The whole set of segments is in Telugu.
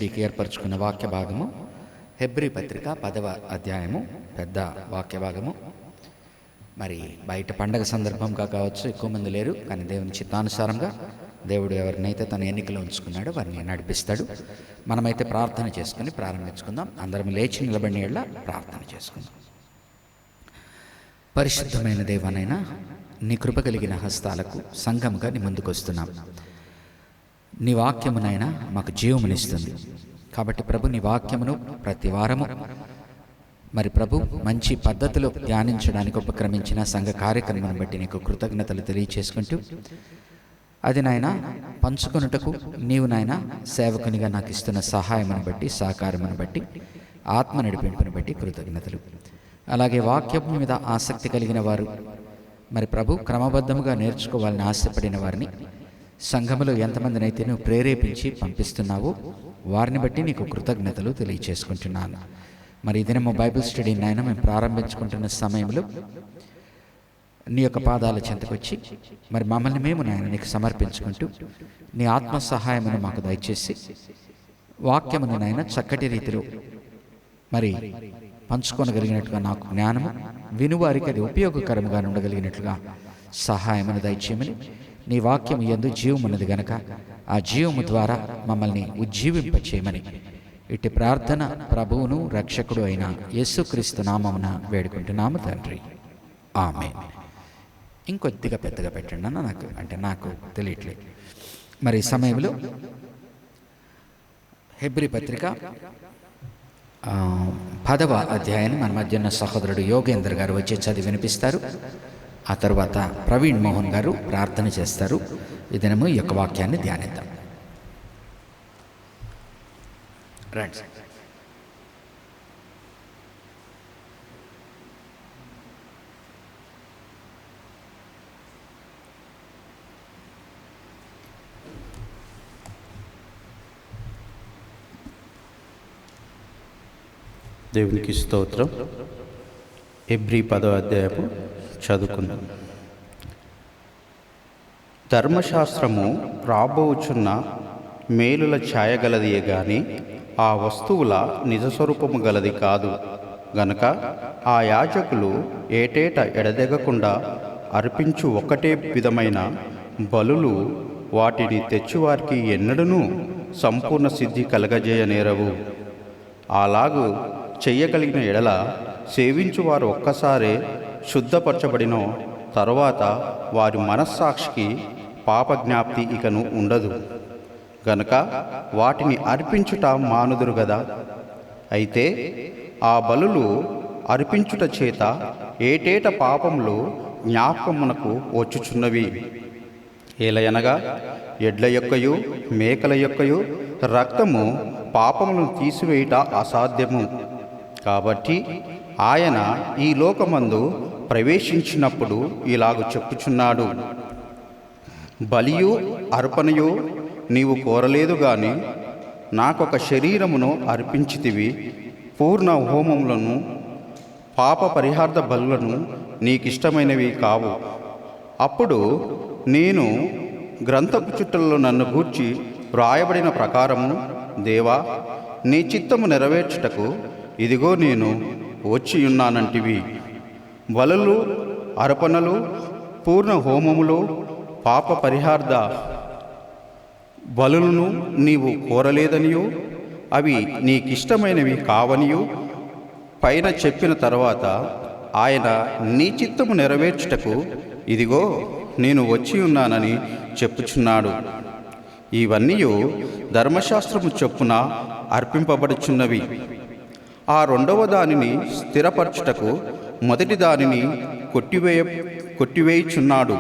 దీనికి ఏర్పరచుకున్న వాక్య భాగము హెబ్రీ పత్రిక 10వ అధ్యాయము పెద్ద వాక్య భాగము. మరి బయట పండగ సందర్భంగా కావచ్చు, ఎక్కువ మంది లేరు, కానీ దేవుని చిత్తానుసారంగా దేవుడు ఎవరినైతే తన ఎన్నికలో ఉంచుకున్నాడో వారిని నడిపిస్తాడు. మనమైతే ప్రార్థన చేసుకుని ప్రారంభించుకుందాం. అందరం లేచి నిలబడిన యెడల ప్రార్థన చేసుకుందాం. పరిశుద్ధమైన దేవానైనా, నీ కృప కలిగిన హస్తాలకు సంఘముగా నీ ముందుకు వస్తున్నాం. నీ వాక్యమునైనా మాకు జీవమునిస్తుంది. కాబట్టి ప్రభు, నీ వాక్యమును ప్రతి వారము మరి ప్రభు మంచి పద్ధతిలో ధ్యానించడానికి ఉపక్రమించిన సంఘ కార్యక్రమం బట్టి నీకు కృతజ్ఞతలు తెలియచేసుకుంటూ, అది నాయన పంచుకొనుటకు నీవు నాయన సేవకునిగా నాకు ఇస్తున్న సహాయమును బట్టి, సహకారమును బట్టి, ఆత్మ నడిపింపును బట్టి కృతజ్ఞతలు. అలాగే వాక్యం మీద ఆసక్తి కలిగిన వారు మరి ప్రభు క్రమబద్ధముగా నేర్చుకోవాలని ఆశపడిన వారిని సంఘములో ఎంతమందినైతే నువ్వు ప్రేరేపించి పంపిస్తున్నావో వారిని బట్టి నీకు కృతజ్ఞతలు తెలియచేసుకుంటున్నాను. మరి ఈ దినము బైబిల్ స్టడీ నాయన మేము ప్రారంభించుకుంటున్న సమయంలో నీ యొక్క పాదాల చెంతకొచ్చి మరి మమ్మల్ని మేము నాయన నీకు సమర్పించుకుంటూ నీ ఆత్మ సహాయమును మాకు దయచేసి వాక్యమును నాయన చక్కటి రీతిలో మరి పంచుకోనగలిగినట్లుగా నాకు జ్ఞానము, వినువారికి అది ఉపయోగకరంగా ఉండగలిగినట్లుగా సహాయమును దయచేయమని, నీ వాక్యము యందు జీవమున్నది గనక ఆ జీవము ద్వారా మమ్మల్ని ఉజ్జీవింపచేయమని ఇట్టి ప్రార్థన ప్రభువును రక్షకుడు అయిన యేసుక్రీస్తు నామమున వేడుకుంటున్నాము తండ్రి, ఆమేన్. ఇంకొద్దిగా పెద్దగా పెట్టండి అన్న, నాకు తెలియట్లేదు. మరి ఈ సమయంలో హెబ్రీ పత్రిక 10వ అధ్యాయాన్ని మన మధ్యన సహోదరుడు యోగేందర్ గారు వచ్చి చదివి వినిపిస్తారు. ఆ తర్వాత ప్రవీణ్ మోహన్ గారు ప్రార్థన చేస్తారు. ఈ దినము ఈ యొక్క వాక్యాన్ని ధ్యానిద్దాం. రండి. దేవునికి స్తోత్రం. హెబ్రీ 10వ అధ్యాయము చదువుకుందాం. ధర్మశాస్త్రము రాబోచున్న మేలుల ఛాయగలదియే గాని ఆ వస్తువుల నిజస్వరూపము గలది కాదు గనక ఆ యాజకులు ఏటేటా ఎడదెగకుండా అర్పించు ఒకటే విధమైన బలులు వాటిని తెచ్చువారికి ఎన్నడూనూ సంపూర్ణ సిద్ధి కలగజేయనేరవు. అలాగూ చెయ్యగలిగిన ఎడల సేవించువారు ఒక్కసారే శుద్ధపరచబడిన తరువాత వారి మనస్సాక్షికి పాపజ్ఞాప్తి ఇకను ఉండదు గనుక వాటిని అర్పించుట మానుదురు గదా. అయితే ఆ బలులు అర్పించుట చేత ఏటేట పాపములు జ్ఞాపకమునకు వచ్చుచున్నవి. ఏలయనగా ఎడ్ల యొక్కయు మేకల యొక్కయు రక్తము పాపములను తీసివేయుట అసాధ్యము. కాబట్టి ఆయన ఈ లోకమందు ప్రవేశించినప్పుడు ఇలాగ చెప్పుచున్నాడు, బలియు అర్పణయు నీవు కోరలేదు గాని నాకొక శరీరమును అర్పించితివి. పూర్ణ హోమములను పాప పరిహార్థ బలులను నీకిష్టమైనవి కావు. అప్పుడు నేను గ్రంథపు చుట్టల్లో నన్ను గూర్చి వ్రాయబడిన ప్రకారము, దేవా, నీ చిత్తము నెరవేర్చుటకు ఇదిగో నేను వచ్చియున్నానంటివి. బలులు, అర్పణలు, పూర్ణ హోమములు, పాప పరిహార్థ బలులను నీవు కోరలేదనియు అవి నీకిష్టమైనవి కావనియు పైన చెప్పిన తర్వాత ఆయన నీ చిత్తము నెరవేర్చుటకు ఇదిగో నేను వచ్చి ఉన్నానని చెప్పుచున్నాడు. ఇవన్నీ ధర్మశాస్త్రము చొప్పున అర్పింపబడుచున్నవి. ఆ రెండవ దానిని స్థిరపరచుటకు మొదటి దానిని కొట్టివేయుచున్నాడు.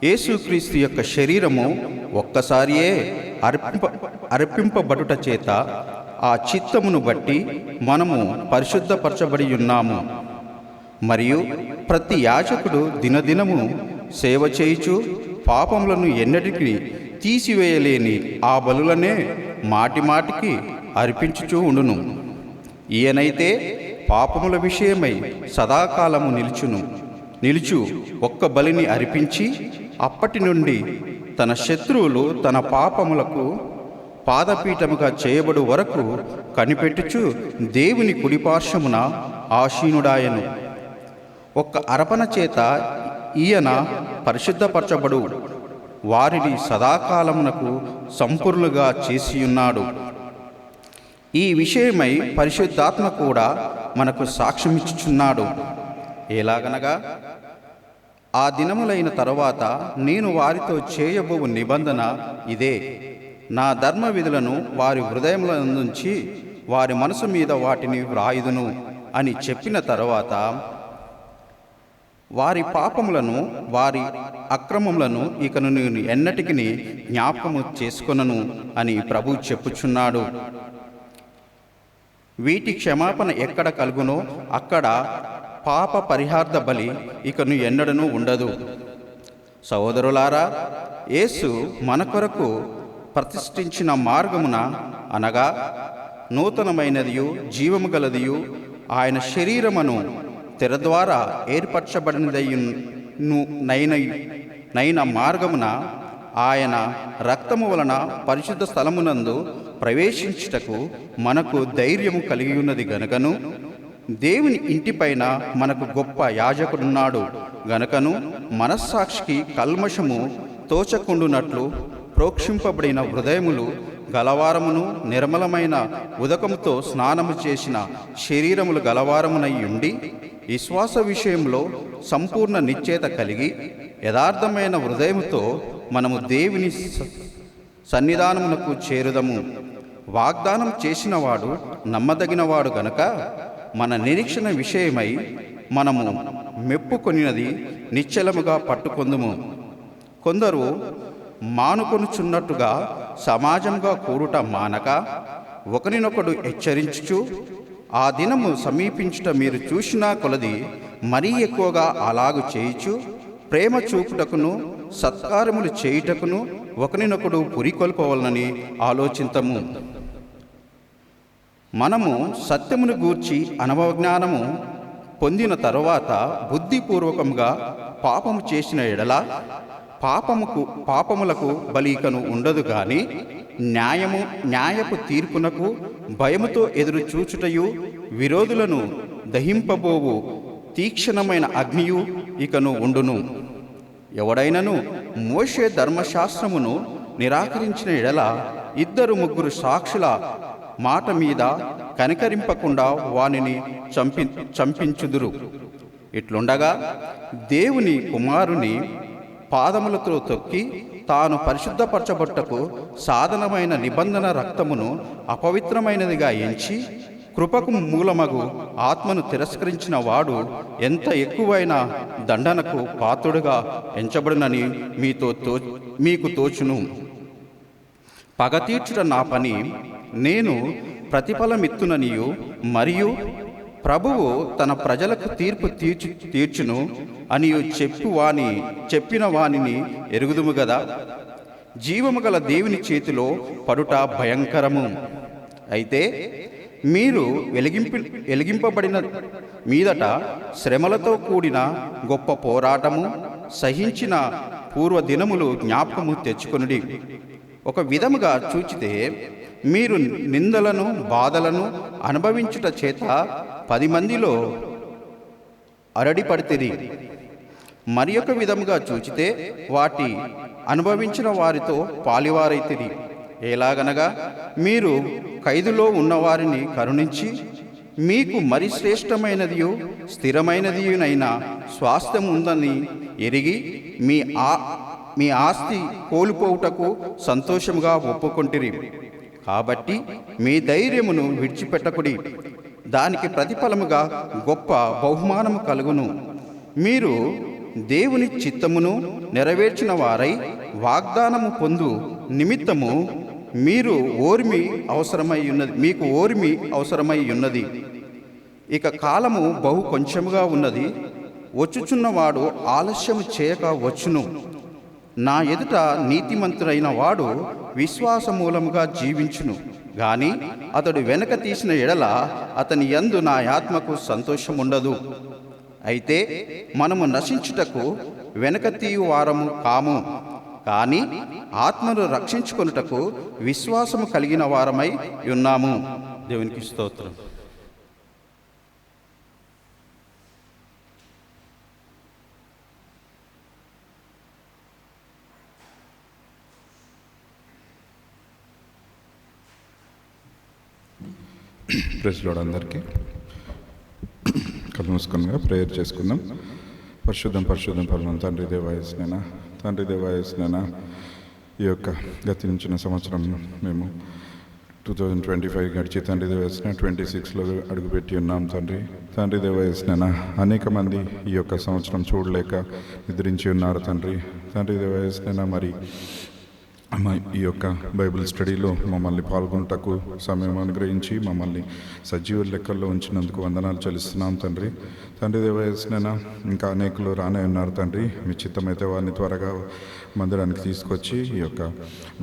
యేసుక్రీస్తు యొక్క శరీరము ఒక్కసారియే అర్పింపబడుట చేత ఆ చిత్తమును బట్టి మనము పరిశుద్ధపరచబడి ఉన్నాము. మరియు ప్రతి యాజకుడు దినదినము సేవ చేయుచు పాపములను ఎన్నటికీ తీసివేయలేని ఆ బలులనే మాటిమాటికి అర్పించుచూ ఉండును. ఈయనైతే పాపముల విషయమై సదాకాలము నిలుచు ఒక్క బలిని అర్పించి అప్పటి నుండి తన శత్రువులు తన పాపములకు పాదపీఠముగా చేయబడు వరకు కనిపెట్టుచు దేవుని కుడిపార్శ్వమున ఆసీనుడాయను. ఒక్క అర్పణ చేత ఈయన పరిశుద్ధపరచబడు వారిని సదాకాలమునకు సంపూర్ణులుగా చేసియున్నాడు. ఈ విషయమై పరిశుద్ధాత్మ కూడా మనకు సాక్ష్యమిచ్చుచున్నాడు. ఎలాగనగా, ఆ దినములైన తరువాత నేను వారితో చేయబో నిబంధన ఇదే, నా ధర్మ విధులను వారి హృదయముల నుంచి వారి మనసు మీద వాటిని వ్రాయుదును అని చెప్పిన తరువాత వారి పాపములను వారి అక్రమములను ఇకను నేను ఎన్నటికి జ్ఞాపకము చేసుకొనను అని ప్రభు చెప్పుచున్నాడు. వీటి క్షమాపణ ఎక్కడ కలుగునో అక్కడ పాప పరిహార్థ బలి ఇకను ఎన్నడనూ ఉండదు. సహోదరులారా, యేసు మన కొరకు ప్రతిష్ఠించిన మార్గమున అనగా నూతనమైనదియు జీవము గలదియు ఆయన శరీరమును తెర ద్వారా ఏర్పరచబడినదైన మార్గమున ఆయన రక్తము వలన పరిశుద్ధ స్థలమునందు ప్రవేశించుటకు మనకు ధైర్యము కలిగి ఉన్నది గనుకను, దేవుని ఇంటిపైన మనకు గొప్ప యాజకుడున్నాడు గనుకను, మనస్సాక్షికి కల్మషము తోచకుండునట్లు ప్రోక్షింపబడిన హృదయములు గలవారమును నిర్మలమైన ఉదకముతో స్నానము చేసిన శరీరములు గలవారమునై ఉండి, విశ్వాస విషయంలో సంపూర్ణ నిశ్చయత కలిగి యథార్థమైన హృదయముతో మనము దేవుని సన్నిధానమునకు చేరుదము. వాగ్దానం చేసినవాడు నమ్మదగినవాడు గనుక మన నిరీక్షణ విషయమై మనము మెప్పుకొనినది నిశ్చలముగా పట్టుకొందుము. కొందరు మానుకొనుచున్నట్టుగా సమాజంగా కూడుట మానక ఒకరినొకడు హెచ్చరించుచు, ఆ దినము సమీపించుట మీరు చూసినా కొలది మరీ ఎక్కువగా అలాగు చేయుచు, ప్రేమ చూపుటకును సత్కారములు చేయుటకును ఒకరినొకడు పురికొల్పవలనని ఆలోచింతము. మనము సత్యమును గూర్చి అనుభవజ్ఞానము పొందిన తరువాత బుద్ధిపూర్వకంగా పాపము చేసిన ఎడల పాపములకు బలికను ఉండదు గాని న్యాయపు తీర్పునకు భయముతో ఎదురు చూచుటయు విరోధులను దహింపబోవు తీక్షణమైన అగ్నియు ఇకను ఉండును. ఎవడైనను మోషే ధర్మశాస్త్రమును నిరాకరించిన ఎడల 2-3 సాక్షుల మాట మీద కనికరింపకుండా వానిని చంపించుదురు. ఇట్లుండగా దేవుని కుమారుని పాదములతో తొక్కి తాను పరిశుద్ధపరచబట్టకు సాధనమైన నిబంధన రక్తమును అపవిత్రమైనదిగా ఎంచి కృపకు మూలమగు ఆత్మను తిరస్కరించిన వాడు ఎంత ఎక్కువైన దండనకు పాత్రుడుగా ఎంచబడునని మీకు తోచును. పగ తీర్చుట నా పని, నేను ప్రతిఫలమిత్తుననియు మరియు ప్రభువు తన ప్రజలకు తీర్పు తీర్చును అనియు చెప్పిన వానిని ఎరుగుదుము గదా. జీవము గల దేవుని చేతిలో పడుట భయంకరము. అయితే మీరు వెలిగింపబడిన మీదట శ్రమలతో కూడిన గొప్ప పోరాటము సహించిన పూర్వదినములు జ్ఞాపకము తెచ్చుకొనుడి. ఒక విధముగా చూచితే మీరు నిందలను బాధలను అనుభవించుట చేత 10 మందిలో అరడిపడితిరి. మరి ఒక విధముగా చూచితే వాటి అనుభవించిన వారితో పాలివారైతిరి. ఎలాగనగా మీరు ఖైదులో ఉన్నవారిని కరుణించి మీకు మరి శ్రేష్టమైనదియు స్థిరమైనదియునైన స్వాస్థ్యం ఉందని ఎరిగి మీ ఆస్తి కోల్పోవుటకు సంతోషముగా ఒప్పుకొంటిరి. కాబట్టి మీ ధైర్యమును విడిచిపెట్టకుడి, దానికి ప్రతిఫలముగా గొప్ప బహుమానము కలుగును. మీరు దేవుని చిత్తమును నెరవేర్చిన వారై వాగ్దానము పొందు నిమిత్తము మీకు ఓర్మి అవసరమై ఉన్నది. ఇక కాలము బహు కొంచెముగా ఉన్నది. వచ్చుచున్నవాడు ఆలస్యము చేయక వచ్చును. నా ఎదుట నీతిమంతుడైన వాడు విశ్వాస మూలముగా జీవించును గాని అతడు వెనక తీసిన ఎడల అతని యందు నా ఆత్మకు సంతోషముండదు. అయితే మనము నశించుటకు వెనక తీయు వారము కాము, కానీ ఆత్మను రక్షించుకొనుటకు విశ్వాసము కలిగిన వారమై ఉన్నాము. దేవునికి స్తోత్రం. Praise Lord. అందరికీ కళ్ళు మూసుకునిగా ప్రేయర్ చేసుకుందాం. పరిశుద్ధం పరిశుద్ధం పరమ తండ్రి దేవాయస్నేనా ఈ యొక్క గతించిన సంవత్సరం మేము 2025 గడిచి తండ్రి దేవాయస్న 26లో అడుగుపెట్టి ఉన్నాం. తండ్రి దేవాయస్నేనా అనేక మంది ఈ యొక్క సంవత్సరం చూడలేక నిద్రించి ఉన్నారు. తండ్రి దేవాయస్నేనా మరి ఈ యొక్క బైబిల్ స్టడీలో మమ్మల్ని పాల్గొనటకు సమయం అనుగ్రహించి మమ్మల్ని సజీవ లెక్కల్లో ఉంచినందుకు వందనాలు చెల్లిస్తున్నాం. తండ్రి దేవాయస్నేనా ఇంకా అనేకులు రానే ఉన్నారు. మీ చిత్తమైతే వారిని త్వరగా మందిరానికి తీసుకొచ్చి ఈ యొక్క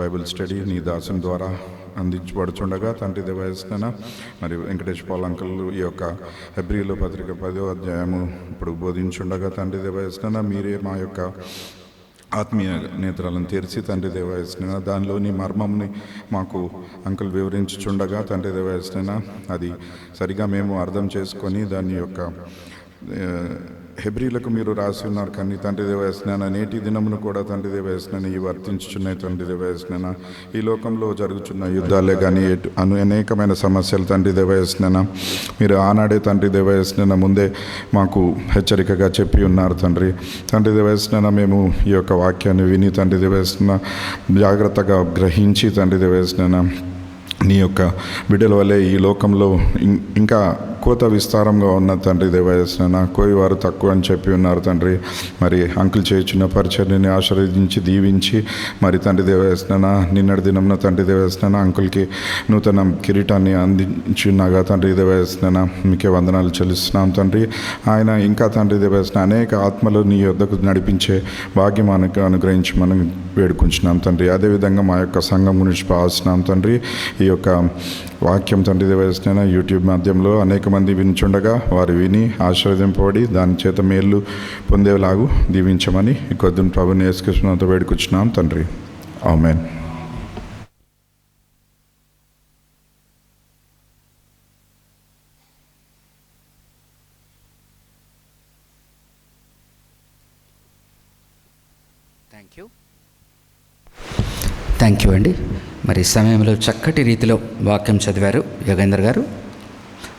బైబిల్ స్టడీ నీ దాసుని ద్వారా అందించబడుచుండగా తండ్రి దేవాయస్నేనా మరి వెంకటేష్ పాల్ అంకుల్ ఈ యొక్క హెబ్రీలో పత్రిక 10వ అధ్యాయము ఇప్పుడు బోధించుండగా తండ్రి దేవాయస్నేనా మీరే మా యొక్క ఆత్మీయ నేత్రాలను తెరిచి తండ్రి దేవాయస్నేనా దానిలోని మర్మంని మాకు అంకుల్ వివరించుచుండగా తండ్రి దేవాయస్నేనా అది సరిగా మేము అర్థం చేసుకొని దాని యొక్క హెబ్రీలకు మీరు రాసి ఉన్నారు. కానీ తండ్రి దేవాయస్నేనా నేటి దినమును కూడా తండ్రి దేవాయస్నేనా ఈ వర్తించుచున్నాయి. తండ్రి దేవాయస్నేనా ఈ లోకంలో జరుగుతున్న యుద్ధాలే కానీ అనేకమైన సమస్యలు తండ్రి దేవాయస్నేనా మీరు ఆనాడే తండ్రి దేవాయస్నేనా ముందే మాకు హెచ్చరికగా చెప్పి ఉన్నారు. తండ్రి దేవాయస్నేనా మేము ఈ యొక్క వాక్యాన్ని విని తండ్రి దేవాయస్నేనా జాగ్రత్తగా గ్రహించి తండ్రి దేవాయస్నేనా నీ యొక్క బిడ్డల వల్లే ఈ లోకంలో ఇంకా కోత విస్తారంగా ఉన్న తండ్రి దేవాయస్నేనా కోయివారు తక్కువ అని చెప్పి ఉన్నారు. మరి అంకుల్ చేయుచున్న పరిచర్ని ఆశీర్వదించి దీవించి మరి తండ్రి దేవాయస్నేనా నిన్నటి దినంలో తండ్రి దేవాయస్నేనా అంకుల్కి నూతన కిరీటాన్ని అందించున్నాగా తండ్రి దేవాయస్నేనా మీకే వందనాలు చెల్లిస్తున్నాం. ఆయన ఇంకా తండ్రి దేవాయస్నేనా అనేక ఆత్మలు నీ యొద్దకు నడిపించే భాగ్యం అనుగ్రహించి మనం వేడుకుంటున్నాం. అదేవిధంగా మా యొక్క సంఘం గురించి భావిస్తున్నాం. ఈ యొక్క వాక్యం తండ్రి దేవాయస్నేనా యూట్యూబ్ మాధ్యమంలో అనేక మంది వినిచుండగా వారు విని ఆశీర్వదింపబడి దాని చేత మేలు పొందేలాగు దీవించమని ఈ కొద్దిని ప్రభుని యేసుక్రీస్తునామములో వేడుకుంటున్నాం తండ్రి. ఆమేన్. థ్యాంక్ యూ అండి. మరి సమయంలో చక్కటి రీతిలో వాక్యం చదివారు యోగేంద్ర గారు.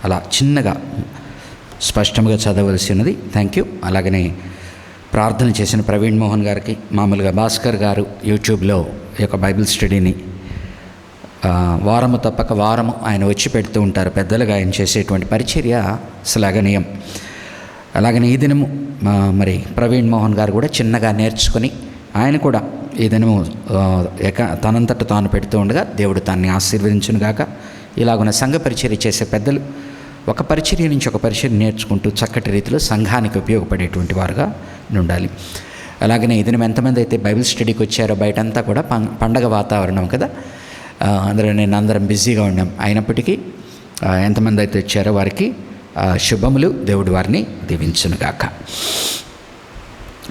అలా చిన్నగా స్పష్టంగా చదవలసి ఉన్నది. Thank you. అలాగనే ప్రార్థన చేసిన ప్రవీణ్ మోహన్ గారికి, మామూలుగా భాస్కర్ గారు యూట్యూబ్లో ఈ యొక్క బైబిల్ స్టడీని వారము తప్పక వారము ఆయన వచ్చి పెడుతూ ఉంటారు. పెద్దలుగా ఆయన చేసేటువంటి పరిచర్య శ్లాఘనీయం. అలాగనే ఈ దినము మరి ప్రవీణ్ మోహన్ గారు కూడా చిన్నగా నేర్చుకొని ఆయన కూడా ఈ దినము తనంతట తాను పెడుతూ ఉండగా దేవుడు తాన్ని ఆశీర్వదించునుగాక. ఇలాగున్న సంఘ పరిచర్య చేసే పెద్దలు ఒక పరిచర్య నుంచి ఒక పరిచర్య నేర్చుకుంటూ చక్కటి రీతిలో సంఘానికి ఉపయోగపడేటువంటి వారుగా ఉండాలి. అలాగనే ఈ దినం ఎంతమంది అయితే బైబిల్ స్టడీకి వచ్చారో బయటంతా కూడా పండగ వాతావరణం కదా, అందరం బిజీగా ఉన్నాం. అయినప్పటికీ ఎంతమంది అయితే వచ్చారో వారికి శుభములు. దేవుడు వారిని దీవించునుగాక.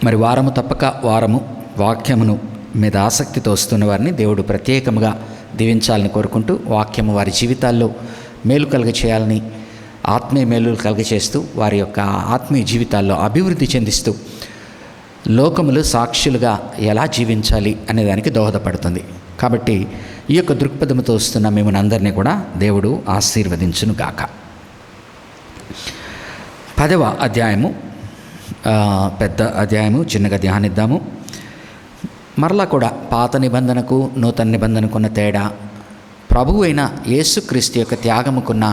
మరి వారము తప్పక వారము వాక్యమును మీద ఆసక్తితో వస్తున్న వారిని దేవుడు ప్రత్యేకంగా దీవించాలని కోరుకుంటూ వాక్యము వారి జీవితాల్లో మేలు కలుగ చేయాలని, ఆత్మీయ మేలు కలుగ చేస్తూ వారి యొక్క ఆత్మీయ జీవితాల్లో అభివృద్ధి చెందిస్తూ లోకములు సాక్షులుగా ఎలా జీవించాలి అనే దానికి దోహదపడుతుంది. కాబట్టి ఈ యొక్క దృక్పథంతో వస్తున్న మిమ్మల్ని అందరినీ కూడా దేవుడు ఆశీర్వదించును గాక. 10వ అధ్యాయము పెద్ద అధ్యాయము, చిన్నగా ధ్యానిద్దాము. మరలా కూడా పాత నిబంధనకు నూతన నిబంధనకున్న తేడా, ప్రభువు అయిన యేసుక్రీస్తు యొక్క త్యాగముకున్న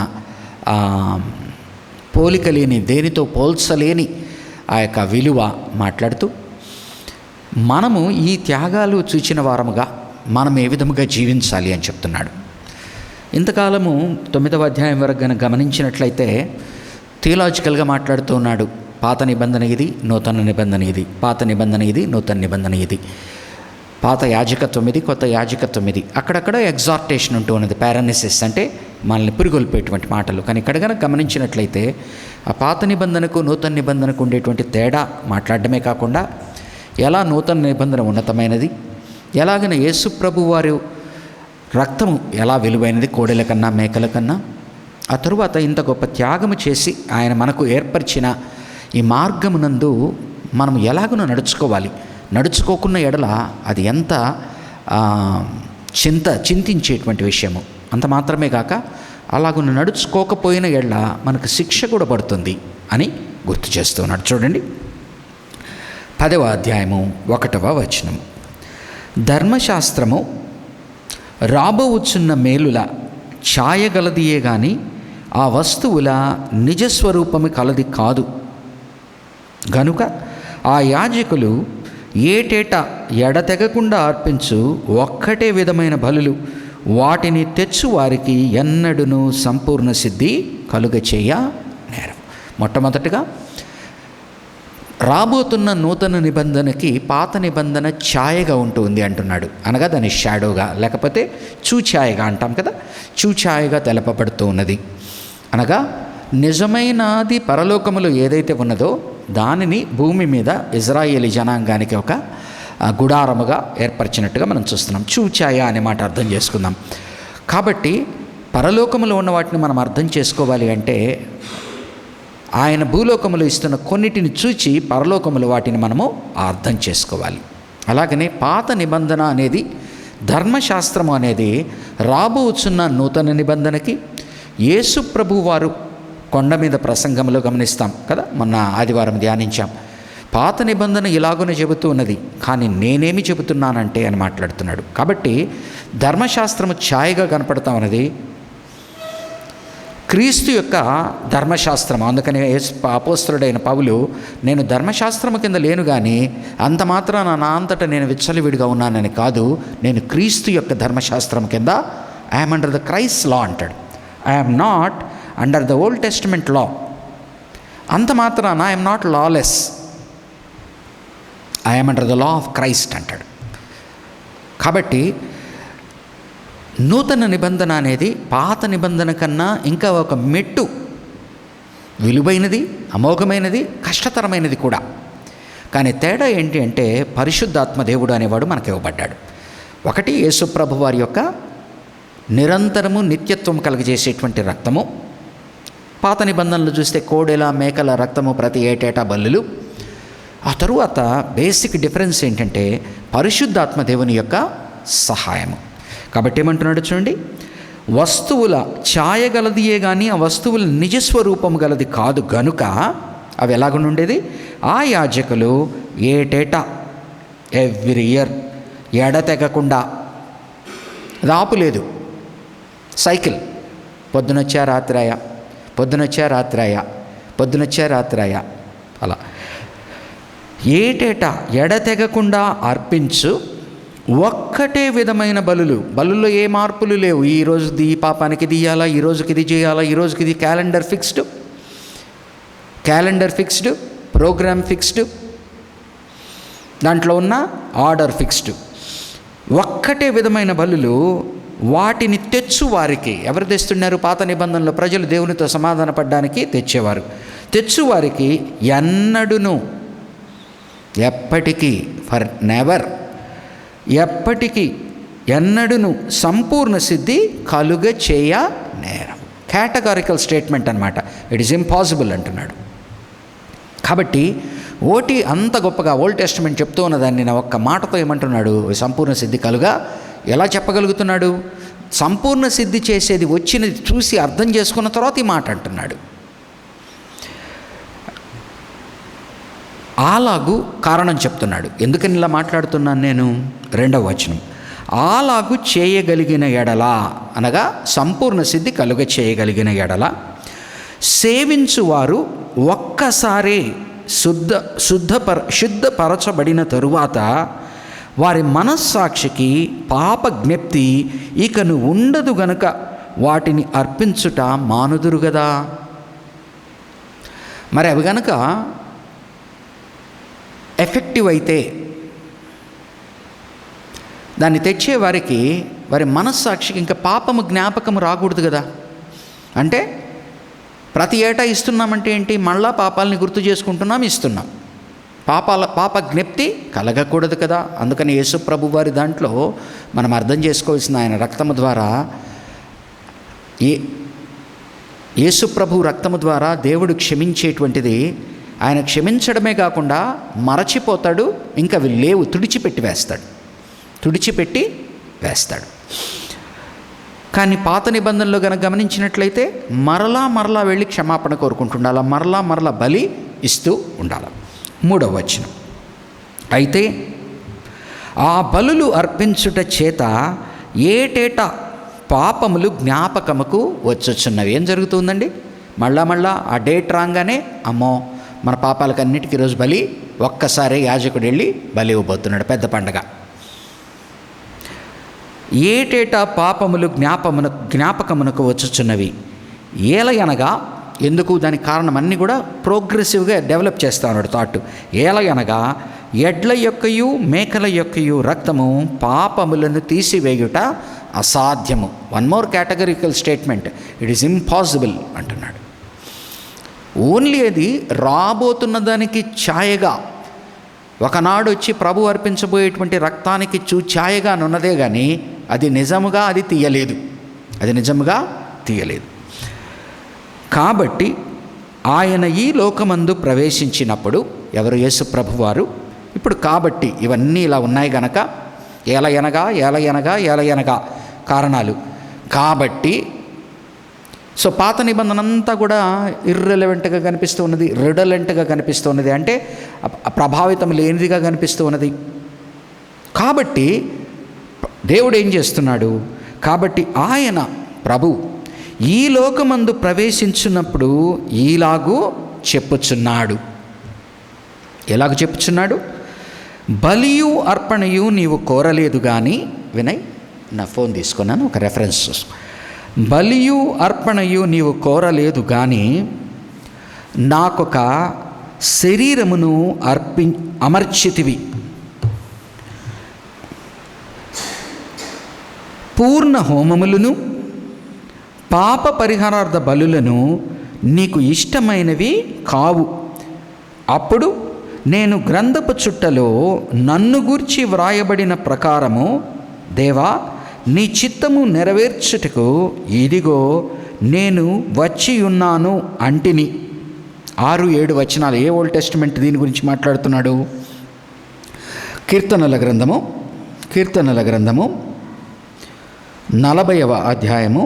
పోలిక లేని, దేనితో పోల్చలేని ఆ యొక్క విలువ మాట్లాడుతూ మనము ఈ త్యాగాలు చూచిన వారముగా మనం ఏ విధముగా జీవించాలి అని చెప్తున్నాడు. ఇంతకాలము 9వ అధ్యాయం వరకు కనుక గమనించినట్లయితే థియలాజికల్గా మాట్లాడుతూ ఉన్నాడు. పాత నిబంధన ఇది, నూతన నిబంధన ఇది, పాత నిబంధన ఇది, నూతన నిబంధన ఇది, పాత యాజకత్వం ఇది, కొత్త యాజకత్వం ఇది. అక్కడక్కడ ఎగ్జార్టేషన్ ఉంటూ ఉన్నది, పారానిసిస్ అంటే మనల్ని పురిగొల్పేటువంటి మాటలు. కానీ ఇక్కడ కనుక గమనించినట్లయితే ఆ పాత నిబంధనకు నూతన నిబంధనకు ఉండేటువంటి తేడా మాట్లాడడమే కాకుండా ఎలా నూతన నిబంధన ఉన్నతమైనది, ఎలాగైనా యేసు ప్రభు వారు రక్తము ఎలా విలువైనది కోడెల కన్నా మేకల కన్నా, ఆ తరువాత ఇంత గొప్ప త్యాగము చేసి ఆయన మనకు ఏర్పరిచిన ఈ మార్గమునందు మనం ఎలాగనో నడుచుకోవాలి. నడుచుకోకున్న ఎడల అది ఎంత చింతించేటువంటి విషయము. అంత మాత్రమే కాక అలాగున్న నడుచుకోకపోయిన ఎడల మనకు శిక్ష కూడా పడుతుంది అని గుర్తు చేస్తూ ఉన్నాడు. చూడండి 10వ అధ్యాయము 1వ వచనము. ధర్మశాస్త్రము రాబోవచ్చున్న మేలుల ఛాయగలదియే గాని ఆ వస్తువుల నిజస్వరూపము కలది కాదు. గనుక ఆ యాజకులు ఏటేటా ఎడతెగకుండా అర్పించు ఒక్కటే విధమైన బలులు వాటిని తెచ్చు వారికి ఎన్నడూను సంపూర్ణ సిద్ధి కలుగచేయ నేరం. మొట్టమొదటిగా రాబోతున్న నూతన నిబంధనకి పాత నిబంధన ఛాయగా ఉంటుంది అంటున్నాడు. అనగా దాని షాడోగా, లేకపోతే చూఛాయగా అంటాం కదా, చూఛాయగా తెలపబడుతూ ఉన్నది. అనగా నిజమైనది పరలోకములో ఏదైతే ఉన్నదో దానిని భూమి మీద ఇజ్రాయేలీ జనాంగానికి ఒక గుడారముగా ఏర్పరిచినట్టుగా మనం చూస్తున్నాం. చూఛాయ అనే మాట అర్థం చేసుకుందాం. కాబట్టి పరలోకములో ఉన్న వాటిని మనం అర్థం చేసుకోవాలి అంటే ఆయన భూలోకములో ఇస్తున్న కొన్నిటిని చూచి పరలోకములో వాటిని మనము అర్థం చేసుకోవాలి. అలాగనే పాత నిబంధన అనేది, ధర్మశాస్త్రము అనేది రాబోచున్న నూతన నిబంధనకి యేసు ప్రభు వారు కొండ మీద ప్రసంగంలో గమనిస్తాం కదా, మొన్న ఆదివారం ధ్యానించాం. పాత నిబంధన ఇలాగనే చెబుతూ ఉన్నది, కానీ నేనేమి చెబుతున్నానంటే అని మాట్లాడుతున్నాడు. కాబట్టి ధర్మశాస్త్రము ఛాయగా కనపడతాం అన్నది క్రీస్తు యొక్క ధర్మశాస్త్రం. అందుకని అపోస్తలుడైన పౌలు, నేను ధర్మశాస్త్రము కింద లేను కానీ అంత మాత్రాన నా అంతటా నేను విచ్చలవిడిగా ఉన్నానని కాదు, నేను క్రీస్తు యొక్క ధర్మశాస్త్రం కింద I'm under the Christ law అంటాడు. I'm not under the Old Testament law. అంత మాత్రాన I'm not lawless, I'm under the law of Christ అంటాడు. కాబట్టి నూతన నిబంధన అనేది పాత నిబంధన కన్నా ఇంకా ఒక మెట్టు విలువైనది, అమోఘమైనది, కష్టతరమైనది కూడా. కానీ తేడా ఏంటి అంటే పరిశుద్ధాత్మ దేవుడు అనేవాడు మనకు ఇవ్వబడ్డాడు. ఒకటి యేసుప్రభు వారి యొక్క నిరంతరము నిత్యత్వం కలుగజేసేటువంటి రక్తము. పాత నిబంధనలు చూస్తే కోడెల మేకల రక్తము, ప్రతి ఏటేటా బల్లులు. ఆ తరువాత బేసిక్ డిఫరెన్స్ ఏంటంటే పరిశుద్ధాత్మ దేవుని యొక్క సహాయము. కాబట్టి ఏమంటున్నాడు చూడండి, వస్తువుల ఛాయ గలదియే కానీ ఆ వస్తువుల నిజస్వరూపం గలది కాదు. గనుక అవి ఎలాగుండేది, ఆ యాజకులు ఏటేటా ఎవ్రీ ఇయర్ ఎడతెగకుండా, అది ఆపులేదు, సైకిల్, పొద్దునొచ్చా రాత్రాయ, పొద్దునొచ్చా రాత్రాయ, పొద్దునొచ్చా రాత్రాయ, అలా ఏటేటా ఎడతెగకుండా అర్పించు ఒక్కటే విధమైన బలుల్లో ఏ మార్పులు లేవు. ఈరోజు ఈ పాపానికి ఇది ఇయ్యాలా, ఈరోజుకి ఇది చేయాలా, ఈరోజుకి ఇది క్యాలెండర్ ఫిక్స్డ్, ప్రోగ్రామ్ ఫిక్స్డ్, దాంట్లో ఉన్న ఆర్డర్ ఫిక్స్డ్. ఒక్కటే విధమైన బలులు వాటిని తెచ్చు వారికి. ఎవరు తెస్తున్నారు? పాత నిబంధనలో ప్రజలు దేవునితో సమాధాన పడడానికి తెచ్చేవారు. తెచ్చు వారికి ఎన్నడూను, ఎప్పటికీ, ఫర్ నెవర్, ఎప్పటికీ ఎన్నడూను సంపూర్ణ సిద్ధి కలుగ చేయ నేరం. కేటగారికల్ స్టేట్మెంట్ అనమాట. ఇట్ ఈస్ ఇంపాసిబుల్ అంటున్నాడు. కాబట్టి ఓటి అంత గొప్పగా ఓల్డ్ టెస్టమెంట్ చెప్తూ ఉన్నదాన్ని నా ఒక్క మాటతో ఏమంటున్నాడు, సంపూర్ణ సిద్ధి కలుగా ఎలా చెప్పగలుగుతున్నాడు? సంపూర్ణ సిద్ధి చేసేది వచ్చినది చూసి అర్థం చేసుకున్న తర్వాత ఈ మాట అంటున్నాడు. అలాగు కారణం చెప్తున్నాడు. ఎందుకని ఇలా మాట్లాడుతున్నాను నేను? 2వ వచనం, అలాగు చేయగలిగిన ఎడల, అనగా సంపూర్ణ సిద్ధి కలుగ చేయగలిగిన ఎడల సేవించువారు ఒక్కసారే శుద్ధపరచబడిన తరువాత వారి మనస్సాక్షికి పాప జ్ఞప్తి ఇకను ఉండదు గనుక వాటిని అర్పించుట మానుదురు గదా. మరి అవి గనుక ఎఫెక్టివ్ అయితే దాన్ని తెచ్చే వారికి వారి మనస్సాక్షికి ఇంకా పాపము జ్ఞాపకము రాకూడదు కదా. అంటే ప్రతి ఏటా ఇస్తున్నామంటే ఏంటి? మళ్ళా పాపాలని గుర్తు చేసుకుంటున్నాం, ఇస్తున్నాం. పాప జ్ఞప్తి కలగకూడదు కదా. అందుకని యేసు ప్రభు వారి దాంట్లో మనం అర్థం చేసుకోవాల్సిన ఆయన రక్తము ద్వారా యేసు ప్రభు రక్తము ద్వారా దేవుడు క్షమించేటువంటిది, ఆయన క్షమించడమే కాకుండా మరచిపోతాడు, ఇంకా అవి లేవు, తుడిచిపెట్టి వేస్తాడు. కానీ పాత నిబంధనలో కనుక గమనించినట్లయితే మరలా వెళ్ళి క్షమాపణ కోరుకుంటుండాలి, మరలా బలి ఇస్తూ ఉండాలి. 3వ వచనం, అయితే ఆ బలులు అర్పించుట చేత ఏటేటా పాపములు జ్ఞాపకముకు వచ్చుచున్నవి. ఏం జరుగుతుందండి? మళ్ళా ఆ డేట్ రాగానే అమ్మో మన పాపాలకన్నిటికీ ఈరోజు బలి, ఒక్కసారి యాజకుడు వెళ్ళి బలి ఇవ్వబోతున్నాడు, పెద్ద పండగ. ఏటేటా పాపములు జ్ఞాపకమునకు వచ్చుచున్నవి. ఏలయనగా, ఎందుకు, దానికి కారణం అన్నీ కూడా ప్రోగ్రెసివ్గా డెవలప్ చేస్తా ఉన్నాడు థాట్. ఏలయనగా ఎడ్ల యొక్కయు మేకల యొక్కయు రక్తము పాపములను తీసివేయుట అసాధ్యము. One more categorical statement, it is impossible అంటున్నాడు. ఓన్లీ అది రాబోతున్న దానికి ఛాయగా, ఒకనాడు వచ్చి ప్రభు అర్పించబోయేటువంటి రక్తానికి ఛాయగా నున్నదే కానీ అది నిజముగా తీయలేదు. కాబట్టి ఆయన ఈ లోకమందు ప్రవేశించినప్పుడు, ఎవరు? యేసు ప్రభువారు. ఇప్పుడు కాబట్టి ఇవన్నీ ఇలా ఉన్నాయి గనక, ఏలయనగా కారణాలు కాబట్టి, సో పాత నిబంధన అంతా కూడా ఇర్రెలవెంట్గా కనిపిస్తూ ఉన్నది, రిడలెంట్గా కనిపిస్తూ ఉన్నది, అంటే ప్రభావితం లేనిదిగా కనిపిస్తూ ఉన్నది. కాబట్టి దేవుడు ఏం చేస్తున్నాడు? కాబట్టి ఆయన ప్రభు ఈ లోకమందు ప్రవేశించినప్పుడు ఈలాగూ చెప్పుచున్నాడు. ఎలాగ చెప్పుచున్నాడు? బలియు అర్పణయు నీవు కోరలేదు కానీ, వినయ్ నా ఫోన్ తీసుకున్నాను, ఒక రెఫరెన్స్ చూసుకో. బలియు అర్పణయు నీవు కోరలేదు కానీ నాకొక శరీరమును అమర్చితివి. పూర్ణ హోమములను పాప పరిహారార్థ బలులను నీకు ఇష్టమైనవి కావు. అప్పుడు నేను గ్రంథపు చుట్టలో నన్ను గూర్చి వ్రాయబడిన ప్రకారము, దేవా నీ చిత్తము నెరవేర్చుటకు ఇదిగో నేను వచ్చి ఉన్నాను అంటిని. 6-7 వచనాలు. ఏ ఓల్డ్ టెస్టిమెంట్ దీని గురించి మాట్లాడుతున్నాడు? కీర్తనల గ్రంథము 40వ అధ్యాయము,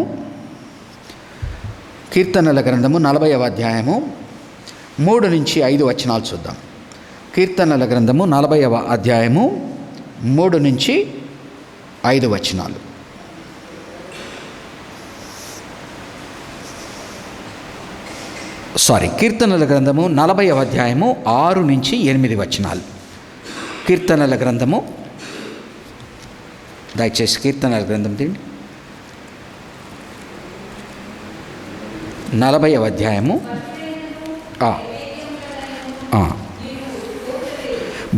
కీర్తనల గ్రంథము 40వ అధ్యాయము 3-5 వచనాలు చూద్దాం. కీర్తనల గ్రంథము 40వ అధ్యాయము 3-5 వచనాలు. కీర్తనల గ్రంథము 40వ అధ్యాయము 6-8 వచనాలు. కీర్తనల గ్రంథము, దయచేసి కీర్తనల గ్రంథం తిండి, 40వ అధ్యాయము.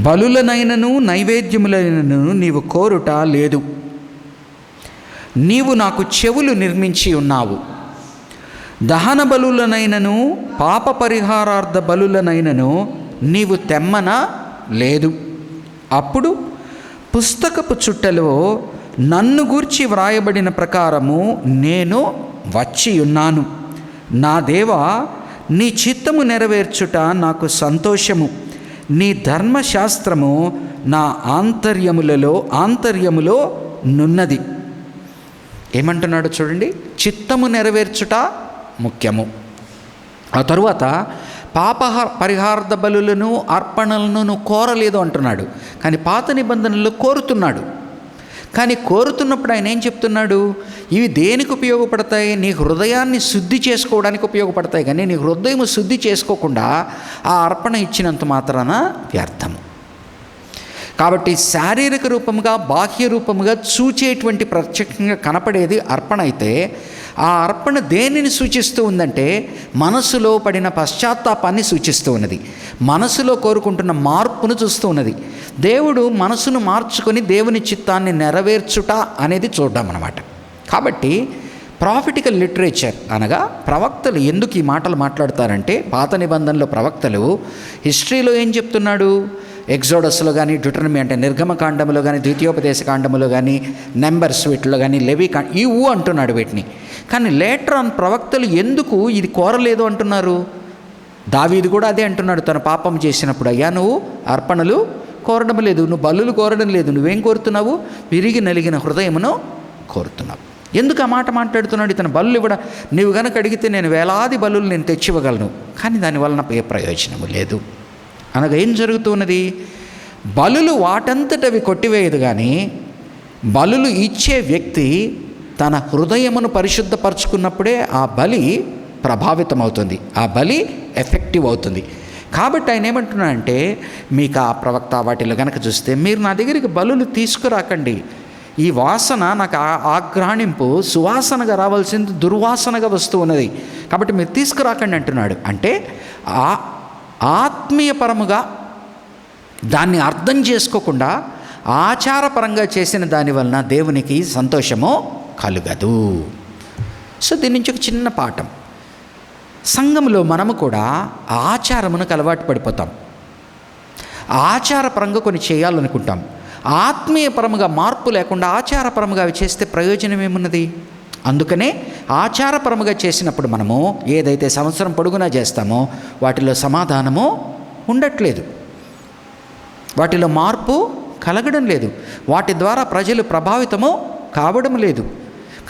బలులనైనను నైవేద్యములైనను నీవు కోరుట లేదు. నీవు నాకు చెవులు నిర్మించి ఉన్నావు. దహన బలులనైనను పాప పరిహారార్థ బలులనైనను నీవు తెమ్మన లేదు. అప్పుడు పుస్తకపు చుట్టలో నన్ను గూర్చి వ్రాయబడిన ప్రకారము నేను వచ్చి ఉన్నాను. నా దేవా, నీ చిత్తము నెరవేర్చుట నాకు సంతోషము. నీ ధర్మశాస్త్రము నా ఆంతర్యములో నున్నది. ఏమంటున్నాడు చూడండి, చిత్తము నెరవేర్చుట ముఖ్యము. ఆ తరువాత పాప పరిహారార్థ బలులను అర్పణలను కోరలేదు అంటున్నాడు. కానీ పాత నిబంధనలు కోరుతున్నాడు. కానీ కోరుతున్నప్పుడు ఆయన ఏం చెప్తున్నాడు? ఇవి దేనికి ఉపయోగపడతాయి? నీ హృదయాన్ని శుద్ధి చేసుకోవడానికి ఉపయోగపడతాయి. కానీ నీ హృదయం శుద్ధి చేసుకోకుండా ఆ అర్పణ ఇచ్చినంత మాత్రాన వ్యర్థము. కాబట్టి శారీరక రూపముగా, బాహ్య రూపముగా చూచేటువంటి ప్రత్యక్షంగా కనపడేది అర్పణ అయితే, ఆ అర్పణ దేనిని సూచిస్తూ ఉందంటే మనసులో పడిన పశ్చాత్తాపాన్ని సూచిస్తూ ఉన్నది. మనసులో కోరుకుంటున్న మార్పును చూస్తూ ఉన్నది. దేవుడు మనసును మార్చుకొని దేవుని చిత్తాన్ని నెరవేర్చుట అనేది చూడ్డాం అన్నమాట. కాబట్టి ప్రాఫిటికల్ లిటరేచర్ అనగా ప్రవక్తలు ఎందుకు ఈ మాటలు మాట్లాడతారంటే, పాత నిబంధనలో ప్రవక్తలు హిస్టరీలో ఏం చెప్తున్నాడు, ఎగ్జోడస్లో కానీ, డ్యూటరనమీ అంటే నిర్గమకాండంలో కానీ, ద్వితీయోపదేశ కాండంలో కానీ, నెంబర్స్ వీటిలో కానీ, లెవీ అంటున్నాడు వీటిని. కానీ లేటర్ ఆన్ ప్రవక్తలు ఎందుకు ఇది కోరలేదు అంటున్నారు? దావీదు కూడా అదే అంటున్నాడు తన పాపం చేసినప్పుడు, అయ్యా నువ్వు అర్పణలు కోరడం లేదు, నువ్వు బలులు కోరడం లేదు, నువ్వేం కోరుతున్నావు? విరిగి నలిగిన హృదయమును కోరుతున్నావు. ఎందుకు ఆ మాట మాట్లాడుతున్నాడు? ఇతను బలులు ఇవ్వడం, నీవు గనక అడిగితే నేను వేలాది బలులు నేను తెచ్చివ్వగలను, కానీ దానివల్ల నాకు ఏ ప్రయోజనము లేదు అనగా ఏం జరుగుతున్నది? బలులు వాటంతటవి కొట్టివేయదు, కానీ బలులు ఇచ్చే వ్యక్తి తన హృదయమును పరిశుద్ధపరచుకున్నప్పుడే ఆ బలి ప్రభావితం అవుతుంది, ఆ బలి ఎఫెక్టివ్ అవుతుంది. కాబట్టి ఆయన ఏమంటున్నాడంటే, మీకు ఆ ప్రవక్త వాటిలో కనుక చూస్తే, మీరు నా దగ్గరికి బలులు తీసుకురాకండి, ఈ వాసన నాకు ఆగ్రహణింపు సువాసనగా రావాల్సింది దుర్వాసనగా వస్తూ ఉన్నది, కాబట్టి మీరు తీసుకురాకండి అంటున్నాడు. అంటే ఆత్మీయపరముగా దాన్ని అర్థం చేసుకోకుండా ఆచారపరంగా చేసిన దాని వలన దేవునికి సంతోషము కలుగదు. సో దీని నుంచి ఒక చిన్న పాఠం, సంఘంలో మనము కూడా ఆచారమునకు అలవాటు పడిపోతాం, ఆచారపరంగా కొన్ని చేయాలనుకుంటాం. ఆత్మీయపరముగా మార్పు లేకుండా ఆచారపరముగా అవి చేస్తే ప్రయోజనం ఏమున్నది? అందుకనే ఆచారపరముగా చేసినప్పుడు మనము ఏదైతే సంవత్సరం పొడుగునా చేస్తామో వాటిలో సమాధానము ఉండట్లేదు, వాటిలో మార్పు కలగడం లేదు, వాటి ద్వారా ప్రజలు ప్రభావితము కావడం లేదు.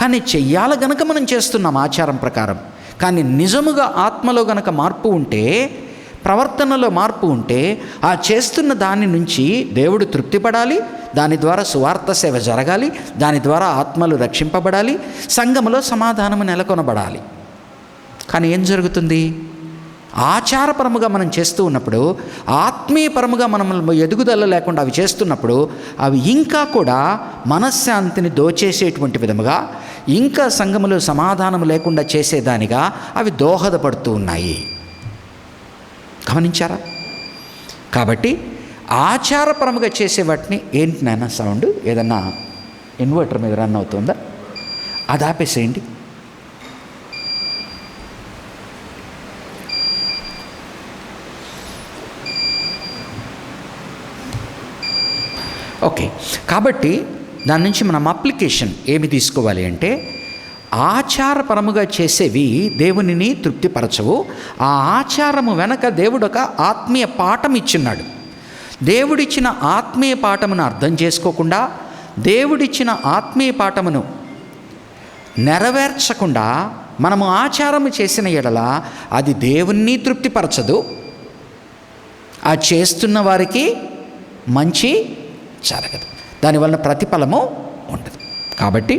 కానీ చెయ్యాల గనక మనం చేస్తున్నాం ఆచారం ప్రకారం. కానీ నిజముగా ఆత్మలో గనక మార్పు ఉంటే, ప్రవర్తనలో మార్పు ఉంటే, ఆ చేస్తున్న దాని నుంచి దేవుడు తృప్తిపడాలి, దాని ద్వారా సువార్త సేవ జరగాలి, దాని ద్వారా ఆత్మలు రక్షింపబడాలి, సంఘములో సమాధానము నెలకొనబడాలి. కానీ ఏం జరుగుతుంది? ఆచారపరముగా మనం చేస్తూ ఉన్నప్పుడు, ఆత్మీయపరముగా మనం ఎదుగుదల లేకుండా అవి చేస్తున్నప్పుడు, అవి ఇంకా కూడా మనశ్శాంతిని దోచేసేటువంటి విధముగా, ఇంకా సంఘములో సమాధానం లేకుండా చేసేదానిగా అవి దోహదపడుతూ ఉన్నాయి. గమనించారా? కాబట్టి ఆచారపరముగా చేసే వాటిని, ఏంటి నాన్న సౌండ్, ఏదన్నా ఇన్వర్టర్ మీద రన్ అవుతుందా? అది ఆపేసేయండి. ఓకే, కాబట్టి దాని నుంచి మనం అప్లికేషన్ ఏమి తీసుకోవాలి అంటే, ఆచారపరముగా చేసేవి దేవునిని తృప్తిపరచవు. ఆ ఆచారము వెనక దేవుడు ఒక ఆత్మీయ పాఠం ఇచ్చున్నాడు. దేవుడిచ్చిన ఆత్మీయ పాఠమును అర్థం చేసుకోకుండా, దేవుడిచ్చిన ఆత్మీయ పాఠమును నెరవేర్చకుండా మనము ఆచారము చేసిన ఎడల అది దేవుణ్ణి తృప్తిపరచదు, ఆ చేస్తున్న వారికి మంచి జరగదు, దానివల్ల ప్రతిఫలము ఉండదు. కాబట్టి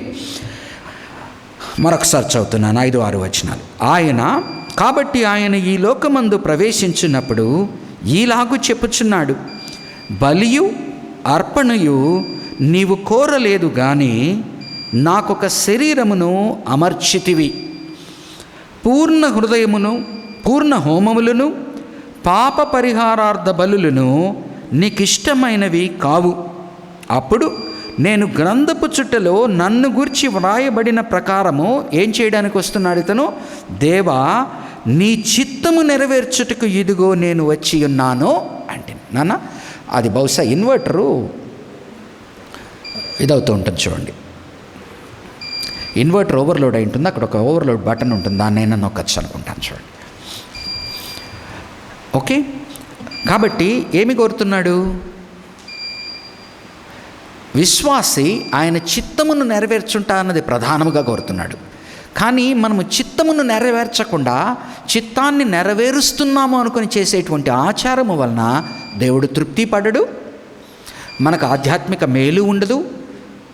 మరొకసారి చదువుతున్నాను 5-6 వచనాలు. కాబట్టి ఆయన ఈ లోకమందు ప్రవేశించినప్పుడు ఈలాగు చెప్పుచున్నాడు, బలియు అర్పణయు నీవు కోరలేదు గాని నాకొక శరీరమును అమర్చితివి, పూర్ణ హృదయమును పూర్ణ హోమములను పాప పరిహారార్థ బలులను నీకిష్టమైనవి కావు. అప్పుడు నేను గ్రంథపు చుట్టలో నన్ను గూర్చి వ్రాయబడిన ప్రకారము ఏం చేయడానికి వస్తున్నాడు ఇతను? దేవా, నీ చిత్తము నెరవేర్చుటకు ఇదిగో నేను వచ్చి ఉన్నాను అంటే. నాన్న, అది బహుశా ఇన్వర్టరు ఇదవుతూ ఉంటుంది చూడండి, ఇన్వర్టర్ ఓవర్లోడ్ అయి ఉంటుంది, అక్కడ ఒక ఓవర్లోడ్ బటన్ ఉంటుంది, దాన్నైనా నొక్కచ్చు అనుకుంటాను చూడండి. ఓకే, కాబట్టి ఏమి కోరుతున్నాడు? విశ్వాసి ఆయన చిత్తమును నెరవేర్చుంటా అన్నది ప్రధానముగా కోరుతున్నాడు. కానీ మనము చిత్తమును నెరవేర్చకుండా చిత్తాన్ని నెరవేరుస్తున్నాము అనుకుని చేసేటువంటి ఆచారము వలన దేవుడు తృప్తి పడడు, మనకు ఆధ్యాత్మిక మేలు ఉండదు,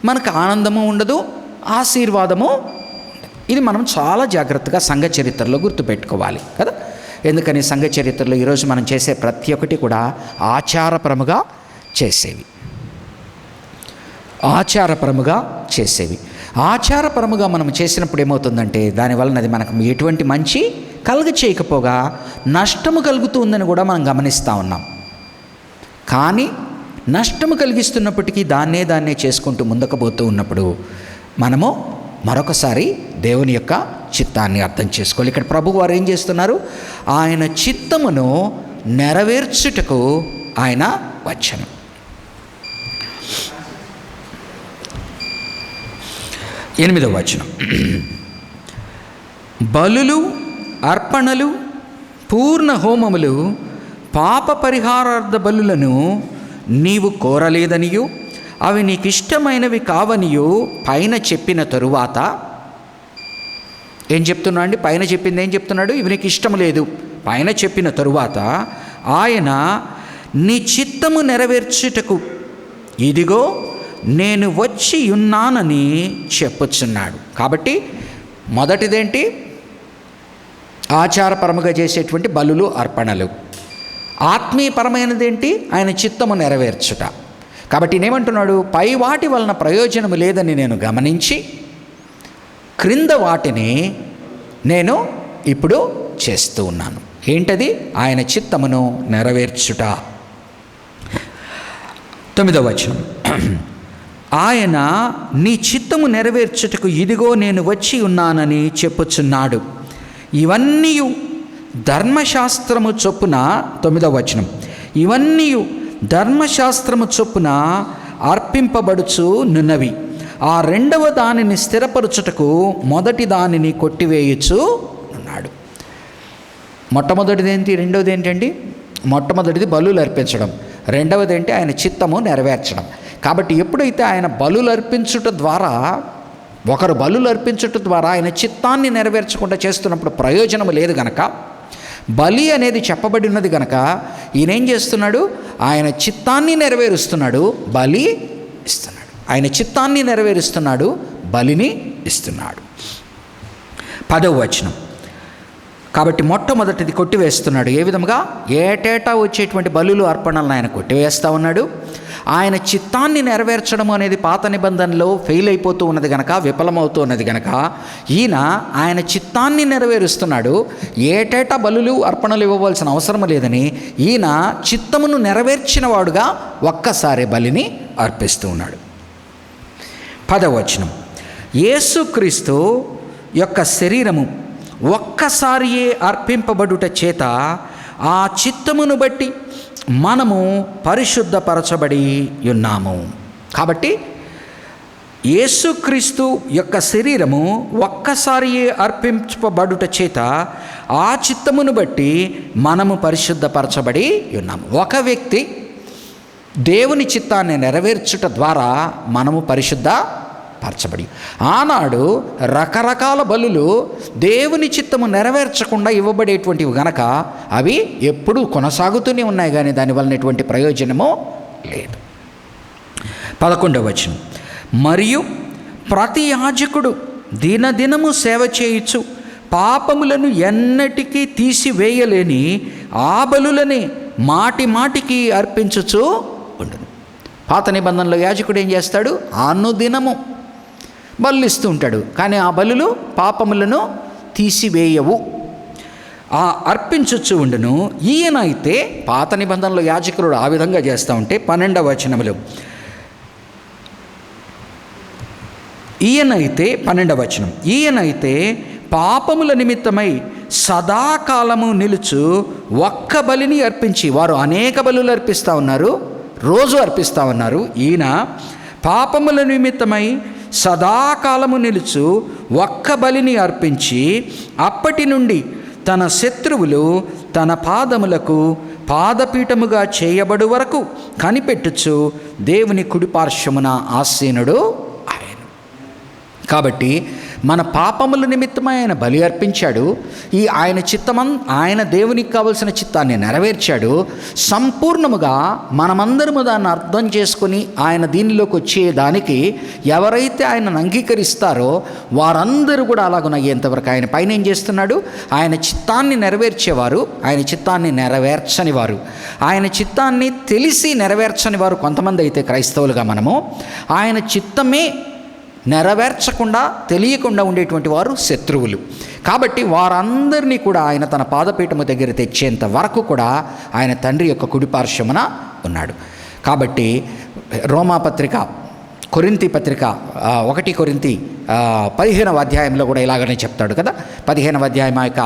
మనకు ఆనందము ఉండదు, ఆశీర్వాదము ఉండదు. ఇది మనం చాలా జాగ్రత్తగా సంఘ చరిత్రలో గుర్తుపెట్టుకోవాలి కదా. ఎందుకని సంఘ చరిత్రలో ఈరోజు మనం చేసే ప్రతి ఒక్కటి కూడా ఆచారపరముగా చేసేవి, ఆచారపరముగా చేసేవి. ఆచారపరముగా మనం చేసినప్పుడు ఏమవుతుందంటే, దానివలన అది మనకు ఎటువంటి మంచి కలుగ చేయకపోగా నష్టము కలుగుతుందని కూడా మనం గమనిస్తూ ఉన్నాం. కానీ నష్టము కలిగిస్తున్నప్పటికీ దాన్నే చేసుకుంటూ ముందుకు పోతూ ఉన్నప్పుడు మనము మరొకసారి దేవుని యొక్క చిత్తాన్ని అర్థం చేసుకోవాలి. ఇక్కడ ప్రభు వారు ఏం చేస్తున్నారు? ఆయన చిత్తమును నెరవేర్చుటకు ఆయన వచ్చెను. 8వ వచనం, బలులు, అర్పణలు, పూర్ణ హోమములు, పాప పరిహారార్థ బలులను నీవు కోరలేదనియు అవి నీకు ఇష్టమైనవి కావనియు పైన చెప్పిన తరువాత ఏం చెప్తున్నా అండి? పైన చెప్పింది ఏం చెప్తున్నాడు? ఇవి నీకు ఇష్టం లేదు. పైన చెప్పిన తరువాత ఆయన నీ చిత్తము నెరవేర్చుటకు ఇదిగో నేను వచ్చి ఉన్నానని చెప్పుచున్నాడు. కాబట్టి మొదటిదేంటి? ఆచారపరముగా చేసేటువంటి బలులు, అర్పణలు. ఆత్మీయపరమైనదేంటి? ఆయన చిత్తము నెరవేర్చుట. కాబట్టి నేనేమంటున్నాడు? పై వాటి వలన ప్రయోజనము లేదని నేను గమనించి క్రింద వాటిని నేను ఇప్పుడు చేస్తూ ఉన్నాను. ఏంటది? ఆయన చిత్తమును నెరవేర్చుట. 9వ వచనం, ఆయన నీ చిత్తము నెరవేర్చుటకు ఇదిగో నేను వచ్చి ఉన్నానని చెప్పుచున్నాడు. ఇవన్నీ ధర్మశాస్త్రము చొప్పున, 9వ వచనం, ఇవన్నీ ధర్మశాస్త్రము చొప్పున అర్పింపబడుచు నున్నవి. ఆ రెండవ దానిని స్థిరపరచుటకు మొదటి దానిని కొట్టివేయచ్చు అన్నాడు. మొట్టమొదటిది ఏంటి? రెండవది ఏంటండి? మొట్టమొదటిది బలులు అర్పించడం, రెండవది ఏంటి? ఆయన చిత్తము నెరవేర్చడం. కాబట్టి ఎప్పుడైతే ఆయన బలులు అర్పించుట ద్వారా, ఒకరు బలులు అర్పించుట ద్వారా ఆయన చిత్తాన్ని నెరవేర్చకుండా చేస్తున్నప్పుడు ప్రయోజనం లేదు గనక, బలి అనేది చెప్పబడి ఉన్నది గనక ఈయనేం చేస్తున్నాడు? ఆయన చిత్తాన్ని నెరవేరుస్తున్నాడు, బలి ఇస్తున్నాడు. ఆయన చిత్తాన్ని నెరవేరుస్తున్నాడు, బలిని ఇస్తున్నాడు. 10వ వచనం, కాబట్టి మొట్టమొదటిది కొట్టివేస్తున్నాడు. ఏ విధముగా? ఏటేటా వచ్చేటువంటి బలులు, అర్పణలను ఆయన కొట్టివేస్తూ ఉన్నాడు. ఆయన చిత్తాన్ని నెరవేర్చడం అనేది పాత నిబంధనలో ఫెయిల్ అయిపోతూ ఉన్నది గనక, విఫలమవుతూ ఉన్నది గనక ఈయన ఆయన చిత్తాన్ని నెరవేరుస్తున్నాడు. ఏటేటా బలులు, అర్పణలు ఇవ్వవలసిన అవసరం లేదని ఈయన చిత్తమును నెరవేర్చిన వాడుగా ఒక్కసారి బలిని అర్పిస్తూ ఉన్నాడు. 10వ వచనం, యేసుక్రీస్తు యొక్క శరీరము ఒక్కసారియే అర్పింపబడుట చేత ఆ చిత్తమును బట్టి మనము పరిశుద్ధపరచబడి ఉన్నాము. కాబట్టి యేసుక్రీస్తు యొక్క శరీరము ఒక్కసారియే అర్పింపబడుట చేత ఆ చిత్తమును బట్టి మనము పరిశుద్ధపరచబడి ఉన్నాము. ఒక వ్యక్తి దేవుని చిత్తాన్ని నెరవేర్చుట ద్వారా మనము పరిశుద్ధపరచబడి. ఆనాడు రకరకాల బలులు దేవుని చిత్తము నెరవేర్చకుండా ఇవ్వబడేటువంటివి గనక అవి ఎప్పుడూ కొనసాగుతూనే ఉన్నాయి, కానీ దానివల్ల ఎటువంటి ప్రయోజనము లేదు. 11వ వచనం, మరియు ప్రతి యాజకుడు దినదినము సేవ చేయుచు పాపములను ఎన్నటికీ తీసివేయలేని ఆ బలులని మాటి మాటికి అర్పించుచు ఉండును. పాత నిబంధనలో యాజకుడు ఏం చేస్తాడు? అనుదినము బలులు ఇస్తూ ఉంటాడు, కానీ ఆ బలులు పాపములను తీసివేయవు, ఆ అర్పించుచు ఉండును. ఈయన అయితే పాత నిబంధనలో యాజకుడు ఆ విధంగా చేస్తూ ఉంటే 12వ వచనములు, ఈయనైతే 12వ వచనం, ఈయనైతే పాపముల నిమిత్తమై సదాకాలము నిలుచు ఒక్క బలిని అర్పించి, వారు అనేక బలులు అర్పిస్తూ ఉన్నారు, రోజు అర్పిస్తూ ఉన్నారు. ఈయన పాపముల నిమిత్తమై సదాకాలము నిలుచు ఒక్క బలిని అర్పించి అప్పటి నుండి తన శత్రువులు తన పాదములకు పాదపీఠముగా చేయబడు వరకు కనిపెట్టుచు దేవుని కుడిపార్శ్వమున ఆసీనుడు ఆయన. కాబట్టి మన పాపముల నిమిత్తమై ఆయన బలి అర్పించాడు. ఈ ఆయన ఆయన దేవునికి కావలసిన చిత్తాన్ని నెరవేర్చాడు. సంపూర్ణముగా మనమందరము దాన్ని అర్థం చేసుకొని ఆయన దీనిలోకి వచ్చేదానికి ఎవరైతే ఆయనను అంగీకరిస్తారో వారందరూ కూడా అలాగునయ్యేంతవరకు ఆయన పైన ఏం చేస్తున్నాడు? ఆయన చిత్తాన్ని నెరవేర్చేవారు, ఆయన చిత్తాన్ని నెరవేర్చని వారు, ఆయన చిత్తాన్ని తెలిసి నెరవేర్చని వారు కొంతమంది అయితే క్రైస్తవులుగా మనము, ఆయన చిత్తమే నెరవేర్చకుండా తెలియకుండా ఉండేటువంటి వారు శత్రువులు. కాబట్టి వారందరినీ కూడా ఆయన తన పాదపీఠము దగ్గర తెచ్చేంత వరకు కూడా ఆయన తండ్రి యొక్క కుడిపార్శ్వమున ఉన్నాడు. కాబట్టి రోమాపత్రిక కొరింథీ పత్రిక 1 కొరింథీ 15వ అధ్యాయంలో కూడా ఇలాగనే చెప్తాడు కదా. 15వ అధ్యాయం ఆ యొక్క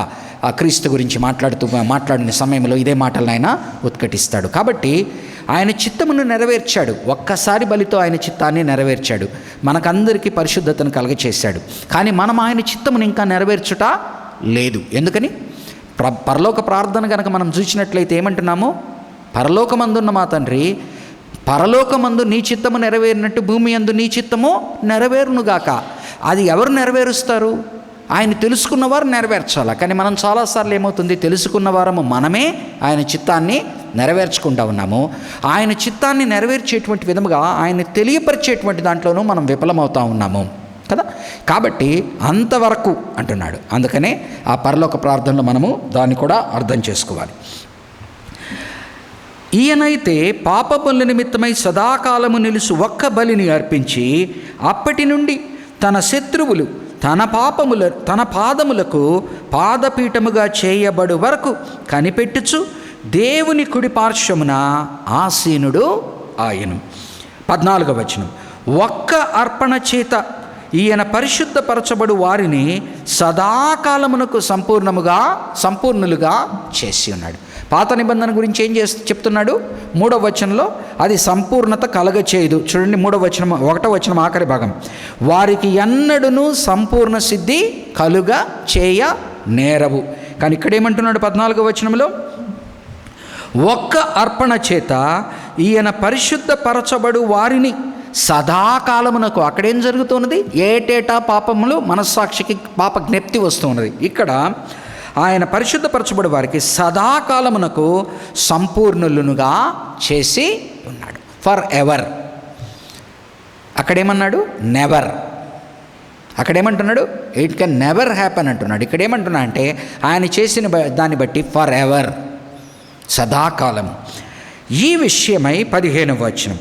క్రీస్తు గురించి మాట్లాడిన సమయంలో ఇదే మాటలను ఆయన ఉద్ఘటిస్తాడు. కాబట్టి ఆయన చిత్తమును నెరవేర్చాడు. ఒక్కసారి బలితో ఆయన చిత్తాన్ని నెరవేర్చాడు, మనకందరికీ పరిశుద్ధతను కలగచేశాడు. కానీ మనం ఆయన చిత్తమును ఇంకా నెరవేర్చుట లేదు. ఎందుకని? పరలోక ప్రార్థన కనుక మనం చూసినట్లయితే ఏమంటున్నాము? పరలోకమందున్న మా తండ్రి, పరలోకమందు నీ చిత్తము నెరవేరినట్టు భూమి యందు నీ చిత్తము నెరవేరునుగాక. అది ఎవరు నెరవేరుస్తారు? ఆయన తెలుసుకున్నవారు నెరవేర్చాలి. కానీ మనం చాలాసార్లు ఏమవుతుంది, తెలుసుకున్న వారము మనమే ఆయన చిత్తాన్ని నెరవేర్చుకుంటా ఉన్నాము. ఆయన చిత్తాన్ని నెరవేర్చేటువంటి విధముగా ఆయన తెలియపరిచేటువంటి దాంట్లోనూ మనం విఫలమవుతూ ఉన్నాము కదా. కాబట్టి అంతవరకు అంటున్నాడు. అందుకనే ఆ పరలోక ప్రార్థనలో మనము దాన్ని కూడా అర్థం చేసుకోవాలి. ఈయనైతే పాపముల నిమిత్తమై సదాకాలము నిలుసు ఒక్క బలిని అర్పించి అప్పటి నుండి తన శత్రువులు తన పాదములకు పాదపీఠముగా చేయబడు వరకు కనిపెట్టుచు దేవుని కుడి పార్శ్వమున ఆసీనుడు ఆయను. 14వ వచనం, ఒక్క అర్పణ చేత ఈయన పరిశుద్ధపరచబడు వారిని సదాకాలమునకు సంపూర్ణులుగా చేసి ఉన్నాడు. పాత నిబంధన గురించి ఏం చెప్తున్నాడు? 3వ వచనంలో అది సంపూర్ణత కలగచేయదు. చూడండి 3వ వచనం 1వ వచనం ఆఖరి భాగం, వారికి ఎన్నడూను సంపూర్ణ సిద్ధి కలుగ చేయ నేరవు. కానీ ఇక్కడ ఏమంటున్నాడు 14వ వచనంలో, ఒక్క అర్పణ చేత ఈయన పరిశుద్ధపరచబడు వారిని సదాకాలమునకు. అక్కడేం జరుగుతున్నది? ఏటేటా పాపములు మనస్సాక్షికి పాప జ్ఞప్తి వస్తూ ఉన్నది. ఇక్కడ ఆయన పరిశుద్ధపరచబడి వారికి సదాకాలమునకు సంపూర్ణులుగా చేసి ఉన్నాడు. For ever. అక్కడేమన్నాడు? నెవర్. అక్కడేమంటున్నాడు? ఇట్ కెన్ నెవర్ హ్యాపెన్ అంటున్నాడు. ఇక్కడేమంటున్నా అంటే ఆయన చేసిన దాన్ని బట్టి ఫర్ ఎవర్, సదాకాలం. ఈ విషయమై 15వ వచనం,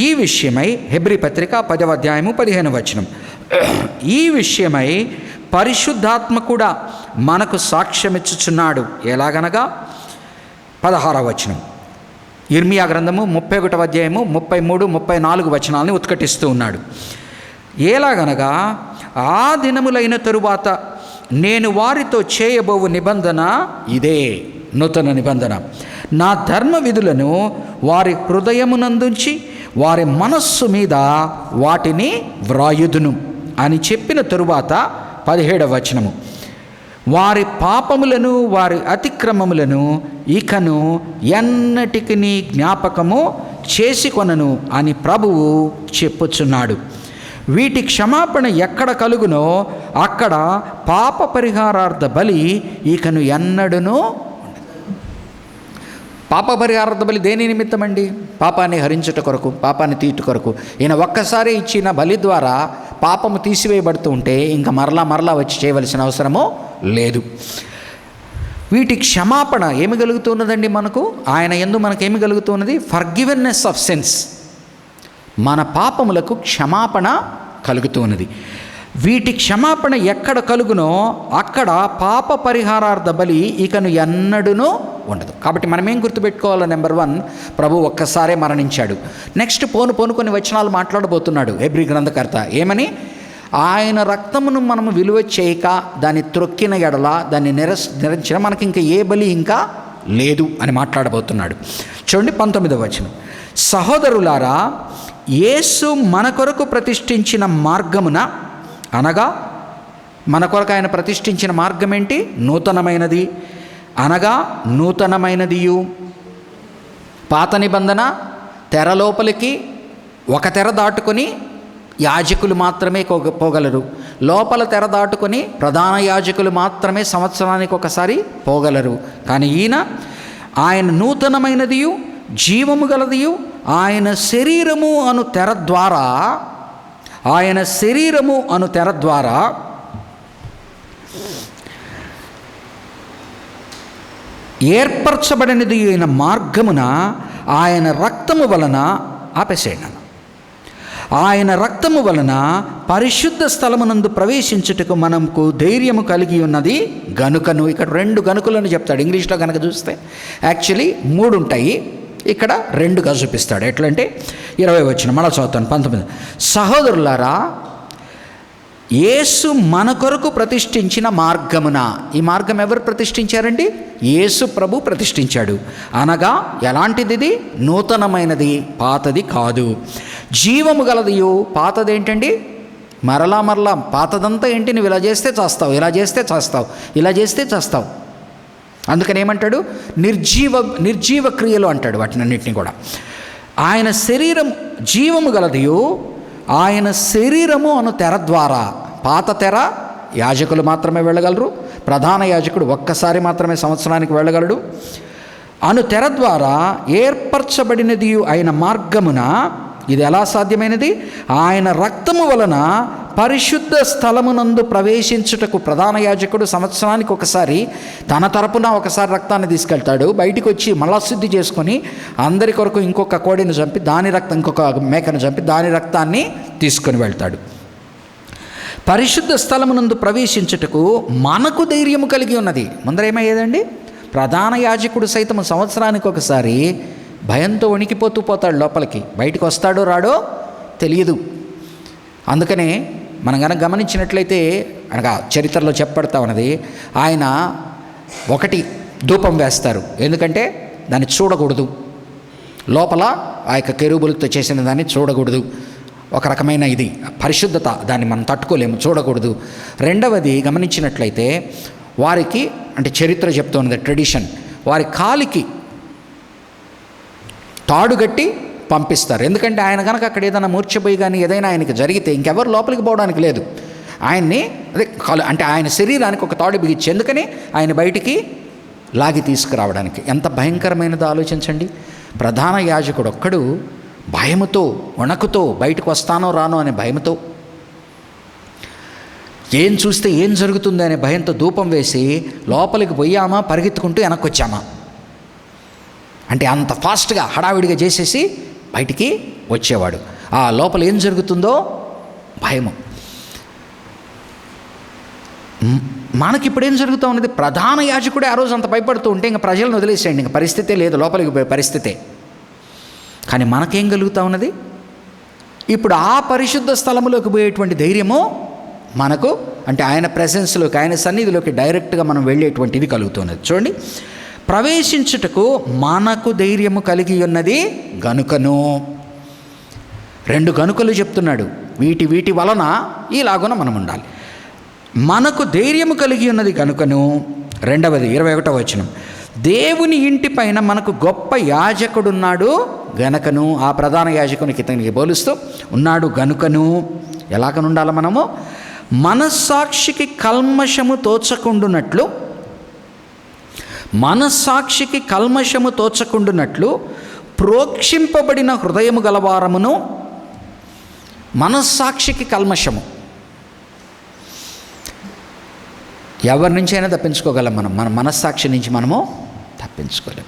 ఈ విషయమై హెబ్రీ పత్రిక 10వ అధ్యాయము 15వ వచనం, ఈ విషయమై పరిశుద్ధాత్మ కూడా మనకు సాక్ష్యమిచ్చుచున్నాడు. ఎలాగనగా 16వ వచనం, ఇర్మియా గ్రంథము 31వ అధ్యాయము 33, 34 వచనాలని ఉత్కటిస్తూ ఉన్నాడు. ఎలాగనగా ఆ దినములైన తరువాత నేను వారితో చేయబోవు నిబంధన ఇదే, నూతన నిబంధన. నా ధర్మ విధులను వారి హృదయమునందుంచి వారి మనస్సు మీద వాటిని వ్రాయుదును అని చెప్పిన తరువాత 17వ వచనము, వారి పాపములను వారి అతిక్రమములను ఇకను ఎన్నటికి జ్ఞాపకము చేసుకొనను అని ప్రభువు చెప్పుచున్నాడు. వీటి క్షమాపణ ఎక్కడ కలుగునో అక్కడ పాప పరిహారార్థ బలి ఇకను ఎన్నడూను. పాప పరిహారార్థ బలి దేని నిమిత్తం అండి? పాపాన్ని హరించుట కొరకు, పాపాన్ని తీర్చు కొరకు. ఈయన ఒక్కసారి ఇచ్చిన బలి ద్వారా పాపము తీసివేయబడుతూ ఉంటే ఇంకా మరలా వచ్చి చేయవలసిన అవసరము లేదు. వీటి క్షమాపణ ఏమి కలుగుతున్నదండి మనకు? ఆయన యందు మనకేమి కలుగుతున్నది? ఫర్గివెన్నెస్ ఆఫ్ సిన్స్. మన పాపములకు క్షమాపణ కలుగుతున్నది. వీటి క్షమాపణ ఎక్కడ కలుగునో అక్కడ పాప పరిహారార్థ బలి ఇకను ఎన్నడూను ఉండదు. కాబట్టి మనం ఏం గుర్తుపెట్టుకోవాలో, నెంబర్ 1, ప్రభు ఒక్కసారే మరణించాడు. నెక్స్ట్ పోను కొన్ని వచనాలు మాట్లాడబోతున్నాడు హెబ్రీ గ్రంథకర్త. ఏమని? ఆయన రక్తమును మనము విలువ చేయక దాన్ని త్రొక్కిన ఎడల, దాన్ని నిరంచిన మనకి ఇంకా ఏ బలి ఇంకా లేదు అని మాట్లాడబోతున్నాడు. చూడండి 19వ వచనం, సహోదరులారా, యేసు మన కొరకు ప్రతిష్ఠించిన మార్గమున, అనగా మన కొరకు ఆయన ప్రతిష్ఠించిన మార్గం ఏంటి? నూతనమైనది. అనగా నూతనమైనదియు. పాత నిబంధన తెర లోపలికి ఒక తెర దాటుకొని యాజకులు మాత్రమే పోగలరు. లోపల తెర దాటుకొని ప్రధాన యాజకులు మాత్రమే సంవత్సరానికి ఒకసారి పోగలరు. కానీ ఆయన నూతనమైనదియు జీవము గలదియు ఆయన శరీరము అను తెర ద్వారా ఏర్పరచబడినది అయిన మార్గమున ఆయన రక్తము వలన ఆయన రక్తము వలన పరిశుద్ధ స్థలమునందు ప్రవేశించుటకు మనకు ధైర్యము కలిగి ఉన్నది గనుకను. ఇక్కడ 2 గనుకులను చెప్తాడు. ఇంగ్లీష్లో కనుక చూస్తే యాక్చువల్లీ 3 ఉంటాయి, ఇక్కడ 2గా చూపిస్తాడు. ఎట్లంటే 20 వచనం మళ్ళీ చదువుతాను. 19 సహోదరులారా, యేసు మన కొరకు ప్రతిష్ఠించిన మార్గమున, ఈ మార్గం ఎవరు ప్రతిష్ఠించారండి? యేసు ప్రభు ప్రతిష్ఠించాడు. అనగా ఎలాంటిది? ఇది నూతనమైనది, పాతది కాదు. జీవము గలదియు. పాతదేంటండి? మరలా పాతదంతా ఏంటి? నువ్వు ఇలా చేస్తే చేస్తావు, ఇలా చేస్తే చేస్తావు, ఇలా చేస్తే చేస్తావు. అందుకని ఏమంటాడు? నిర్జీవ క్రియలు అంటాడు వాటినన్నింటినీ కూడా. ఆయన శరీరం జీవము గలదియు, ఆయన శరీరము అను తెర ద్వారా. పాత తెర యాజకులు మాత్రమే వెళ్ళగలరు. ప్రధాన యాజకుడు ఒక్కసారి మాత్రమే సంవత్సరానికి వెళ్ళగలడు. అను తెర ద్వారా ఏర్పరచబడినది అయిన మార్గమున, ఇది ఎలా సాధ్యమైనది? ఆయన రక్తము వలన పరిశుద్ధ స్థలమునందు ప్రవేశించుటకు ప్రధాన యాజకుడు సంవత్సరానికి ఒకసారి తన తరపున ఒకసారి రక్తాన్ని తీసుకెళ్తాడు. బయటికి వచ్చి మళ్ళా శుద్ధి చేసుకొని అందరి కొరకు ఇంకొక కోడిని చంపి ఇంకొక మేకను చంపి దాని రక్తాన్ని తీసుకొని వెళ్తాడు. పరిశుద్ధ స్థలమునందు ప్రవేశించుటకు మనకు ధైర్యము కలిగి ఉన్నది. ముందరేమయ్యేదండి? ప్రధాన యాజకుడు సైతం సంవత్సరానికి ఒకసారి భయంతో వణికిపోతూ పోతాడు లోపలికి. బయటికి వస్తాడో రాడో తెలియదు. అందుకనే మనం కనుక గమనించినట్లయితే, అనగా చరిత్రలో చెప్పబడతా ఉన్నది, ఆయన ఒకటి ధూపం వేస్తారు. ఎందుకంటే దాన్ని చూడకూడదు, లోపల ఆ యొక్క కెరూబులతో చేసిన దాన్ని చూడకూడదు. ఒక రకమైన ఇది పరిశుద్ధత, దాన్ని మనం తట్టుకోలేము, చూడకూడదు. రెండవది గమనించినట్లయితే వారికి, అంటే చరిత్ర చెప్తున్నది, ట్రెడిషన్, వారి కాలికి తాడుగట్టి పంపిస్తారు. ఎందుకంటే ఆయన కనుక అక్కడ ఏదైనా మూర్ఛపోయి కానీ ఏదైనా ఆయనకి జరిగితే ఇంకెవరు లోపలికి పోవడానికి లేదు. ఆయన్ని అంటే ఆయన శరీరానికి ఒక తాడు బిగించి, ఎందుకని ఆయన బయటికి లాగి తీసుకురావడానికి. ఎంత భయంకరమైనదో ఆలోచించండి. ప్రధాన యాజకుడు ఒక్కడు భయముతో, వణకుతో, బయటకు వస్తానో రానో అనే భయంతో, ఏం చూస్తే ఏం జరుగుతుందో అనే భయంతో ధూపం వేసి లోపలికి పోయామా, పరిగెత్తుకుంటూ వెనక్కి వచ్చామా, అంటే అంత ఫాస్ట్గా హడావిడిగా చేసేసి బయటికి వచ్చేవాడు. ఆ లోపల ఏం జరుగుతుందో భయము. మనకిప్పుడు ఏం జరుగుతూ ఉన్నది? ప్రధాన యాజకుడే ఆ రోజు అంత భయపడుతూ ఉంటే ఇంకా ప్రజలను వదిలేసేయండి, ఇంకా పరిస్థితే లేదు, లోపలికి పోయే పరిస్థితే. కానీ మనకేం కలుగుతూ ఉన్నది? ఇప్పుడు ఆ పరిశుద్ధ స్థలములోకి పోయేటువంటి ధైర్యము మనకు, అంటే ఆయన ప్రెసెన్స్లోకి, ఆయన సన్నిధిలోకి డైరెక్ట్గా మనం వెళ్ళేటువంటిది కలుగుతున్నది. చూడండి, ప్రవేశించుటకు మనకు ధైర్యము కలిగి ఉన్నది గనుకను. 2 గనుకలు చెప్తున్నాడు. వీటి వలన ఈలాగున మనం ఉండాలి. మనకు ధైర్యము కలిగి ఉన్నది గనుకను. రెండవది 21వ వచనం, దేవుని ఇంటి పైన మనకు గొప్ప యాజకుడున్నాడు గనుకను. ఆ ప్రధాన యాజకునికి ఇతనికి పోలుస్తూ ఉన్నాడు గనుకను. ఎలాగనుండాలి మనము? మనస్సాక్షికి కల్మషము తోచకుండునట్లు, మనస్సాక్షికి కల్మషము తోచకుండునట్లు ప్రోక్షింపబడిన హృదయము గలవారమును. మనస్సాక్షికి కల్మషము ఎవరి నుంచైనా తప్పించుకోగలం మనం, మన మనస్సాక్షి నుంచి మనము తప్పించుకోలేం.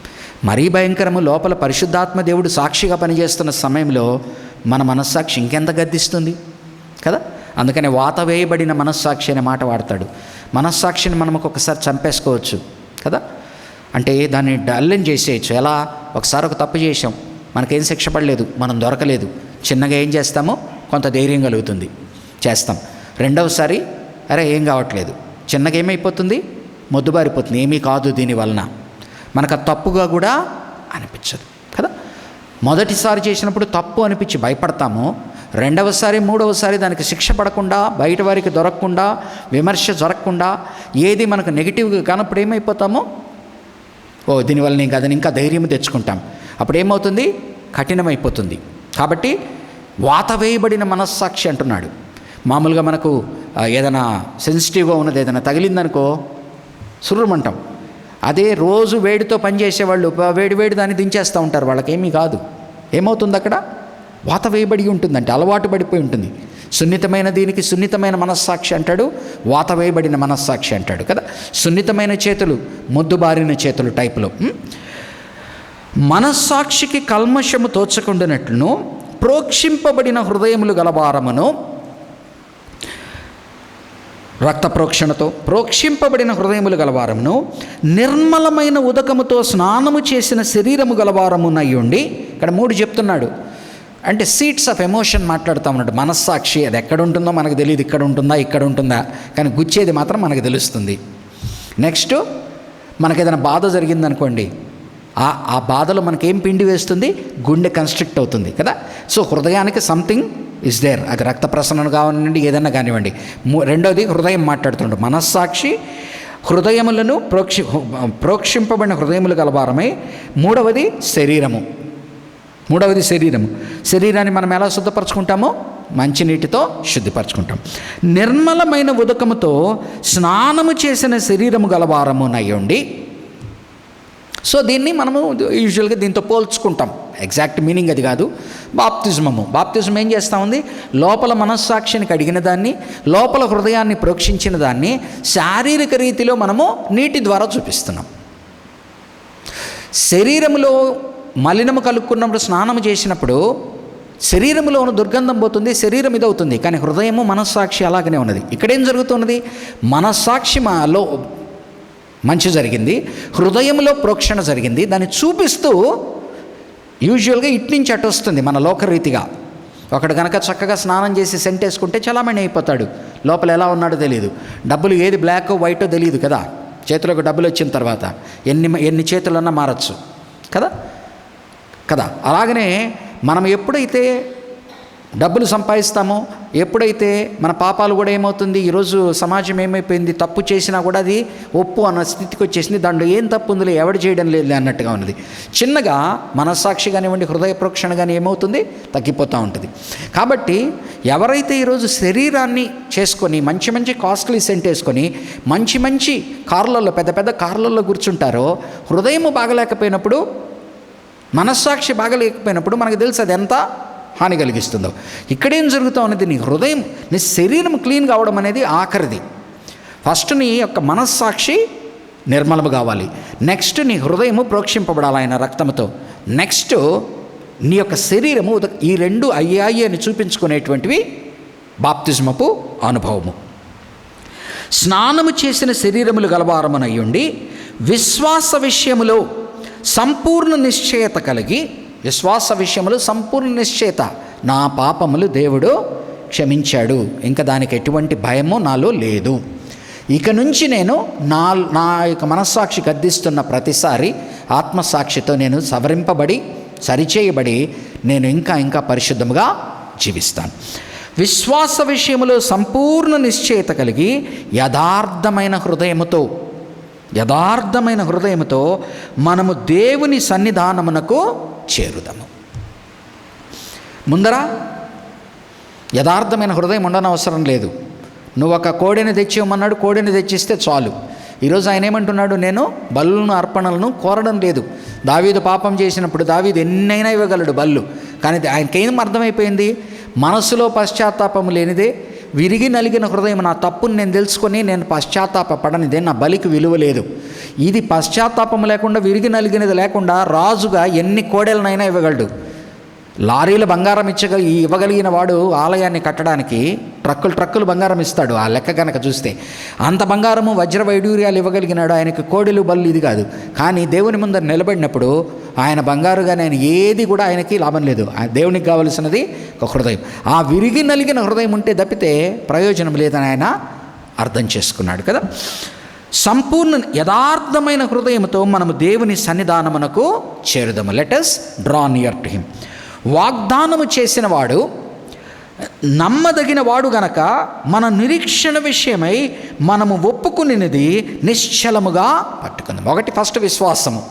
మరీ భయంకరము. లోపల పరిశుద్ధాత్మ దేవుడు సాక్షిగా పనిచేస్తున్న సమయంలో మన మనస్సాక్షి ఇంకెంత గద్దిస్తుంది కదా. అందుకని వాత వేయబడిన మనస్సాక్షి అనే మాట వాడతాడు. మనస్సాక్షిని మనం ఒక్కొక్కసారి చంపేసుకోవచ్చు కదా, అంటే దాన్ని డల్లెన్ చేసేయచ్చు. ఎలా? ఒకసారి ఒక తప్పు చేసాం, మనకేం శిక్ష పడలేదు, మనం దొరకలేదు, చిన్నగా ఏం చేస్తామో కొంత ధైర్యం కలుగుతుంది, చేస్తాం. రెండవసారి అరే ఏం కావట్లేదు, చిన్నగా ఏమైపోతుంది? మొద్దుబారిపోతుంది, ఏమీ కాదు దీనివలన. మనకు ఆ తప్పుగా కూడా అనిపించదు కదా. మొదటిసారి చేసినప్పుడు తప్పు అనిపించి భయపడతాము. రెండవసారి, మూడవసారి దానికి శిక్ష పడకుండా, బయట వారికి దొరకకుండా, విమర్శ జరగకుండా, ఏది మనకు నెగిటివ్గా కానప్పుడు ఏమైపోతామో, ఓ దీనివల్ల నేను కదని ఇంకా ధైర్యం తెచ్చుకుంటాం. అప్పుడు ఏమవుతుంది? కఠినమైపోతుంది. కాబట్టి వాత వేయబడిన మనస్సాక్షి అంటున్నాడు. మామూలుగా మనకు ఏదైనా సెన్సిటివ్గా ఉన్నది ఏదైనా తగిలిందనుకో సుర్రమంటాం. అదే రోజు వేడితో పనిచేసేవాళ్ళు వేడి దాన్ని దించేస్తూ ఉంటారు, వాళ్ళకేమీ కాదు. ఏమవుతుంది? అక్కడ వాత వేయబడి ఉంటుందంటే అలవాటు పడిపోయి ఉంటుంది. సున్నితమైన దీనికి సున్నితమైన మనస్సాక్షి అంటాడు, వాత వేయబడిన మనస్సాక్షి అంటాడు కదా. సున్నితమైన చేతులు, మొద్దుబారిన చేతులు టైపులో. మనస్సాక్షికి కల్మషము తోచకుండానట్లును ప్రోక్షింపబడిన హృదయములు గలవారమును. రక్త ప్రోక్షణతో ప్రోక్షింపబడిన హృదయములు గలవారమును నిర్మలమైన ఉదకముతో స్నానము చేసిన శరీరము గలవారమునయ్యుండి, ఇక్కడ 3 చెప్తున్నాడు. అంటే సీట్స్ ఆఫ్ ఎమోషన్ మాట్లాడుతూ ఉన్నాడు. మనస్సాక్షి అది ఎక్కడ ఉంటుందో మనకు తెలియదు, ఇక్కడ ఉంటుందా ఇక్కడ ఉంటుందా, కానీ గుచ్చేది మాత్రం మనకు తెలుస్తుంది. నెక్స్ట్ మనకు ఏదైనా బాధ జరిగిందనుకోండి, ఆ బాధలో మనకేం పిండి వేస్తుంది, గుండె కన్స్ట్రిక్ట్ అవుతుంది కదా. సో హృదయానికి సంథింగ్ ఇస్ దేర్, అది రక్త ప్రసరణ కానివ్వండి, ఏదైనా కానివ్వండి. రెండోది హృదయం మాట్లాడుతున్నాడు. మనస్సాక్షి హృదయములను ప్రోక్షింపబడిన హృదయములు గలవారమై. మూడవది శరీరము. శరీరాన్ని మనం ఎలా శుద్ధపరచుకుంటామో మంచినీటితో శుద్ధిపరచుకుంటాం. నిర్మలమైన ఉదకముతో స్నానము చేసిన శరీరము గలవారమునయ్యుండి. సో దీన్ని మనము యూజువల్గా దీంతో పోల్చుకుంటాం. ఎగ్జాక్ట్ మీనింగ్ అది కాదు. బాప్తిజం ఏం చేస్తూ ఉంది, లోపల మనస్సాక్షిని కడిగిన దాన్ని, లోపల హృదయాన్ని ప్రోక్షించిన దాన్ని శారీరక రీతిలో మనము నీటి ద్వారా చూపిస్తున్నాం. శరీరములో మలినము కలుక్కున్నప్పుడు స్నానము చేసినప్పుడు శరీరంలో ఉన్న దుర్గంధం పోతుంది, శరీరం ఇదవుతుంది. కానీ హృదయము మనస్సాక్షి అలాగనే ఉన్నది. ఇక్కడేం జరుగుతున్నది, మనస్సాక్షి మాలో మంచి జరిగింది, హృదయంలో ప్రోక్షణ జరిగింది. దాన్ని చూపిస్తూ యూజువల్గా ఇట్నుంచి అటు వస్తుంది మన లోకరీతిగా. ఒకడు కనుక చక్కగా స్నానం చేసి సెంట్ వేసుకుంటే చలామణి అయిపోతాడు, లోపల ఎలా ఉన్నాడో తెలియదు. డబ్బులు ఏది బ్లాక్ వైటో తెలియదు కదా. చేతిలోకి డబ్బులు వచ్చిన తర్వాత ఎన్ని చేతులన్నా మారచ్చు కదా. అలాగనే మనం ఎప్పుడైతే డబ్బులు సంపాదిస్తామో, ఎప్పుడైతే మన పాపాలు కూడా ఏమవుతుంది, ఈరోజు సమాజం ఏమైపోయింది, తప్పు చేసినా కూడా అది ఒప్పు అన్న స్థితికి వచ్చేసింది. దాంట్లో ఏం తప్పు ఉందిలే, ఎవడు చేయడం లేదు అన్నట్టుగా ఉన్నది. చిన్నగా మనస్సాక్షి కానివ్వండి, హృదయ ప్రోక్షణ కానీ ఏమవుతుంది, తగ్గిపోతూ ఉంటుంది. కాబట్టి ఎవరైతే ఈరోజు శరీరాన్ని చేసుకొని మంచి కాస్ట్లీ సెంట్ వేసుకొని మంచి కార్లలో, పెద్ద కార్లలో కూర్చుంటారో, హృదయము బాగలేకపోయినప్పుడు, మనస్సాక్షి బాగలేకపోయినప్పుడు మనకు తెలుసు అది ఎంత హాని కలిగిస్తుందో. ఇక్కడేం జరుగుతూ ఉన్నది, నీ హృదయం, నీ శరీరం క్లీన్ కావడం అనేది ఆఖరిది. ఫస్ట్ నీ యొక్క మనస్సాక్షి నిర్మలము కావాలి, నెక్స్ట్ నీ హృదయము ప్రోక్షింపబడాలి ఆయన రక్తముతో, నెక్స్ట్ నీ యొక్క శరీరము. ఈ 2 అయ్యాయి అని చూపించుకునేటువంటివి బాప్తిజమపు అనుభవము. స్నానము చేసిన శరీరములు గలవారమునయ్యుండి విశ్వాస విషయములో సంపూర్ణ నిశ్చయత కలిగి. విశ్వాస విషయములు సంపూర్ణ నిశ్చయత, నా పాపములు దేవుడు క్షమించాడు, ఇంకా దానికి ఎటువంటి భయము నాలో లేదు. ఇక నుంచి నేను నా యొక్క మనస్సాక్షి గద్దిస్తున్న ప్రతిసారి ఆత్మసాక్షితో నేను సవరింపబడి సరిచేయబడి నేను ఇంకా పరిశుద్ధముగా జీవిస్తాను. విశ్వాస విషయములో సంపూర్ణ నిశ్చయత కలిగి యథార్థమైన హృదయముతో మనము దేవుని సన్నిధానమునకు చేరుదము. ముందర యథార్థమైన హృదయం ఉండనవసరం లేదు. నువ్వు ఒక కోడెని తెచ్చివ్వమన్నాడు, కోడెని తెచ్చిస్తే చాలు. ఈరోజు ఆయన ఏమంటున్నాడు, నేను బలులను అర్పణలను కోరడం లేదు. దావీదు పాపం చేసినప్పుడు దావీదు ఎన్నైనా ఇవ్వగలడు బళ్ళు, కానీ ఆయనకేం అర్థమైపోయింది, మనసులో పశ్చాత్తాపము లేనిదే, విరిగి నలిగిన హృదయం, నా తప్పుని నేను తెలుసుకొని నేను పశ్చాత్తాపడనిదే నా బలికి విలువ లేదు. ఇది పశ్చాత్తాపం లేకుండా, విరిగి నలిగినది లేకుండా రాజుగా ఎన్ని కోడెలనైనా ఇవ్వగలడు. లారీల బంగారం ఇవ్వగలిగిన వాడు ఆలయాన్ని కట్టడానికి ట్రక్కులు బంగారం ఇస్తాడు. ఆ లెక్క కనుక చూస్తే అంత బంగారము వజ్ర వైడూర్యాలు ఇవ్వగలిగినాడు. ఆయనకు కోడెలు బళ్ళు ఇది కాదు. కానీ దేవుని ముందర నిలబడినప్పుడు ఆయన బంగారుగానే ఆయన ఏది కూడా ఆయనకి లాభం లేదు. దేవునికి కావలసినది ఒక హృదయం. ఆ విరిగి నలిగిన హృదయం ఉంటే తప్పితే ప్రయోజనం లేదని ఆయన అర్థం చేసుకున్నాడు కదా. సంపూర్ణ యథార్థమైన హృదయంతో మనము దేవుని సన్నిధానమునకు చేరుదాము. Let us draw near to him. వాగ్దానము చేసిన వాడు నమ్మదగిన వాడు గనక మన నిరీక్షణ విషయమై మనము ఒప్పుకునేది నిశ్చలముగా పట్టుకుందాం. ఫస్ట్ విశ్వాసము.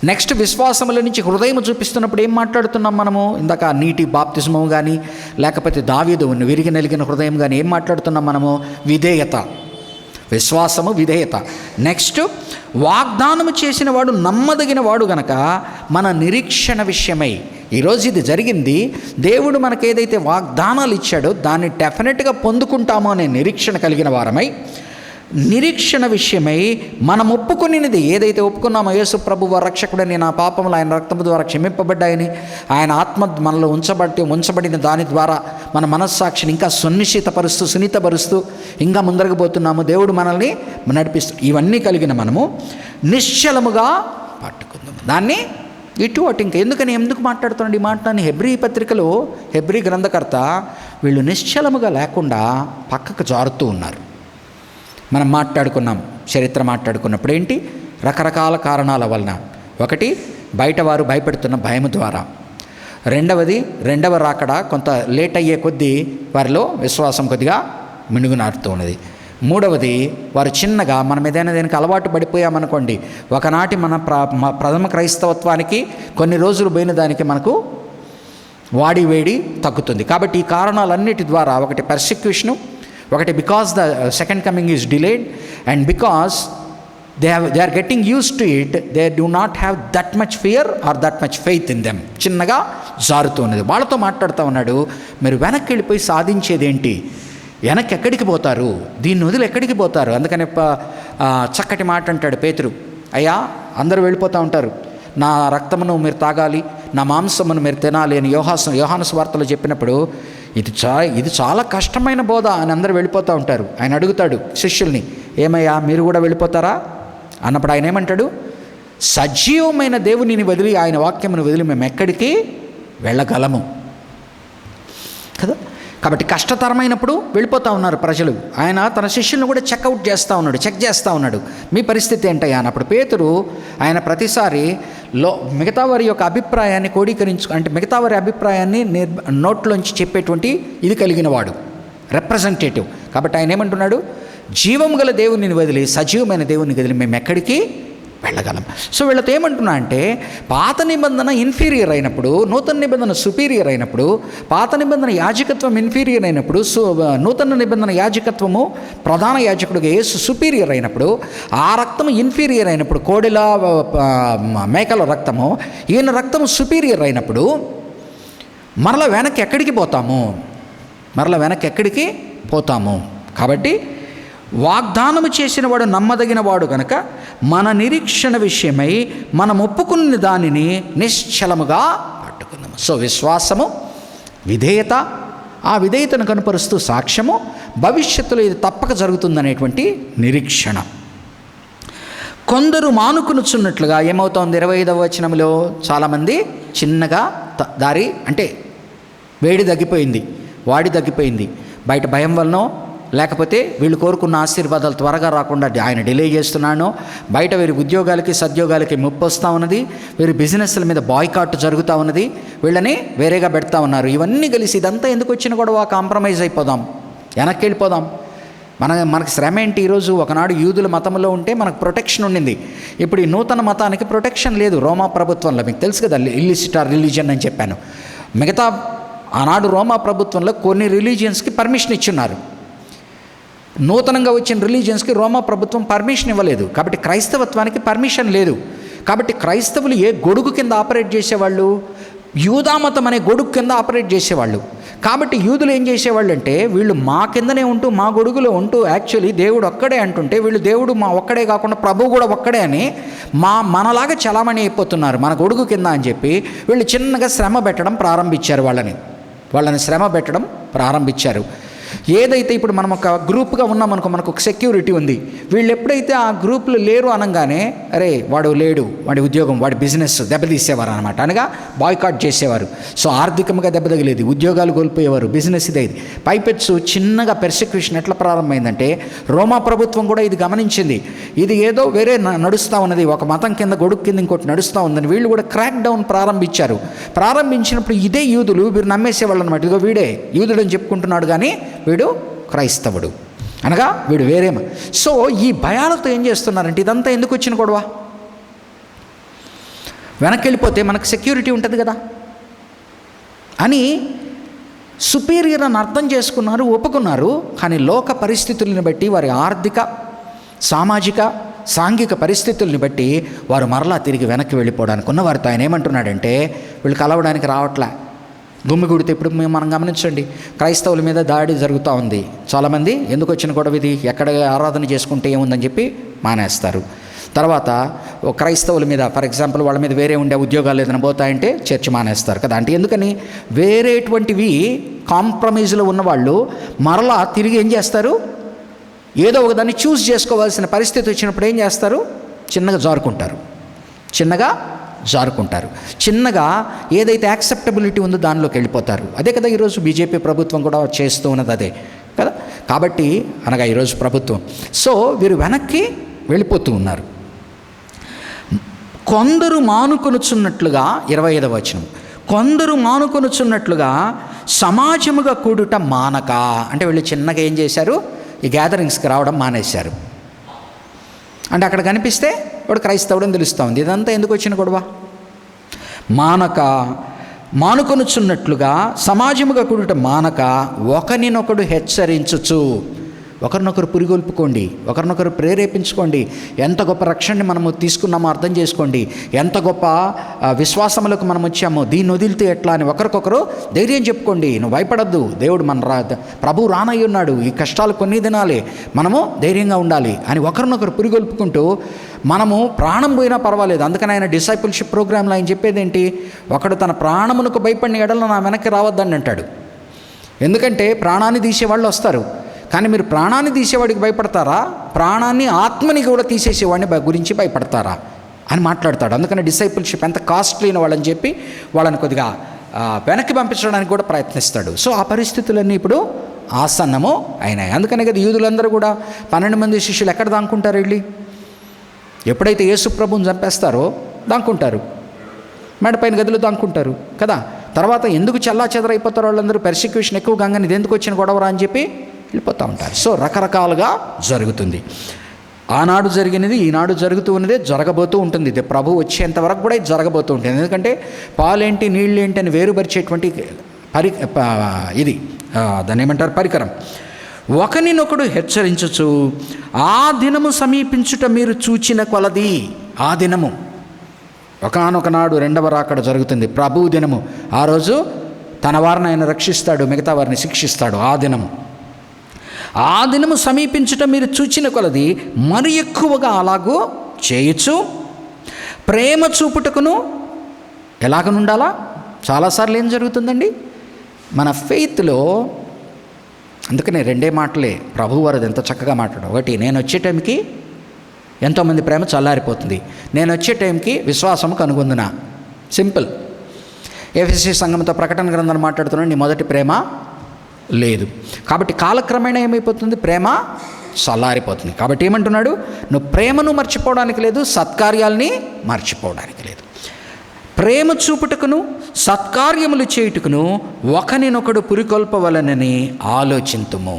నెక్స్ట్ విశ్వాసముల నుంచి హృదయం చూపిస్తున్నప్పుడు ఏం మాట్లాడుతున్నాం మనము? ఇందాక నీటి బాప్తిస్మము కానీ, లేకపోతే దావీదు విరిగి నలిగిన హృదయం కానీ ఏం మాట్లాడుతున్నాం మనము? విధేయత, విశ్వాసము, విధేయత. నెక్స్ట్ వాగ్దానము చేసిన వాడు నమ్మదగిన వాడు గనక మన నిరీక్షణ విషయమై, ఈరోజు ఇది జరిగింది, దేవుడు మనకు ఏదైతే వాగ్దానాలు ఇచ్చాడో దాన్ని డెఫినెట్గా పొందుకుంటామో అనే నిరీక్షణ కలిగిన వారమై నిరీక్షణ విషయమై మనం ఒప్పుకునేది ఏదైతే ఒప్పుకున్నామో, యేసు ప్రభువు రక్షకుడని, నా పాపములు ఆయన రక్తము ద్వారా క్షమింపబడ్డాయని, ఆయన ఆత్మ మనలో ఉంచబడిన దాని ద్వారా మన మనస్సాక్షిని ఇంకా సున్నితపరుస్తూ ఇంకా ముందరకు పోతున్నాము. దేవుడు మనల్ని నడిపిస్తూ ఇవన్నీ కలిగిన మనము నిశ్చలముగా పట్టుకుందాము. దాన్ని ఇటు అటు ఇంకా ఎందుకు మాట్లాడుతున్నాడు ఈ మాటని? హెబ్రీ పత్రికలో హెబ్రీ గ్రంథకర్త వీళ్ళు నిశ్చలముగా లేకుండా పక్కకు జారుతూ ఉన్నారు. మనం మాట్లాడుకున్నాం, చరిత్ర మాట్లాడుకున్నప్పుడు ఏంటి, రకరకాల కారణాల వలన. ఒకటి, బయట వారు భయపెడుతున్న భయం ద్వారా. రెండవ రాకడ కొంత లేట్ అయ్యే కొద్దీ వారిలో విశ్వాసం కొద్దిగా మినుగునాడుతూ ఉన్నది. మూడవది, వారు చిన్నగా మనం ఏదైనా దానికి అలవాటు పడిపోయామనుకోండి, ఒకనాటి మన ప్రథమ క్రైస్తవత్వానికి కొన్ని రోజులు పోయిన దానికి మనకు వాడి వేడి తగ్గుతుంది. కాబట్టి ఈ కారణాలన్నిటి ద్వారా, ఒకటి పర్సిక్యూషను, ఒకటి because the second coming is delayed, and because they are getting use to it, they do not have that much fear or that much faith in them. చిన్నగా జారుతూ ఉన్నది. వాళ్ళతో మాట్లాడుతూ ఉన్నాడు, మీరు వెనక్కి వెళ్ళిపోయి సాధించేది ఏంటి? వెనక్కి ఎక్కడికి పోతారు? దీన్ని వదిలి ఎక్కడికి పోతారు? అందుకని చక్కటి మాట అంటాడు పేతురు, అయ్యా అందరూ వెళ్ళిపోతూ ఉంటారు, నా రక్తమును మీరు తాగాలి, నా మాంసమును మీరు తినాలి అని యోహాను సువార్తలో చెప్పినప్పుడు, ఇది చాలా కష్టమైన బోధ అని అందరూ వెళ్ళిపోతూ ఉంటారు. ఆయన అడుగుతాడు శిష్యుల్ని, ఏమయ్యా మీరు కూడా వెళ్ళిపోతారా అన్నప్పుడు ఆయన ఏమంటాడు, సజీవమైన దేవునిని వదిలి, ఆయన వాక్యమును వదిలి మేము ఎక్కడికి వెళ్ళగలము కదా. కాబట్టి కష్టతరమైనప్పుడు వెళ్ళిపోతూ ఉన్నారు ప్రజలు. ఆయన తన శిష్యులను కూడా చెక్ చేస్తూ ఉన్నాడు, మీ పరిస్థితి ఏంటయ్యా అన్నప్పుడు పేతురు ఆయన ప్రతిసారి మిగతా వారి యొక్క అభిప్రాయాన్ని అంటే మిగతా వారి అభిప్రాయాన్ని నోట్లోంచి చెప్పేటువంటి ఇది కలిగిన వాడు, రిప్రజెంటేటివ్. కాబట్టి ఆయన ఏమంటున్నాడు, జీవము గల దేవునిని వదిలి సజీవమైన దేవుని వదిలి మేము ఎక్కడికి వెళ్ళగలం. సో వీళ్ళతో ఏమంటున్నా అంటే, పాత నిబంధన ఇన్ఫీరియర్ అయినప్పుడు నూతన నిబంధన సుపీరియర్ అయినప్పుడు, పాత నిబంధన యాజకత్వం ఇన్ఫీరియర్ అయినప్పుడు నూతన నిబంధన యాజకత్వము ప్రధాన యాజకుడిగా యేసు సుపీరియర్ అయినప్పుడు, ఆ రక్తము ఇన్ఫీరియర్ అయినప్పుడు, కోడెల మేకల రక్తము, ఈయన రక్తము సుపీరియర్ అయినప్పుడు మరల వెనక్కి ఎక్కడికి పోతాము? కాబట్టి వాగ్దానము చేసిన వాడు నమ్మదగిన వాడు కనుక మన నిరీక్షణ విషయమై మనం ఒప్పుకున్న దానిని నిశ్చలముగా పట్టుకుందాము. సో విశ్వాసము, విధేయత, ఆ విధేయతను కనుపరుస్తూ సాక్ష్యము, భవిష్యత్తులో ఇది తప్పక జరుగుతుందనేటువంటి నిరీక్షణ. కొందరు మానుకునుచున్నట్లుగా ఏమవుతోంది? 25వ వచనంలో చాలామంది చిన్నగా దారి అంటే వేడి తగ్గిపోయింది, వాడి తగ్గిపోయింది. బయట భయం వలనో, లేకపోతే వీళ్ళు కోరుకున్న ఆశీర్వాదాలు త్వరగా రాకుండా ఆయన డిలే చేస్తున్నానో, బయట వీరి ఉద్యోగాలకి సద్యోగాలకి ముప్పు వస్తూ ఉన్నది, వీరి బిజినెస్ల మీద బాయ్కాట్ జరుగుతూ ఉన్నది, వీళ్ళని వేరేగా పెడతా ఉన్నారు. ఇవన్నీ కలిసి ఇదంతా ఎందుకు వచ్చిన గొడవ? కాంప్రమైజ్ అయిపోదాం, వెనక్కి వెళ్ళిపోదాం. మనకు శ్రమ ఏంటి? ఈరోజు ఒకనాడు యూదుల మతంలో ఉంటే మనకు ప్రొటెక్షన్ ఉండింది. ఇప్పుడు ఈ నూతన మతానికి ప్రొటెక్షన్ లేదు రోమా ప్రభుత్వంలో. మీకు తెలుసు కదా, ఇల్లిసిట్ రిలీజియన్ అని చెప్పాను. మిగతా ఆనాడు రోమా ప్రభుత్వంలో కొన్ని రిలీజియన్స్కి పర్మిషన్ ఇచ్చున్నారు, నూతనంగా వచ్చిన రిలీజియన్స్కి రోమా ప్రభుత్వం పర్మిషన్ ఇవ్వలేదు. కాబట్టి క్రైస్తవత్వానికి పర్మిషన్ లేదు. కాబట్టి క్రైస్తవులు ఏ గొడుగు కింద ఆపరేట్ చేసేవాళ్ళు? యూదామతం అనే గొడుగు కింద ఆపరేట్ చేసేవాళ్ళు. కాబట్టి యూదులు ఏం చేసేవాళ్ళు అంటే, వీళ్ళు మా కిందనే ఉంటూ, మా గొడుగులో ఉంటూ, యాక్చువల్లీ దేవుడు ఒక్కడే అంటుంటే, వీళ్ళు దేవుడు మా ఒక్కడే కాకుండా ప్రభువు కూడా ఒక్కడే అని మనలాగా చలామణి అయిపోతున్నారు మన గొడుగు కింద అని చెప్పి వీళ్ళు చిన్నగా శ్రమ పెట్టడం ప్రారంభించారు. వాళ్ళని శ్రమ పెట్టడం ప్రారంభించారు. ఏదైతే ఇప్పుడు మనం ఒక గ్రూప్గా ఉన్నామనుకో, మనకు ఒక సెక్యూరిటీ ఉంది. వీళ్ళు ఎప్పుడైతే ఆ గ్రూప్లో లేరు అనగానే, అరే వాడు లేడు, వాడి ఉద్యోగం, వాడి బిజినెస్ దెబ్బతీసేవారు అనమాట. అనగా బాయ్కాట్ చేసేవారు. సో ఆర్థికంగా దెబ్బ తగిలేది, ఉద్యోగాలు కోల్పోయేవారు, బిజినెస్ ఇదేది. పైపెచ్చు చిన్నగా పెర్సిక్యూషన్ ఎట్లా ప్రారంభమైందంటే, రోమా ప్రభుత్వం కూడా ఇది గమనించింది. ఇది ఏదో వేరే నడుస్తూ ఉన్నది, ఒక మతం కింద గొడుగు కింద ఇంకోటి నడుస్తూ ఉందని వీళ్ళు కూడా క్రాక్ డౌన్ ప్రారంభించినప్పుడు ఇదే యూదులు వీరు నమ్మేసేవాళ్ళు అనమాట. ఇదిగో వీడే యూదుడు అని చెప్పుకుంటున్నాడు, కానీ వీడు క్రైస్తవుడు, అనగా వీడు వేరేమో. సో ఈ భయాలతో ఏం చేస్తున్నారంటే, ఇదంతా ఎందుకు వచ్చిన గొడవ? వెనక్కి వెళ్ళిపోతే మనకు సెక్యూరిటీ ఉంటుంది కదా అని సుపీరియర్ అని అర్థం చేసుకున్నారు, ఒప్పుకున్నారు. కానీ లోక పరిస్థితులను బట్టి, వారి ఆర్థిక, సామాజిక, సాంఘిక పరిస్థితుల్ని బట్టి వారు మరలా తిరిగి వెనక్కి వెళ్ళిపోవడానికి ఉన్న వారితో ఆయన ఏమంటున్నాడంటే, వీళ్ళు కలవడానికి రావట్లే, గుమిగూడితే ఇప్పుడు మనం గమనించండి, క్రైస్తవుల మీద దాడి జరుగుతూ ఉంది. చాలామంది ఎందుకు వచ్చిన గొడవ ఇది, ఎక్కడ ఆరాధన చేసుకుంటే ఏముందని చెప్పి మానేస్తారు. తర్వాత క్రైస్తవుల మీద ఫర్ ఎగ్జాంపుల్ వాళ్ళ మీద వేరే ఉండే ఉద్యోగాలు ఏదైనా పోతాయంటే చర్చ్ మానేస్తారు కదా. అంటే ఎందుకని, వేరేటువంటివి కాంప్రమైజ్లో ఉన్నవాళ్ళు మరలా తిరిగి ఏం చేస్తారు, ఏదో ఒకదాన్ని చూస్ చేసుకోవాల్సిన పరిస్థితి వచ్చినప్పుడు ఏం చేస్తారు, చిన్నగా జారుకుంటారు, చిన్నగా ఏదైతే యాక్సెప్టబిలిటీ ఉందో దానిలోకి వెళ్ళిపోతారు. అదే కదా ఈరోజు బీజేపీ ప్రభుత్వం కూడా చేస్తూ ఉన్నది అదే కదా. కాబట్టి అనగా ఈరోజు ప్రభుత్వం, సో వీరు వెనక్కి వెళ్ళిపోతూ ఉన్నారు. కొందరు మానుకొనుచున్నట్లుగా 25వ వచనం, కొందరు మానుకొనుచున్నట్లుగా సమాజముగా కూడుట మానక, అంటే వీళ్ళు చిన్నగా ఏం చేశారు, ఈ గ్యాదరింగ్స్కి రావడం మానేశారు. అంటే అక్కడ కనిపిస్తే వాడు క్రైస్తవుడు అని తెలుస్తూ ఉంది. ఇదంతా ఎందుకు వచ్చిన గొడవ, మానుకొనుచున్నట్లుగా సమాజముగా కూడుట మానక ఒకరినొకడు హెచ్చరించుచు, ఒకరినొకరు పురిగొల్పుకోండి, ఒకరినొకరు ప్రేరేపించుకోండి. ఎంత గొప్ప రక్షణని మనము తీసుకున్నామో అర్థం చేసుకోండి, ఎంత గొప్ప విశ్వాసములకు మనం వచ్చామో, దీన్ని వదిలితే ఎట్లా అని ఒకరికొకరు ధైర్యం చెప్పుకోండి. నువ్వు భయపడద్దు, దేవుడు ప్రభువు రానయ్య ఉన్నాడు, ఈ కష్టాలు కొన్ని దినాలే, మనము ధైర్యంగా ఉండాలి అని ఒకరినొకరు పురిగొల్పుకుంటూ మనము ప్రాణం పోయినా పర్వాలేదు. అందుకని ఆయన డిసైపుల్షిప్ ప్రోగ్రాంలో ఆయన చెప్పేది ఏంటి, ఒకడు తన ప్రాణమునకు భయపడిన ఎడల నా వెనక్కి రావద్దని అంటాడు. ఎందుకంటే ప్రాణాన్ని తీసేవాళ్ళు వస్తారు, కానీ మీరు ప్రాణాన్ని తీసేవాడికి భయపడతారా, ప్రాణాన్ని ఆత్మని కూడా తీసేసేవాడిని గురించి భయపడతారా అని మాట్లాడతాడు. అందుకని డిసైపుల్షిప్ ఎంత కాస్ట్లీ అయిన వాళ్ళని చెప్పి వాళ్ళని కొద్దిగా వెనక్కి పంపించడానికి కూడా ప్రయత్నిస్తాడు. సో ఆ పరిస్థితులన్నీ ఇప్పుడు ఆసన్నము అయినాయి. అందుకనే కదా యూదులందరూ కూడా 12 మంది శిష్యులు ఎక్కడ దాక్కుంటారు, వెళ్ళి ఎప్పుడైతే యేసు ప్రభువుని చంపేస్తారో దాక్కుంటారు, మేడపైన గదిలో దాక్కుంటారు కదా. తర్వాత ఎందుకు చల్లా చెదరైపోతారు వాళ్ళందరూ, పెర్సిక్యూషన్ ఎక్కువ కాగానే ఇది ఎందుకు వచ్చిన గొడవరా అని చెప్పి వెళ్ళిపోతూ ఉంటారు. సో రకరకాలుగా జరుగుతుంది. ఆనాడు జరిగినది ఈనాడు జరుగుతూ ఉన్నదే, జరగబోతూ ఉంటుంది. ఇది ప్రభు వచ్చేంత వరకు కూడా ఇది జరగబోతూ ఉంటుంది. ఎందుకంటే పాలేంటి నీళ్ళేంటి అని వేరుపరిచేటువంటి ఇది దాన్ని ఏమంటారు, పరికరం. ఒకరినొకడు హెచ్చరించచ్చు, ఆ దినము సమీపించుట మీరు చూచిన కొలది. ఆ దినము ఒకానొక నాడు రెండవ రాకడ జరుగుతుంది, ప్రభు దినము. ఆ రోజు తన వారిని ఆయన రక్షిస్తాడు, మిగతా వారిని శిక్షిస్తాడు. ఆ దినము సమీపించుట మీరు చూచిన కొలది మరి ఎక్కువగా అలాగూ చేయొచ్చు. ప్రేమ చూపుటకును ఎలాగనుండాలా. చాలాసార్లు ఏం జరుగుతుందండి మన ఫెయిత్లో, అందుకనే 2 మాటలే ప్రభు వారు ఎంత చక్కగా మాట్లాడు. ఒకటి, నేను వచ్చే టైంకి ఎంతోమంది ప్రేమ చల్లారిపోతుంది, నేను వచ్చే టైంకి విశ్వాసము కనుగొందునా. సింపుల్. ఎఫెసీ సంఘంతో ప్రకటన గ్రంథాన్ని మాట్లాడుతున్నాడు, నీ మొదటి ప్రేమ లేదు. కాబట్టి కాలక్రమేణా ఏమైపోతుంది, ప్రేమ చల్లారిపోతుంది. కాబట్టి ఏమంటున్నాడు, నువ్వు ప్రేమను మర్చిపోవడానికి లేదు, సత్కార్యాలని మర్చిపోవడానికి లేదు. ప్రేమ చూపుటకును సత్కార్యములు చేయుటకును ఒకరినొకడు పురికొల్పవలనని ఆలోచింతుము.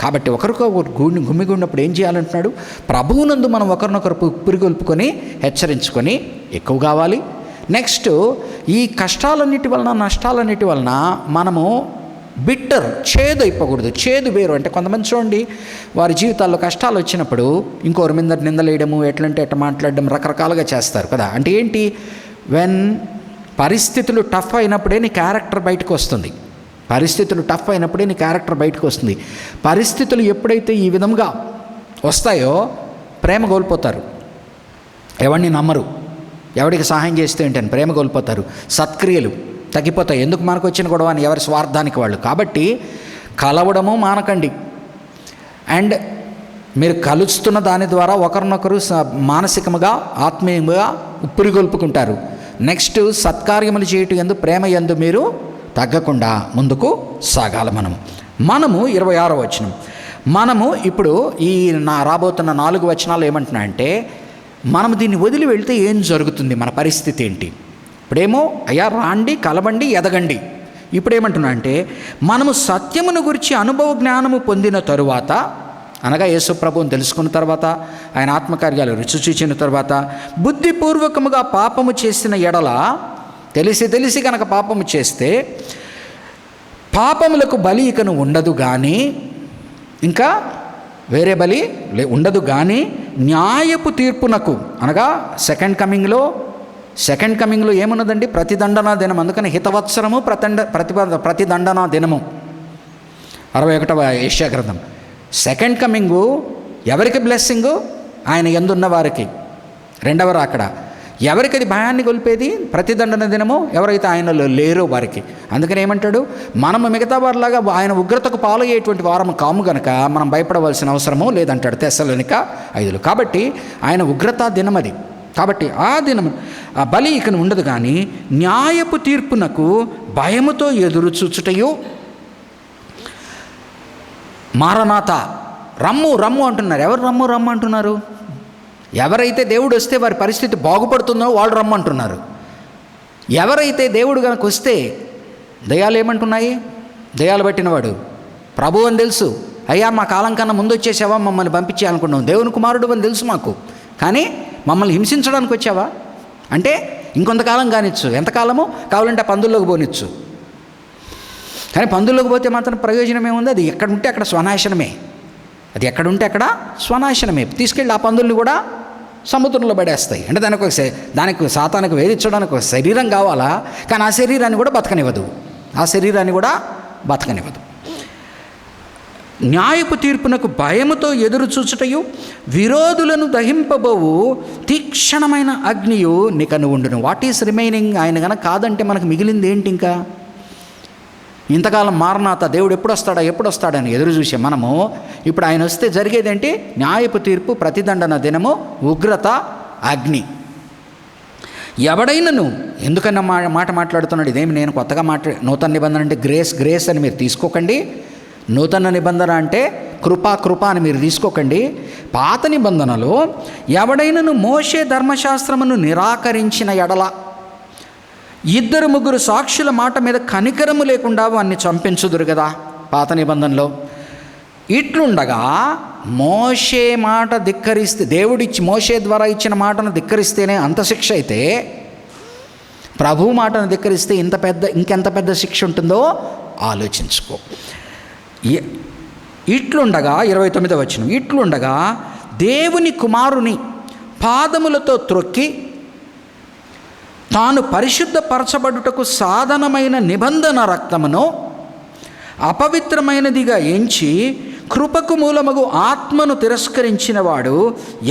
కాబట్టి ఒకరికొకరు గుమిగున్నప్పుడు ఏం చేయాలంటున్నాడు, ప్రభువునందు మనం ఒకరినొకరు పురికొల్పుకొని హెచ్చరించుకొని ఎక్కువ కావాలి. నెక్స్ట్, ఈ కష్టాలన్నిటి వలన నష్టాలన్నిటి వలన మనము చేదు అయిపోకూడదు. చేదు వేరు అంటే కొంతమంది చూడండి, వారి జీవితాల్లో కష్టాలు వచ్చినప్పుడు ఇంకోరి మీద నిందలేయడము, ఎట్లంటే ఎట్లా మాట్లాడడం, రకరకాలుగా చేస్తారు కదా. అంటే ఏంటి, వెన్ పరిస్థితులు టఫ్ అయినప్పుడే నీ క్యారెక్టర్ బయటకు వస్తుంది. పరిస్థితులు ఎప్పుడైతే ఈ విధంగా వస్తాయో ప్రేమ కోల్పోతారు, ఎవరిని నమ్మరు, ఎవరికి సహాయం చేస్తే ఏంటని ప్రేమ కోల్పోతారు, సత్క్రియలు తగ్గిపోతాయి. ఎందుకు మనకు వచ్చిన గొడవ అని, ఎవరి స్వార్థానికి వాళ్ళు. కాబట్టి కలవడము మానకండి. అండ్ మీరు కలుస్తున్న దాని ద్వారా ఒకరినొకరు మానసికముగా ఆత్మీయంగా పురిగొల్పుకుంటారు. నెక్స్ట్, సత్కార్యములు చేయటం యందు ప్రేమ యందు మీరు తగ్గకుండా ముందుకు సాగాలి. మనము 26వ వచనం, మనము ఇప్పుడు ఈ రాబోతున్న 4 వచనాలు ఏమంటున్నాయంటే, మనం దీన్ని వదిలి వెళ్తే ఏం జరుగుతుంది, మన పరిస్థితి ఏంటి. ఇప్పుడేమో అయ్యా రాండి, కలబండి, ఎదగండి. ఇప్పుడేమంటున్నా అంటే, మనము సత్యమును గురించి అనుభవ జ్ఞానము పొందిన తరువాత, అనగా యేసు ప్రభువుని తెలుసుకున్న తర్వాత, ఆయన ఆత్మకార్యాలు రుచి చూచిన తర్వాత, బుద్ధిపూర్వకముగా పాపము చేసిన ఎడల, తెలిసి కనుక పాపము చేస్తే పాపములకు బలి ఇకను ఉండదు కానీ, ఇంకా వేరే బలి ఉండదు కానీ, న్యాయపు తీర్పునకు, అనగా సెకండ్ కమింగ్లో సెకండ్ కమింగ్లో ఏమున్నదండి? ప్రతిదండనా దినం. అందుకని హితవత్సరము ప్రతిదండనా దినము 61వ యెషయా గ్రంథం. సెకండ్ కమింగు ఎవరికి బ్లెస్సింగు? ఆయన యందున్న వారికి. రెండవ రాకడ ఎవరికి అది భయాన్ని గొలిపేది? ప్రతిదండన దినము ఎవరైతే ఆయనలో లేరో వారికి. అందుకని ఏమంటాడు? మనము మిగతా వారిలాగా ఆయన ఉగ్రతకు పాలయ్యేటువంటి వారము కాము గనక మనం భయపడవలసిన అవసరము లేదంటాడు తెస్సలోనిక 5. కాబట్టి ఆయన ఉగ్రత దినం అది. కాబట్టి ఆ దినం ఆ బలి ఇక ఉండదు. కానీ న్యాయపు తీర్పునకు భయముతో ఎదురు చూచుటయు, మారనాథ రమ్ము రమ్ము అంటున్నారు. ఎవరు రమ్ము రమ్ము అంటున్నారు? ఎవరైతే దేవుడు వస్తే వారి పరిస్థితి బాగుపడుతుందో వాళ్ళు రమ్మంటున్నారు. ఎవరైతే దేవుడు కనుక వస్తే దయాలు ఏమంటున్నాయి? దయాలు పట్టినవాడు ప్రభు అని తెలుసు. అయ్యా మా కాలం కన్నా ముందు వచ్చేసావా, మమ్మల్ని పంపించేయాలనుకున్నాం, దేవుని కుమారుడు అని తెలుసు మాకు, కానీ మమ్మల్ని హింసించడానికి వచ్చావా అంటే ఇంకొంతకాలం కానిచ్చు. ఎంతకాలము కావాలంటే పందుల్లోకి పోనిచ్చు. కానీ పందుల్లోకి పోతే మాత్రం ప్రయోజనం ఏముంది? అది ఎక్కడుంటే అక్కడ స్వనాశనమే. అది ఎక్కడుంటే అక్కడ స్వనాశనమే. తీసుకెళ్ళి ఆ పందుల్ని కూడా సముద్రంలో పడేస్తాయి. అంటే దానికి సాతానికి వేధించడానికి ఒక శరీరం కావాలా, కానీ ఆ శరీరాన్ని కూడా బతకనివ్వదు. న్యాయపు తీర్పునకు భయముతో ఎదురు చూచుటయు, విరోధులను దహింపబోవు తీక్షణమైన అగ్నియు నీకను ఉండును. What is remaining? ఆయన కనుక కాదంటే మనకు మిగిలింది ఏంటి? ఇంకా ఇంతకాలం మారనాథ దేవుడు ఎప్పుడు వస్తాడని ఎదురు చూసే మనము ఇప్పుడు ఆయన వస్తే జరిగేదేంటి? న్యాయపు తీర్పు, ప్రతిదండన దినము, ఉగ్రత, అగ్ని. ఎవడైనను ఎందుకన్నా మాట మాట్లాడుతున్నాడు? ఇదేమి నేను కొత్తగా నూతన నిబంధన అంటే గ్రేస్ అని మీరు తీసుకోకండి. నూతన నిబంధన అంటే కృప అని మీరు తీసుకోకండి. పాత నిబంధనలో ఎవడైనను మోషే ధర్మశాస్త్రమును నిరాకరించిన ఎడల 2-3 సాక్షుల మాట మీద కనికరము లేకుండా వాన్ని చంపించుదురు కదా పాత నిబంధనలో. ఇట్లుండగా మోషే మాట ధిక్కరిస్తే, దేవుడిచ్చి మోషే ద్వారా ఇచ్చిన మాటను ధిక్కరిస్తేనే అంత శిక్ష అయితే, ప్రభు మాటను ధిక్కరిస్తే ఇంకెంత పెద్ద శిక్ష ఉంటుందో ఆలోచించుకో. ఇట్లుండగా 29వ వచనం, ఇట్లుండగా దేవుని కుమారుని పాదములతో త్రొక్కి తాను పరిశుద్ధపరచబడుటకు సాధనమైన నిబంధన రక్తమును అపవిత్రమైనదిగా ఎంచి కృపకు మూలమగు ఆత్మను తిరస్కరించిన వాడు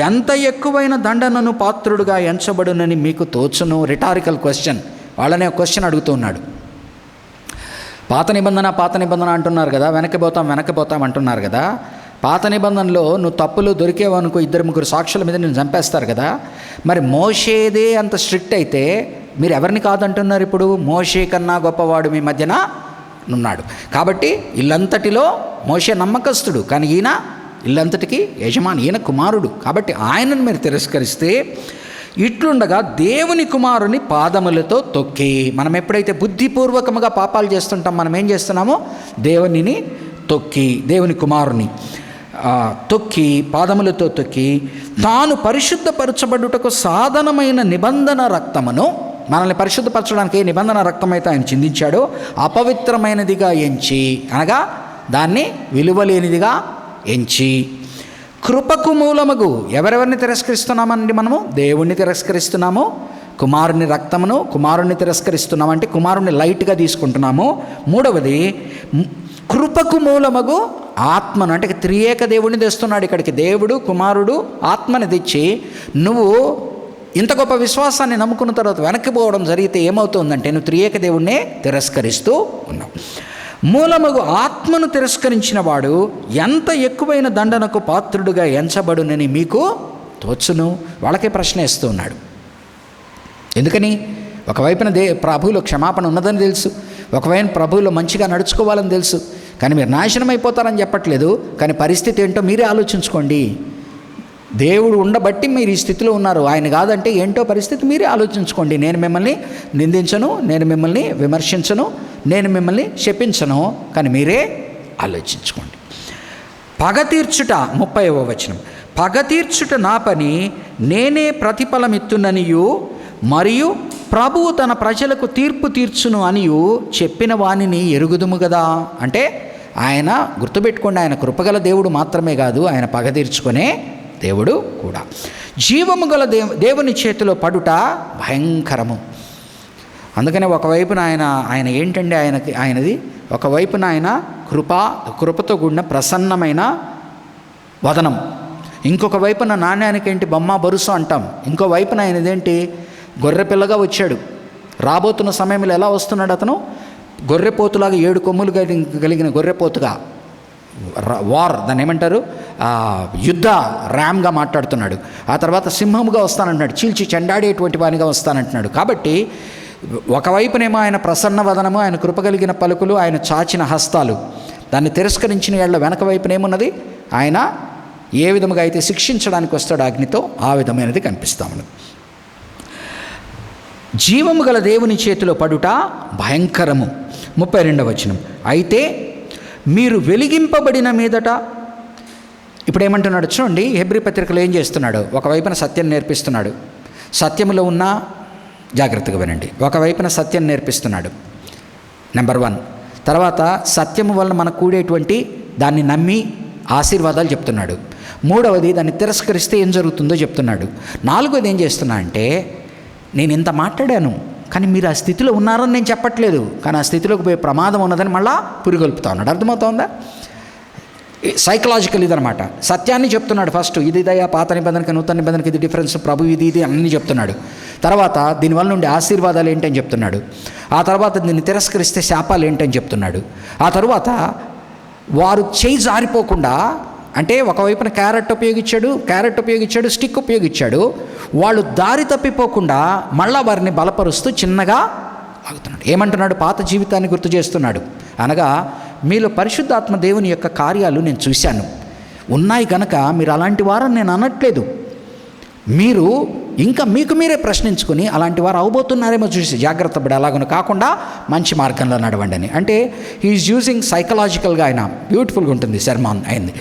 ఎంత ఎక్కువైన దండనను పాత్రుడుగా ఎంచబడునని మీకు తోచును. Rhetorical question. వాళ్ళనే క్వశ్చన్ అడుగుతూ ఉన్నాడు. పాత నిబంధన అంటున్నారు కదా, వెనక్కిపోతాం అంటున్నారు కదా. పాత నిబంధనలో నువ్వు తప్పులు దొరికేవనుకో 2-3 సాక్షుల మీద నేను చంపేస్తారు కదా. మరి మోషేదే అంత స్ట్రిక్ట్ అయితే మీరు ఎవరిని కాదంటున్నారు? ఇప్పుడు మోషే కన్నా గొప్పవాడు మీ మధ్యన ఉన్నాడు. కాబట్టి ఇల్లంతటిలో మోషే నమ్మకస్తుడు, కానీ ఈయన ఇల్లంతటికి యజమాని, ఈయన కుమారుడు. కాబట్టి ఆయనను మీరు తిరస్కరిస్తే, ఇట్లుండగా దేవుని కుమారుని పాదములతో తొక్కి, మనం ఎప్పుడైతే బుద్ధిపూర్వకముగా పాపాలు చేస్తుంటాం, మనం ఏం చేస్తున్నామో దేవునిని తొక్కి, దేవుని కుమారుని తొక్కి, పాదములతో తొక్కి తాను పరిశుద్ధపరచబడుటకు సాధనమైన నిబంధన రక్తమును, మనల్ని పరిశుద్ధపరచడానికి ఏ నిబంధన రక్తం అయితే ఆయన చిందించాడో అపవిత్రమైనదిగా ఎంచి, అనగా దాన్ని విలువలేనిదిగా ఎంచి, కృపకు మూలమగు, ఎవరెవరిని తిరస్కరిస్తున్నామండి? మనము దేవుణ్ణి తిరస్కరిస్తున్నాము, కుమారుని రక్తమును, కుమారుణ్ణి తిరస్కరిస్తున్నాము, అంటే కుమారుణ్ణి లైట్గా తీసుకుంటున్నాము. మూడవది కృపకు మూలమగు ఆత్మను, అంటే త్రియేక దేవుడిని తెస్తున్నాడు ఇక్కడికి. దేవుడు, కుమారుడు, ఆత్మని తెచ్చి నువ్వు ఇంత గొప్ప విశ్వాసాన్ని నమ్ముకున్న తర్వాత వెనక్కిపోవడం జరిగితే ఏమవుతుందంటే నువ్వు త్రియేక దేవుణ్ణే తిరస్కరిస్తూ ఉన్నావు. మూలమగు ఆత్మను తిరస్కరించిన వాడు ఎంత ఎక్కువైన దండనకు పాత్రుడుగా ఎంచబడునని మీకు తోచును. వాళ్ళకే ప్రశ్న వేస్తూ ఉన్నాడు. ఎందుకని? ఒకవైపున ప్రభువులో క్షమాపణ ఉన్నదని తెలుసు, ఒకవైపు ప్రభువులో మంచిగా నడుచుకోవాలని తెలుసు, కానీ మీరు నాశనం అయిపోతారని చెప్పట్లేదు. కానీ పరిస్థితి ఏంటో మీరే ఆలోచించుకోండి. దేవుడు ఉండబట్టి మీరు ఈ స్థితిలో ఉన్నారు, ఆయన కాదంటే ఏంటో పరిస్థితి మీరే ఆలోచించుకోండి. నేను మిమ్మల్ని నిందించను, నేను మిమ్మల్ని విమర్శించను, నేను మిమ్మల్ని శపించను, కానీ మీరే ఆలోచించుకోండి. పగ తీర్చుట, 30వ వచనం, పగ తీర్చుట నా పని, నేనే ప్రతిఫలమిత్తుననియు మరియు ప్రభువు తన ప్రజలకు తీర్పు తీర్చును అనియు చెప్పిన వానిని ఎరుగుదుము కదా. అంటే ఆయన, గుర్తుపెట్టుకోండి, ఆయన కృపగల దేవుడు మాత్రమే కాదు, ఆయన పగ తీర్చుకునే దేవుడు కూడా. జీవము గల దేవుని చేతిలో పడుట భయంకరము. అందుకనే ఒకవైపున ఆయన ఏంటండి ఆయనది ఒకవైపున ఆయన కృపతో కూడిన ప్రసన్నమైన వదనం, ఇంకొక వైపున నాణ్యానికి ఏంటి బొమ్మ బరుసు అంటాం, ఇంకో వైపున ఆయనదేంటి గొర్రెపిల్లగా వచ్చాడు. రాబోతున్న సమయంలో ఎలా వస్తున్నాడు అతను? గొర్రెపోతులాగా 7 కొమ్ములు కలిగిన గొర్రెపోతుగా, దాన్ని ఏమంటారు, యుద్ధ ర్యామ్గా మాట్లాడుతున్నాడు. ఆ తర్వాత సింహముగా వస్తానంటున్నాడు, చీల్చి చెండాడేటువంటి వానిగా వస్తానంటున్నాడు. కాబట్టి ఒకవైపునేమో ఆయన ప్రసన్న వదనము, ఆయన కృప కలిగిన పలుకులు, ఆయన చాచిన హస్తాలు. దాన్ని తిరస్కరించిన ఏళ్ళ వెనక వైపునేమున్నది? ఆయన ఏ విధముగా అయితే శిక్షించడానికి వస్తాడు అగ్నితో, ఆ విధమైనది కనిపిస్తా ఉన్నది. జీవము గల దేవుని చేతిలో పడుట భయంకరము. 32వ వచనం, అయితే మీరు వెలిగింపబడిన మీదట. ఇప్పుడు ఏమంటున్నాడు చూడండి, హెబ్రీ పత్రికలో ఏం చేస్తున్నాడు? ఒకవైపున సత్యం నేర్పిస్తున్నాడు, సత్యములో ఉన్న జాగ్రత్తగా వినండి, ఒకవైపున సత్యం నేర్పిస్తున్నాడు నెంబర్ 1. తర్వాత సత్యము వలన మనకు కూడేటువంటి దాన్ని నమ్మి ఆశీర్వాదాలు చెప్తున్నాడు. 3వది దాన్ని తిరస్కరిస్తే ఏం జరుగుతుందో చెప్తున్నాడు. 4వది ఏం చేస్తున్నా అంటే, నేను ఇంత మాట్లాడాను కానీ మీరు ఆ స్థితిలో ఉన్నారని నేను చెప్పట్లేదు, కానీ ఆ స్థితిలోకి పోయే ప్రమాదం ఉన్నదని మళ్ళా పురిగొల్పుతా ఉన్నాడు. అర్థమవుతుందా? సైకలాజికల్ ఇదనమాట. సత్యాన్ని చెప్తున్నాడు ఫస్ట్, ఇది దయ, పాత నిబంధనకి నూతన నిబంధనకి ఇది డిఫరెన్స్, ప్రభు ఇది అన్నీ చెప్తున్నాడు. తర్వాత దీనివల్ల నుండి ఆశీర్వాదాలు ఏంటని చెప్తున్నాడు. ఆ తర్వాత దీన్ని తిరస్కరిస్తే శాపాలు ఏంటని చెప్తున్నాడు. ఆ తర్వాత వారు చేయి జారిపోకుండా, అంటే ఒకవైపున క్యారెట్ ఉపయోగించాడు, స్టిక్ ఉపయోగించాడు. వాళ్ళు దారి తప్పిపోకుండా మళ్ళా వారిని బలపరుస్తూ చిన్నగా ఆగుతున్నాడు. ఏమంటున్నాడు? పాత జీవితాన్ని గుర్తు చేస్తున్నాడు. అనగా మీలో పరిశుద్ధాత్మ దేవుని యొక్క కార్యాలు నేను చూశాను, ఉన్నాయి కనుక మీరు అలాంటి వారని నేను అనట్లేదు. మీరు ఇంకా మీకు మీరే ప్రశ్నించుకొని అలాంటి వారు అవబోతున్నారేమో చూసి జాగ్రత్త పడి అలాగను కాకుండా మంచి మార్గంలో నడవండి అని. అంటే హీఈస్ యూజింగ్ సైకలాజికల్గా, ఆయన బ్యూటిఫుల్గా ఉంటుంది శర్మాన్ అయింది.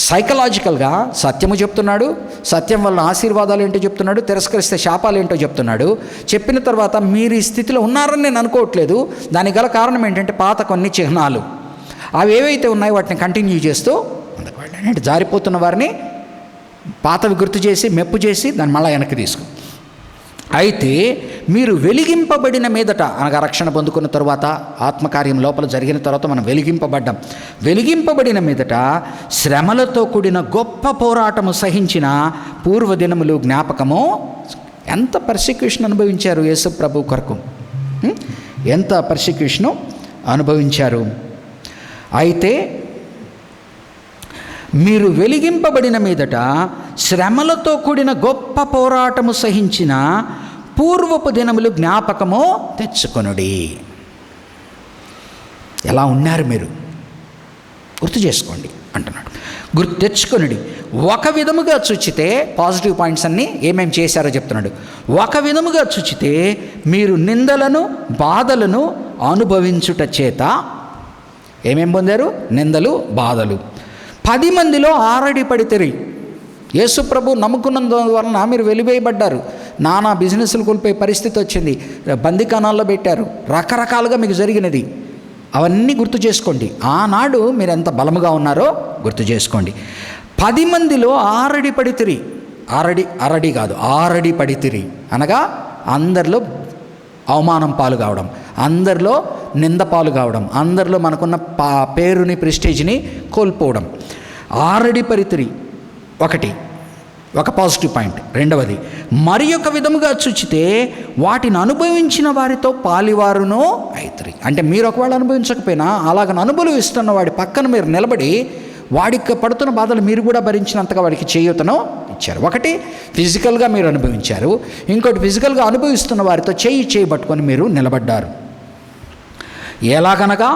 సైకలాజికల్గా సత్యము చెప్తున్నాడు, సత్యం వల్ల ఆశీర్వాదాలు ఏంటో చెప్తున్నాడు, తిరస్కరిస్తే శాపాలు ఏంటో చెప్తున్నాడు. చెప్పిన తర్వాత మీరు ఈ స్థితిలో ఉన్నారని నేను అనుకోవట్లేదు, దానికి గల కారణం ఏంటంటే పాత కొన్ని చిహ్నాలు అవి ఏవైతే ఉన్నాయో వాటిని కంటిన్యూ చేస్తూ అంటే జారిపోతున్న వారిని పాతవి గుర్తు చేసి మెప్పు చేసి దాన్ని మళ్ళీ వెనక్కి తీసుకు. అయితే మీరు వెలిగింపబడిన మీదట, అనగా రక్షణ పొందుకున్న తర్వాత ఆత్మకార్యం లోపల జరిగిన తర్వాత మనం వెలిగింపబడ్డాం. వెలిగింపబడిన మీదట శ్రమలతో కూడిన గొప్ప పోరాటము సహించిన పూర్వదినములు జ్ఞాపకము. ఎంత పర్సిక్యూషన్ అనుభవించారు యేసు ప్రభు కొరకు, ఎంత పర్సిక్యూషను అనుభవించారు. అయితే మీరు వెలిగింపబడిన మీదట శ్రమలతో కూడిన గొప్ప పోరాటము సహించిన పూర్వపు దినములు జ్ఞాపకము తెచ్చుకొనుడి. ఎలా ఉన్నారు మీరు గుర్తు చేసుకోండి అంటున్నాడు. గుర్తు తెచ్చుకొనుడి. ఒక విధముగా చూచితే, పాజిటివ్ పాయింట్స్ అన్నీ ఏమేమి చేశారో చెప్తున్నాడు. ఒక విధముగా చూచితే మీరు నిందలను బాధలను అనుభవించుట చేత ఏమేం పొందారు? నిందలు బాధలు. 10 మందిలో ఆరడి పడితేరి. యేసు ప్రభు నమ్ముకున్నందు వలన మీరు వెలివేయబడ్డారు. నానా బిజినెస్లు కోల్పోయే పరిస్థితి వచ్చింది, బందికానాల్లో పెట్టారు, రకరకాలుగా మీకు జరిగినది. అవన్నీ గుర్తు చేసుకోండి. ఆనాడు మీరు ఎంత బలముగా ఉన్నారో గుర్తు చేసుకోండి. 10 మందిలో ఆరడి పడితిరి. అరడి కాదు, ఆరడి పడితిరి అనగా అందరిలో అవమానం పాలు కావడం, అందరిలో నింద పాలు కావడం, అందరిలో మనకున్న పేరుని ప్రెస్టేజ్ని కోల్పోవడం. ఆరడి పరితిరి ఒక పాజిటివ్ పాయింట్. 2వది, మరి ఒక విధముగా చూచితే వాటిని అనుభవించిన వారితో పాలివారునో అయితరి. అంటే మీరు ఒకవేళ అనుభవించకపోయినా అలాగని అనుభవిస్తున్న వాడి పక్కన మీరు నిలబడి వాడికి పడుతున్న బాధలు మీరు కూడా భరించినంతగా వాడికి చేయూతను ఇచ్చారు. ఒకటి ఫిజికల్గా మీరు అనుభవించారు, ఇంకోటి ఫిజికల్గా అనుభవిస్తున్న వారితో చేయి పట్టుకొని మీరు నిలబడ్డారు. ఎలాగనగా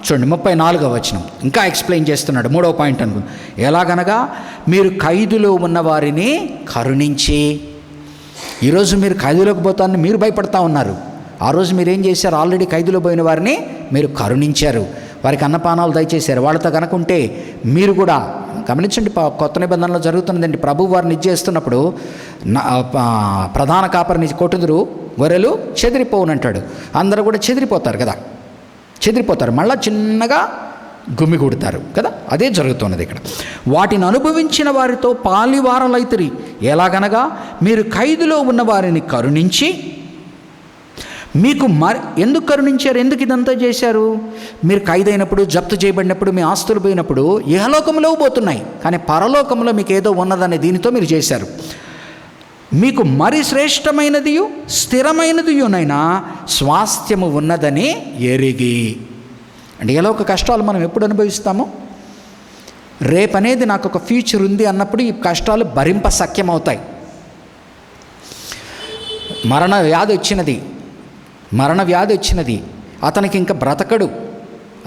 చూడండి 34వ వచనం ఇంకా ఎక్స్ప్లెయిన్ చేస్తున్నాడు. 3వ పాయింట్ అనుకుంది. ఎలాగనగా మీరు ఖైదులో ఉన్న వారిని కరుణించి. ఈరోజు మీరు ఖైదులోకి పోతానని మీరు భయపడతా ఉన్నారు. ఆ రోజు మీరు ఏం చేశారు? ఆల్రెడీ ఖైదులో పోయిన వారిని మీరు కరుణించారు, వారికి అన్నపానాలు దయచేశారు. వాళ్ళతో కనుకుంటే మీరు కూడా గమనించండి, కొత్త నిబంధనలో జరుగుతున్నదండి. ప్రభు వారిని ఇచ్చేస్తున్నప్పుడు ప్రధాన కాపరిని కొట్టుదురు, గొర్రెలు చెదిరిపోవునంటాడు. అందరూ కూడా చెదిరిపోతారు కదా, చెదిరిపోతారు. మళ్ళీ చిన్నగా గుమిగూడతారు కదా. అదే జరుగుతున్నది ఇక్కడ. వాటిని అనుభవించిన వారితో పాలివారలైతిరి. ఎలాగనగా మీరు ఖైదులో ఉన్న వారిని కరుణించి మీకు ఎందుకు కరుణించారు? ఎందుకు ఇదంతా చేశారు? మీరు ఖైదైనప్పుడు, జప్తు చేయబడినప్పుడు, మీ ఆస్తులు పోయినప్పుడు ఇహలోకంలో పోతున్నాయి, కానీ పరలోకంలో మీకు ఏదో ఉన్నదనే దీనితో మీరు చేశారు. మీకు మరి శ్రేష్టమైనదియు స్థిరమైనదియునైనా స్వాస్థ్యము ఉన్నదని ఎరిగి. అంటే ఏలోక కష్టాలు మనం ఎప్పుడు అనుభవిస్తామో, రేపనేది నాకు ఒక ఫ్యూచర్ ఉంది అన్నప్పుడు ఈ కష్టాలు భరింప సఖ్యమవుతాయి. మరణ వ్యాధి వచ్చినది, అతనికి ఇంకా బ్రతకడు,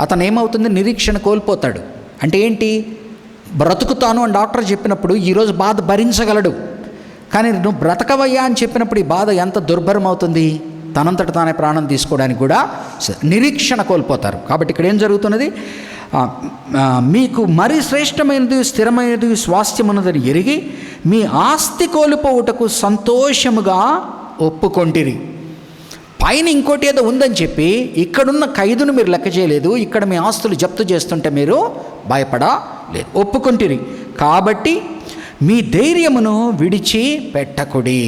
అతను ఏమవుతుంది, నిరీక్షణ కోల్పోతాడు. అంటే ఏంటి, బ్రతుకుతాను అని డాక్టర్ చెప్పినప్పుడు ఈరోజు బాధ భరించగలడు, కానీ నువ్వు బ్రతకవయ్యా అని చెప్పినప్పుడు ఈ బాధ ఎంత దుర్భరం అవుతుంది, తనంతట తానే ప్రాణం తీసుకోవడానికి కూడా నిరీక్షణ కోల్పోతారు. కాబట్టి ఇక్కడ ఏం జరుగుతున్నది, మీకు మరి శ్రేష్టమైనది స్థిరమైనది స్వాస్థ్యమున్నదని ఎరిగి మీ ఆస్తి కోల్పోవుటకు సంతోషముగా ఒప్పుకొంటిరి. పైన ఇంకోటి ఏదో ఉందని చెప్పి ఇక్కడున్న ఖైదును మీరు లెక్క చేయలేదు, ఇక్కడ మీ ఆస్తులు జప్తు చేస్తుంటే మీరు భయపడలేదు, ఒప్పుకొంటిరి. కాబట్టి మీ ధైర్యమును విడిచి పెట్టకుడి.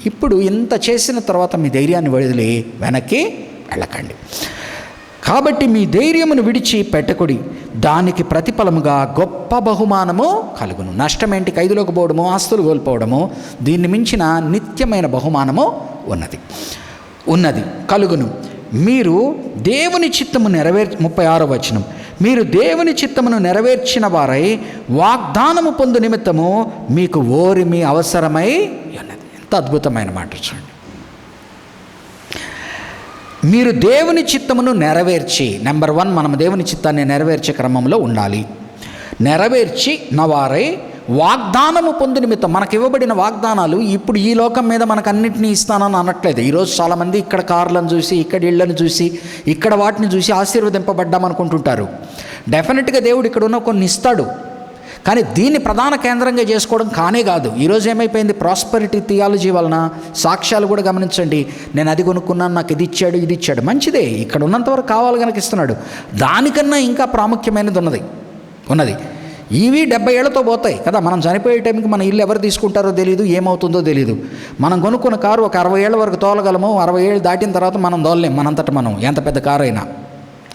ఇప్పుడు ఇంత చేసిన తర్వాత మీ ధైర్యాన్ని వదిలి వెనక్కి వెళ్ళకండి. కాబట్టి మీ ధైర్యమును విడిచి పెట్టకుడి, దానికి ప్రతిఫలముగా గొప్ప బహుమానము కలుగును. నష్టం ఏంటి? ఖైదులోకి పోవడము, ఆస్తులు కోల్పోవడము. దీన్ని మించిన నిత్యమైన బహుమానము ఉన్నది కలుగును. మీరు దేవుని చిత్తము 36వ వచనం, మీరు దేవుని చిత్తమును నెరవేర్చిన వారై వాగ్దానము పొందు నిమిత్తము మీకు ఓరిమి అవసరమై ఉన్నది. ఎంత అద్భుతమైన మాట చూడండి. మీరు దేవుని చిత్తమును నెరవేర్చి, నెంబర్ 1 మనం దేవుని చిత్తాన్ని నెరవేర్చే క్రమంలో ఉండాలి. నెరవేర్చిన వారై వాగ్దానము పొందు నిమిత్తం, మనకు ఇవ్వబడిన వాగ్దానాలు ఇప్పుడు ఈ లోకం మీద మనకు అన్నింటినీ ఇస్తానని అనట్లేదు. ఈరోజు చాలామంది ఇక్కడ కార్లను చూసి, ఇక్కడ ఇళ్లను చూసి, ఇక్కడ వాటిని చూసి ఆశీర్వదింపబడ్డామనుకుంటుంటారు. డెఫినెట్గా దేవుడు ఇక్కడ ఉన్న కొన్ని ఇస్తాడు, కానీ దీన్ని ప్రధాన కేంద్రంగా చేసుకోవడం కానే కాదు. ఈరోజు ఏమైపోయింది, ప్రాస్పరిటీ థియాలజీ వలన సాక్ష్యాలు కూడా గమనించండి. నేను అది కొనుక్కున్నాను, నాకు ఇది ఇచ్చాడు, మంచిదే, ఇక్కడ ఉన్నంతవరకు కావాలి కనుక ఇస్తున్నాడు. దానికన్నా ఇంకా ప్రాముఖ్యమైనది ఉన్నది. ఇవి 70 ఏళ్లతో పోతాయి కదా. మనం చనిపోయే టైంకి మన ఇల్లు ఎవరు తీసుకుంటారో తెలియదు, ఏమవుతుందో తెలియదు. మనం కొనుక్కున్న కారు ఒక 60 ఏళ్ళ వరకు తోలగలము, 60 ఏళ్ళు దాటిన తర్వాత మనం తోలలేం, మనంతట మనం, ఎంత పెద్ద కారు అయినా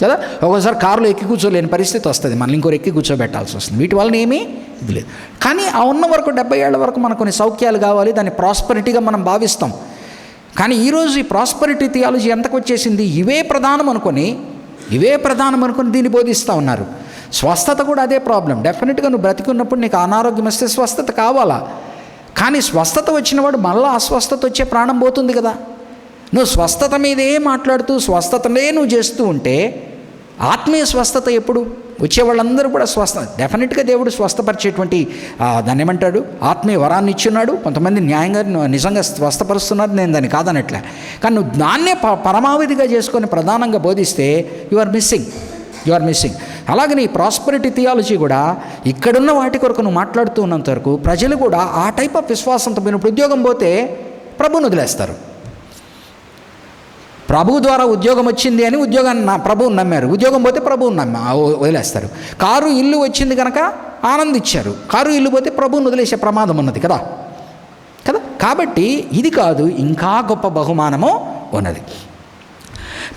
కదా. ఒక్కోసారి కారులో ఎక్కి కూర్చోలేని పరిస్థితి వస్తుంది, మళ్ళీ ఇంకోరు ఎక్కి కూర్చోబెట్టాల్సి వస్తుంది. వీటి వలన ఏమీ ఇది లేదు. కానీ ఆ ఉన్న వరకు 70 ఏళ్ల వరకు మనకు కొన్ని సౌఖ్యాలు కావాలి, దాన్ని ప్రాస్పరిటీగా మనం భావిస్తాం. కానీ ఈరోజు ఈ ప్రాస్పరిటీ థియాలజీ ఎంతకు వచ్చేసింది, ఇవే ప్రధానం అనుకొని దీన్ని బోధిస్తూ ఉన్నారు. స్వస్థత కూడా అదే ప్రాబ్లం. డెఫినెట్గా నువ్వు బ్రతికున్నప్పుడు నీకు అనారోగ్యం వస్తే స్వస్థత కావాలా, కానీ స్వస్థత వచ్చినవాడు మళ్ళీ అస్వస్థత వచ్చే ప్రాణం పోతుంది కదా. నువ్వు స్వస్థత మీదే మాట్లాడుతూ స్వస్థతనే నువ్వు చేస్తూ ఉంటే ఆత్మీయ స్వస్థత ఎప్పుడు? వచ్చేవాళ్ళందరూ కూడా డెఫినెట్గా దేవుడు స్వస్థపరిచేటువంటి దాన్ని ఏమంటాడు, ఆత్మీయ వరాన్ని ఇచ్చున్నాడు. కొంతమంది న్యాయంగా నిజంగా స్వస్థపరుస్తున్నారు, నేను దాన్ని కాదనట్లే. కానీ నువ్వు దాన్నే పరమావధిగా చేసుకొని ప్రధానంగా బోధిస్తే యు ఆర్ మిస్సింగ్. అలాగని ఈ ప్రాస్పరిటీ థియాలజీ కూడా ఇక్కడున్న వాటి కొరకు నువ్వు మాట్లాడుతూ ఉన్నంత వరకు ప్రజలు కూడా ఆ టైప్ ఆఫ్ విశ్వాసంతో పోయినప్పుడు ఉద్యోగం పోతే ప్రభువుని వదిలేస్తారు. ప్రభువు ద్వారా ఉద్యోగం వచ్చింది అని ఉద్యోగాన్ని ప్రభువుని నమ్మారు, ఉద్యోగం పోతే ప్రభువుని వదిలేస్తారు. కారు ఇల్లు వచ్చింది కనుక ఆనందించారు, కారు ఇల్లు పోతే ప్రభువుని వదిలేసే ప్రమాదం ఉన్నది కదా. కాబట్టి ఇది కాదు, ఇంకా గొప్ప బహుమానము ఉన్నది.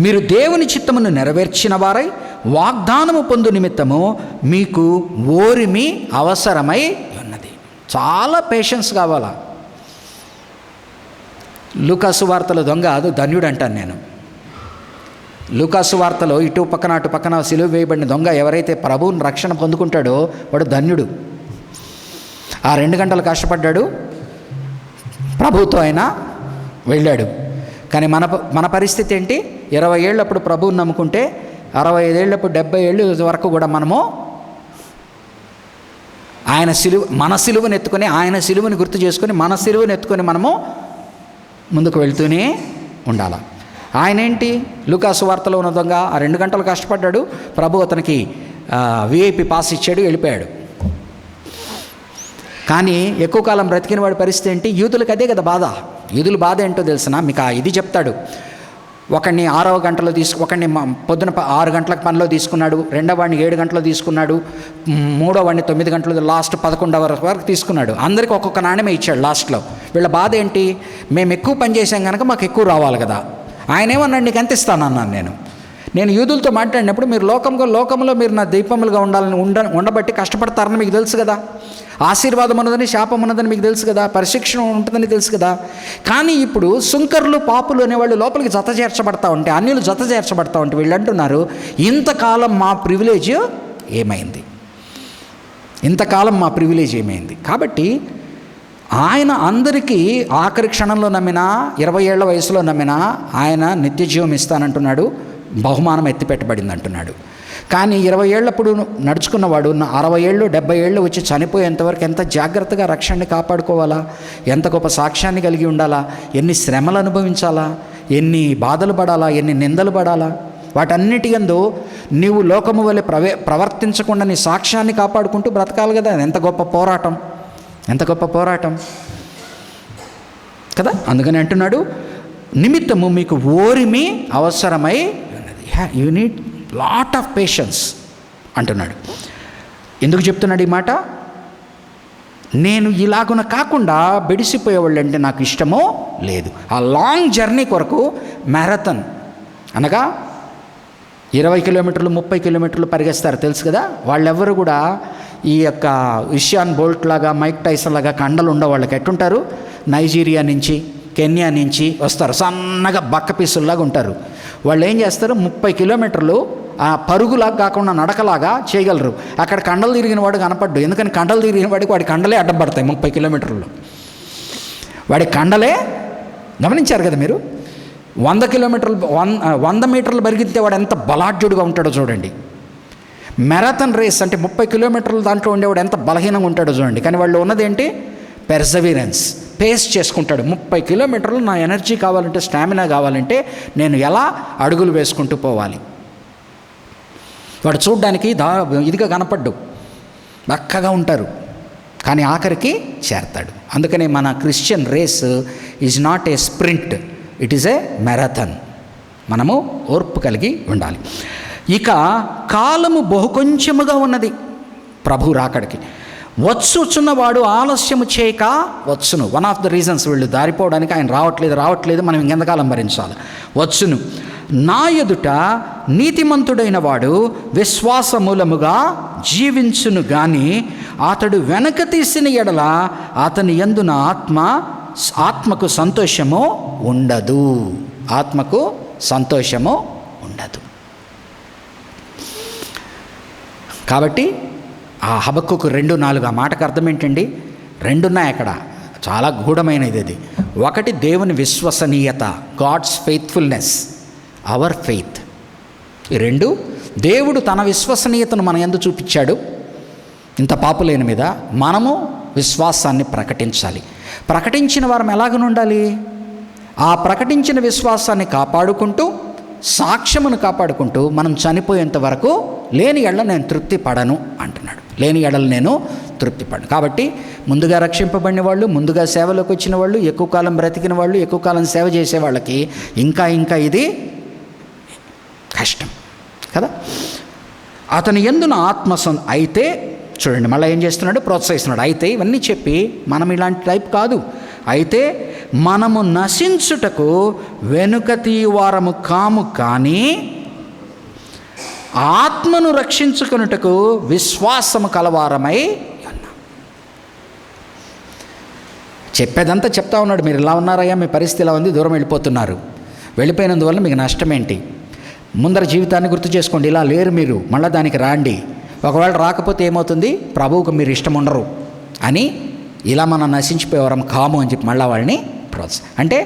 మీరు దేవుని చిత్తమును నెరవేర్చిన వారై వాగ్దానము పొందు నిమిత్తము మీకు ఓరిమి అవసరమై ఉన్నది. చాలా పేషెన్స్ కావాలా. లూకాసు వార్తలో దొంగ అది ధన్యుడు అంటాను నేను. లూకాసు వార్తలో ఇటు పక్కన అటు పక్కన సిలువ వేయబడిన దొంగ ఎవరైతే ప్రభువుని రక్షణ పొందుకుంటాడో వాడు ధన్యుడు. ఆ 2 గంటలు కష్టపడ్డాడు, ప్రభువుతో అయినా వెళ్ళాడు. కానీ మన పరిస్థితి ఏంటి? 20 ఏళ్ళప్పుడు ప్రభువుని నమ్ముకుంటే 65 ఏళ్ళప్పుడు 70 ఏళ్ళు వరకు కూడా మనము మన సిలువను ఎత్తుకొని, ఆయన సిలువని గుర్తు చేసుకొని, మన సిలువను ఎత్తుకొని మనము ముందుకు వెళ్తూనే ఉండాలి. ఆయన ఏంటి, లూకాసు వార్తలో ఉన్న దొంగ ఆ 2 గంటలు కష్టపడ్డాడు, ప్రభు అతనికి విఐపి పాస్ ఇచ్చాడు, వెళ్ళిపోయాడు. కానీ ఎక్కువ కాలం బ్రతికిన వాడి పరిస్థితి ఏంటి? యూదులకు అదే కదా బాధ. యూదుల బాధ ఏంటో తెలిసిన మీకు ఇది చెప్తాడు. ఒకడిని 6వ గంటలో ఒకడిని పొద్దున 6 గంటలకు పనిలో తీసుకున్నాడు, రెండో వాడిని 7 గంటలో తీసుకున్నాడు, మూడో వాడిని 9 గంటలు, లాస్ట్ 11 వరకు తీసుకున్నాడు. అందరికీ ఒక్కొక్క నాణ్యమే ఇచ్చాడు లాస్ట్లో. వీళ్ళ బాధ ఏంటి? మేము ఎక్కువ పని చేసాం కనుక మాకు ఎక్కువ రావాలి కదా. ఆయన ఏమన్నాడు, నీకు ఎంత ఇస్తానన్నాను. నేను యూదులతో మాట్లాడినప్పుడు మీరు లోకంలో మీరు నా దీపములుగా ఉండాలని ఉండబట్టి కష్టపడతారని మీకు తెలుసు కదా, ఆశీర్వాదం ఉన్నదని శాపం ఉన్నదని మీకు తెలుసు కదా, పరిశిక్షణ ఉంటుందని తెలుసు కదా. కానీ ఇప్పుడు సుంకరులు పాపులు అనేవాళ్ళు లోపలికి జత చేర్చబడతా ఉంటే, అన్యులు జత చేర్చబడతా ఉంటే వీళ్ళు అంటున్నారు, ఇంతకాలం మా ప్రివిలేజ్ ఏమైంది, ఇంతకాలం మా ప్రివిలేజ్ ఏమైంది. కాబట్టి ఆయన అందరికీ ఆఖరి క్షణంలో నమ్మినా, 20 ఏళ్ల వయసులో నమ్మినా ఆయన నిత్య జీవం ఇస్తానంటున్నాడు, బహుమానం ఎత్తిపెట్టబడింది అంటున్నాడు. కానీ 20 ఏళ్ళప్పుడు నడుచుకున్నవాడు 60 ఏళ్ళు 70 ఏళ్ళు వచ్చి చనిపోయేంతవరకు ఎంత జాగ్రత్తగా రక్షణని కాపాడుకోవాలా, ఎంత గొప్ప సాక్ష్యాన్ని కలిగి ఉండాలా, ఎన్ని శ్రమలు అనుభవించాలా, ఎన్ని బాధలు పడాలా, ఎన్ని నిందలు పడాలా. వాటన్నిటి యందు నీవు లోకము వలె ప్రవర్తించకుండా నీ సాక్ష్యాన్ని కాపాడుకుంటూ బ్రతకాలి కదా. ఎంత గొప్ప పోరాటం, ఎంత గొప్ప పోరాటం కదా. అందుకని అంటున్నాడు, నిమిత్తము మీకు ఓరిమి అవసరమై ఉన్నది. You need lot of patience అంటున్నాడు. ఎందుకు చెప్తున్నాడు ఈ మాట? నేను ఇలాగున కాకుండా బెడిసిపోయేవాళ్ళు అంటే నాకు ఇష్టమో లేదు. ఆ లాంగ్ జర్నీ కొరకు మ్యారథాన్ అనగా 20 కిలోమీటర్లు 30 కిలోమీటర్లు పరిగెస్తారు తెలుసు కదా. వాళ్ళెవ్వరు కూడా ఈ యొక్క ఉసేన్ బోల్ట్ లాగా, మైక్ టైసన్ లాగా కండలు ఉండవు. వాళ్ళకి ఎట్టుంటారు, నైజీరియా నుంచి కెన్యా నుంచి వస్తారు, సన్నగా బక్క పీసుల్లాగా ఉంటారు. వాళ్ళు ఏం చేస్తారు, 30 కిలోమీటర్లు ఆ పరుగులాగా కాకుండా నడకలాగా చేయగలరు. అక్కడ కండలు తిరిగిన వాడు కనపడ్డు. ఎందుకని కండలు తిరిగిన వాడికి వాడి కండలే అడ్డం పడతాయి 30 కిలోమీటర్లు. వాడి కండలే గమనించారు కదా మీరు. 100 కిలోమీటర్లు 100 మీటర్లు పరిగెత్తే వాడు ఎంత బలాఢ్యుడిగా ఉంటాడో చూడండి. మ్యారథాన్ రేస్ అంటే 30 కిలోమీటర్లు దాంట్లో ఉండేవాడు ఎంత బలహీనంగా ఉంటాడో చూడండి. కానీ వాళ్ళు ఉన్నదేంటి, పెర్సవీరెన్స్, పేస్ చేసుకుంటాడు. 30 కిలోమీటర్లు నా ఎనర్జీ కావాలంటే, స్టామినా కావాలంటే నేను ఎలా అడుగులు వేసుకుంటూ పోవాలి. వాడు చూడ్డానికి ఇదిగా కనపడ్డు, చక్కగా ఉంటారు, కానీ ఆఖరికి చేరతాడు. అందుకని మన Christian race is not a sprint, it is a marathon. మనము ఓర్పు కలిగి ఉండాలి. ఇక కాలము బహుకొంచెముగా ఉన్నది ప్రభు రాకడికి. వచ్చుచున్నవాడు ఆలస్యము చేయక వచ్చును. వన్ ఆఫ్ ద రీజన్స్ వీళ్ళు దారిపోవడానికి, ఆయన రావట్లేదు మనం ఇంకెంతకాలం భరించాలి. వచ్చును. నా ఎదుట నీతిమంతుడైన వాడు విశ్వాసమూలముగా జీవించును గాని అతడు వెనక తీసిన ఎడల అతని యందున ఆత్మకు సంతోషము ఉండదు. ఆత్మకు సంతోషము ఉండదు. కాబట్టి ఆ హబక్కుకు 2:4 ఆ మాటకు అర్థం ఏంటండి? 2 ఉన్నాయి అక్కడ, చాలా గూఢమైనది అది. ఒకటి దేవుని విశ్వసనీయత, గాడ్స్ ఫెయిత్ఫుల్నెస్, అవర్ ఫెయిత్. ఈ 2, దేవుడు తన విశ్వసనీయతను మన యందు చూపించాడు ఇంత పాపులేని మీద. మనము విశ్వాసాన్ని ప్రకటించాలి. ప్రకటించిన వారం ఎలాగనుండాలి? ఆ ప్రకటించిన విశ్వాసాన్ని కాపాడుకుంటూ, సాక్ష్యమును కాపాడుకుంటూ మనం చనిపోయేంత వరకు లేని ఎడల నేను తృప్తి పడను అంటున్నాడు. లేని ఎడలు నేను తృప్తి పడను. కాబట్టి ముందుగా రక్షింపబడిన వాళ్ళు, ముందుగా సేవలోకి వచ్చిన వాళ్ళు, ఎక్కువ కాలం బ్రతికిన వాళ్ళు, ఎక్కువ కాలం సేవ చేసే వాళ్ళకి ఇంకా ఇది కష్టం కదా. అతని యందున అయితే చూడండి, మళ్ళీ ఏం చేస్తున్నాడు, ప్రోత్సహిస్తున్నాడు. అయితే ఇవన్నీ చెప్పి మనం ఇలాంటి టైప్ కాదు. అయితే మనము నశించుటకు వెనుక తీవారము కాము, కానీ ఆత్మను రక్షించుకొనుటకు విశ్వాసము కలవారమై ఉన్నాం. చెప్పేదంతా చెప్తా ఉన్నాడు. మీరు ఇలా ఉన్నారయ్యా, మీ పరిస్థితి ఇలా ఉంది, దూరం వెళ్ళిపోతున్నారు, వెళ్ళిపోయినందువల్ల మీకు నష్టం ఏంటి? ముందర జీవితాన్ని గుర్తు చేసుకోండి. ఇలా లేరు మీరు, మళ్ళీ దానికి రాండి. ఒకవేళ రాకపోతే ఏమవుతుంది, ప్రభువుకు మీరు ఇష్టం ఉండరు అని ఇలా మనం నశించిపోయేవారం కాము అని చెప్పి మళ్ళీ వాళ్ళని అంటే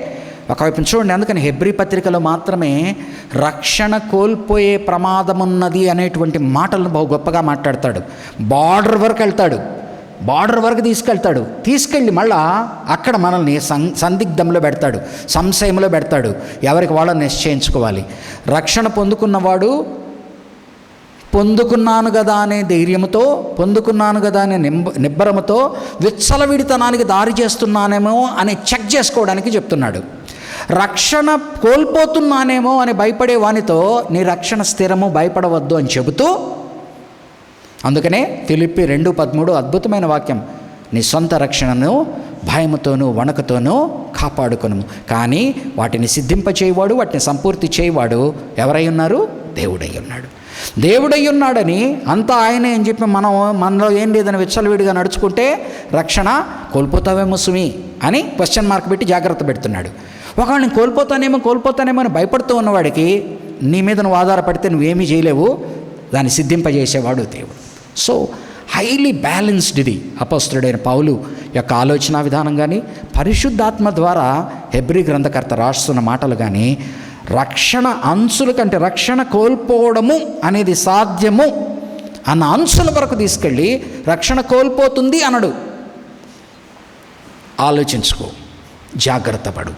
ఒకవైపు చూడండి. అందుకని హెబ్రీ పత్రికలో మాత్రమే రక్షణ కోల్పోయే ప్రమాదమున్నది అనేటువంటి మాటలను బహు గొప్పగా మాట్లాడతాడు. బార్డర్ వరకు వెళ్తాడు, బార్డర్ వరకు తీసుకెళ్ళి మళ్ళా అక్కడ మనల్ని సందిగ్ధంలో పెడతాడు, సంశయంలో పెడతాడు. ఎవరికి వాళ్ళని నిశ్చయించుకోవాలి. రక్షణ పొందుకున్నవాడు పొందుకున్నాను కదా అనే ధైర్యంతో, పొందుకున్నాను కదా అనే నిబ్బరముతో విచ్చలవిడితనానికి దారి చేస్తున్నానేమో అని చెక్ చేసుకోవడానికి చెప్తున్నాడు. రక్షణ కోల్పోతున్నానేమో అని భయపడే వానితో నీ రక్షణ స్థిరము, భయపడవద్దు అని చెబుతూ, అందుకనే ఫిలిప్పి 2:13 అద్భుతమైన వాక్యం, నీ సొంత రక్షణను భయముతోనూ వణకుతోనూ కాపాడుకొను. కానీ వాటిని సిద్ధింపచేయవాడు, వాటిని సంపూర్తి చేయవాడు ఎవరై ఉన్నారు? దేవుడై ఉన్నాడు. దేవుడై ఉన్నాడని అంతా ఆయనే అని చెప్పి మనలో ఏం లేదని విచ్చలవిడిగా నడుచుకుంటే రక్షణ కోల్పోతావేమో సుమి అని క్వశ్చన్ మార్క్ పెట్టి జాగ్రత్త పెడుతున్నాడు. ఒకవేళ నేను కోల్పోతానేమో అని భయపడుతూ ఉన్నవాడికి నీ మీద నువ్వు ఆధారపడితే నువ్వేమీ చేయలేవు, దాన్ని సిద్ధింపజేసేవాడు దేవుడు. సో హైలీ బ్యాలెన్స్డ్ ఇది అపొస్తలుడైన పౌలు యొక్క ఆలోచన విధానం కానీ, పరిశుద్ధాత్మ ద్వారా హెబ్రీ గ్రంథకర్త రాస్తున్న మాటలు కానీ, రక్షణ అంచుల కంటే రక్షణ కోల్పోవడము అనేది సాధ్యము అన్న అంచుల వరకు తీసుకెళ్ళి రక్షణ కోల్పోతుంది అనడు. ఆలోచించుకో, జాగ్రత్త పడు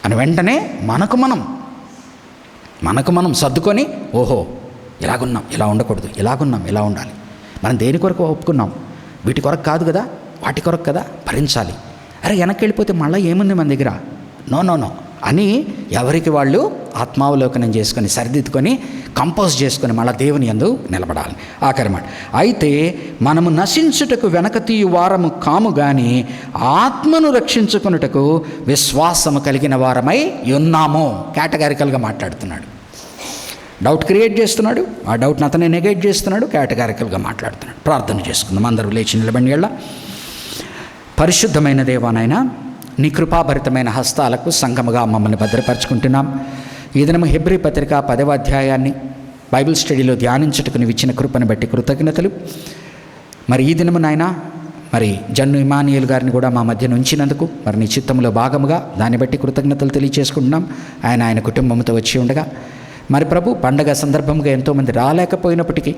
అని వెంటనే మనకు మనం సర్దుకొని, ఓహో ఇలాగున్నాం, ఇలా ఉండకూడదు, ఇలాగున్నాం, ఇలా ఉండాలి. మనం దేని కొరకు ఒప్పుకున్నాం? వీటి కొరకు కాదు కదా, వాటి కొరకు కదా, భరించాలి. అరే వెనక్కి వెళ్ళిపోతే మళ్ళీ ఏముంది మన దగ్గర? నో అని ఎవరికి వాళ్ళు ఆత్మావలోకనం చేసుకొని సరిదిద్దుకొని కంపోజ్ చేసుకొని మళ్ళీ దేవుని యందు నిలబడాలి. ఆఖరి మాట, అయితే మనము నశించుటకు వెనక తీయు వారము కాము కానీ ఆత్మను రక్షించుకున్నటకు విశ్వాసము కలిగిన వారమై ఉన్నాము. కేటగారికల్గా మాట్లాడుతున్నాడు. డౌట్ క్రియేట్ చేస్తున్నాడు, ఆ డౌట్ని అతనే నెగేట్ చేస్తున్నాడు, కేటగారికల్గా మాట్లాడుతున్నాడు. ప్రార్థన చేసుకుందాం. అందరూ లేచి నిలబడి వెళ్ళ. పరిశుద్ధమైన దేవానైనా నీ కృపాభరితమైన హస్తాలకు సంఘముగా మమ్మల్ని భద్రపరుచుకుంటున్నాం. ఈ దినము హెబ్రీ పత్రిక 10వ అధ్యాయాన్ని బైబిల్ స్టడీలో ధ్యానించుటకు నీవు ఇచ్చిన కృపను బట్టి కృతజ్ఞతలు. మరి ఈ దినము నాయన మరి జన్ను ఇమానియేల్ గారిని కూడా మా మధ్య ఉంచినందుకు మరి నీ చిత్తంలో భాగముగా దాన్ని బట్టి కృతజ్ఞతలు తెలియచేసుకుంటున్నాం. ఆయన కుటుంబంతో వచ్చి ఉండగా మరి ప్రభు పండగ సందర్భంగా ఎంతోమంది రాలేకపోయినప్పటికీ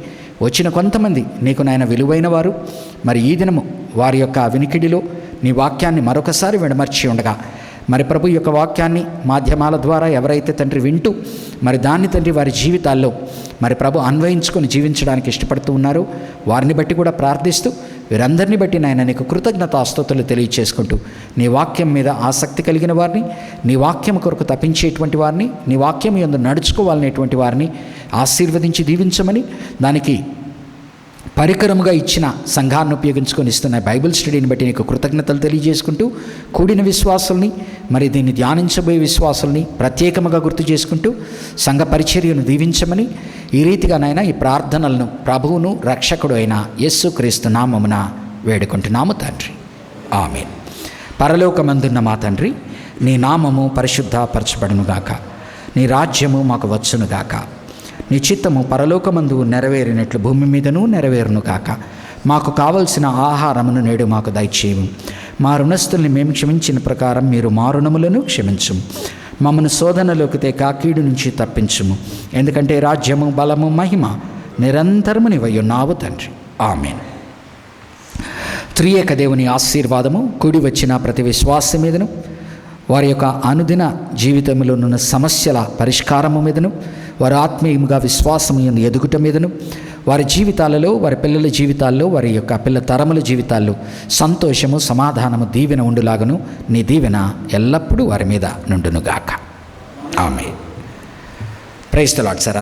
వచ్చిన కొంతమంది నీకు నాయన విలువైన వారు మరి ఈ దినము వారి యొక్క వినికిడిలో నీ వాక్యాన్ని మరొకసారి విడమర్చి ఉండగా మరి ప్రభు యొక్క వాక్యాన్ని మాధ్యమాల ద్వారా ఎవరైతే తండ్రి వింటూ మరి దాన్ని తండ్రి వారి జీవితాల్లో మరి ప్రభు అన్వయించుకొని జీవించడానికి ఇష్టపడుతూ ఉన్నారో వారిని బట్టి కూడా ప్రార్థిస్తూ వీరందరినీ బట్టి నాయన నీకు కృతజ్ఞతాస్తుతులు తెలియచేసుకుంటూ నీ వాక్యం మీద ఆసక్తి కలిగిన వారిని, నీ వాక్యం కొరకు తప్పించేటువంటి వారిని, నీ వాక్యం యందు నడుచుకోవాలనేటువంటి వారిని ఆశీర్వదించి దీవించమని, దానికి పరికరముగా ఇచ్చిన సంఘాన్ని ఉపయోగించుకొని ఇస్తున్న బైబిల్ స్టడీని బట్టి నీకు కృతజ్ఞతలు తెలియజేసుకుంటూ కూడిన విశ్వాసుల్ని మరి దీన్ని ధ్యానించబోయే విశ్వాసుల్ని ప్రత్యేకముగా గుర్తు చేసుకుంటూ సంఘ పరిచర్యను దీవించమని ఈ రీతిగా నాయన ఈ ప్రార్థనలను ప్రభువును రక్షకుడు అయిన యేసుక్రీస్తు నామమున వేడుకుంటున్నాము తండ్రి. ఆమేన్. పరలోకమందున్న మా తండ్రి, నీ నామము పరిశుద్ధపరచబడునుగాక, నీ రాజ్యము మాకు వచ్చునుగాక, నీ చిత్తము పరలోకమందు నెరవేరినట్లు భూమి మీదనూ నెరవేరును కాక. మాకు కావలసిన ఆహారమును నేడు మాకు దయచేయము. మా రుణస్తుల్ని మేము క్షమించిన ప్రకారం మీరు మా రుణములను క్షమించుము. మమ్మను శోధనలోకి తేక కీడు నుంచి తప్పించుము. ఎందుకంటే రాజ్యము, బలము, మహిమ నిరంతరము నీవయ్యున్నావు తండ్రి. ఆమేన్. త్రియేక దేవుని ఆశీర్వాదము కూడి వచ్చిన ప్రతి విశ్వాసం మీదను, వారి యొక్క అనుదిన జీవితంలో ఉన్న సమస్యల పరిష్కారము మీదను, వారి ఆత్మీయముగా విశ్వాసము ఎదుగుట మీదను, వారి జీవితాలలో, వారి పిల్లల జీవితాల్లో, వారి యొక్క పిల్ల తరముల జీవితాల్లో సంతోషము, సమాధానము, దీవెన ఉండులాగను నీ దీవెన ఎల్లప్పుడూ వారి మీద నుండునుగాక. ఆమేన్. Praise the lord.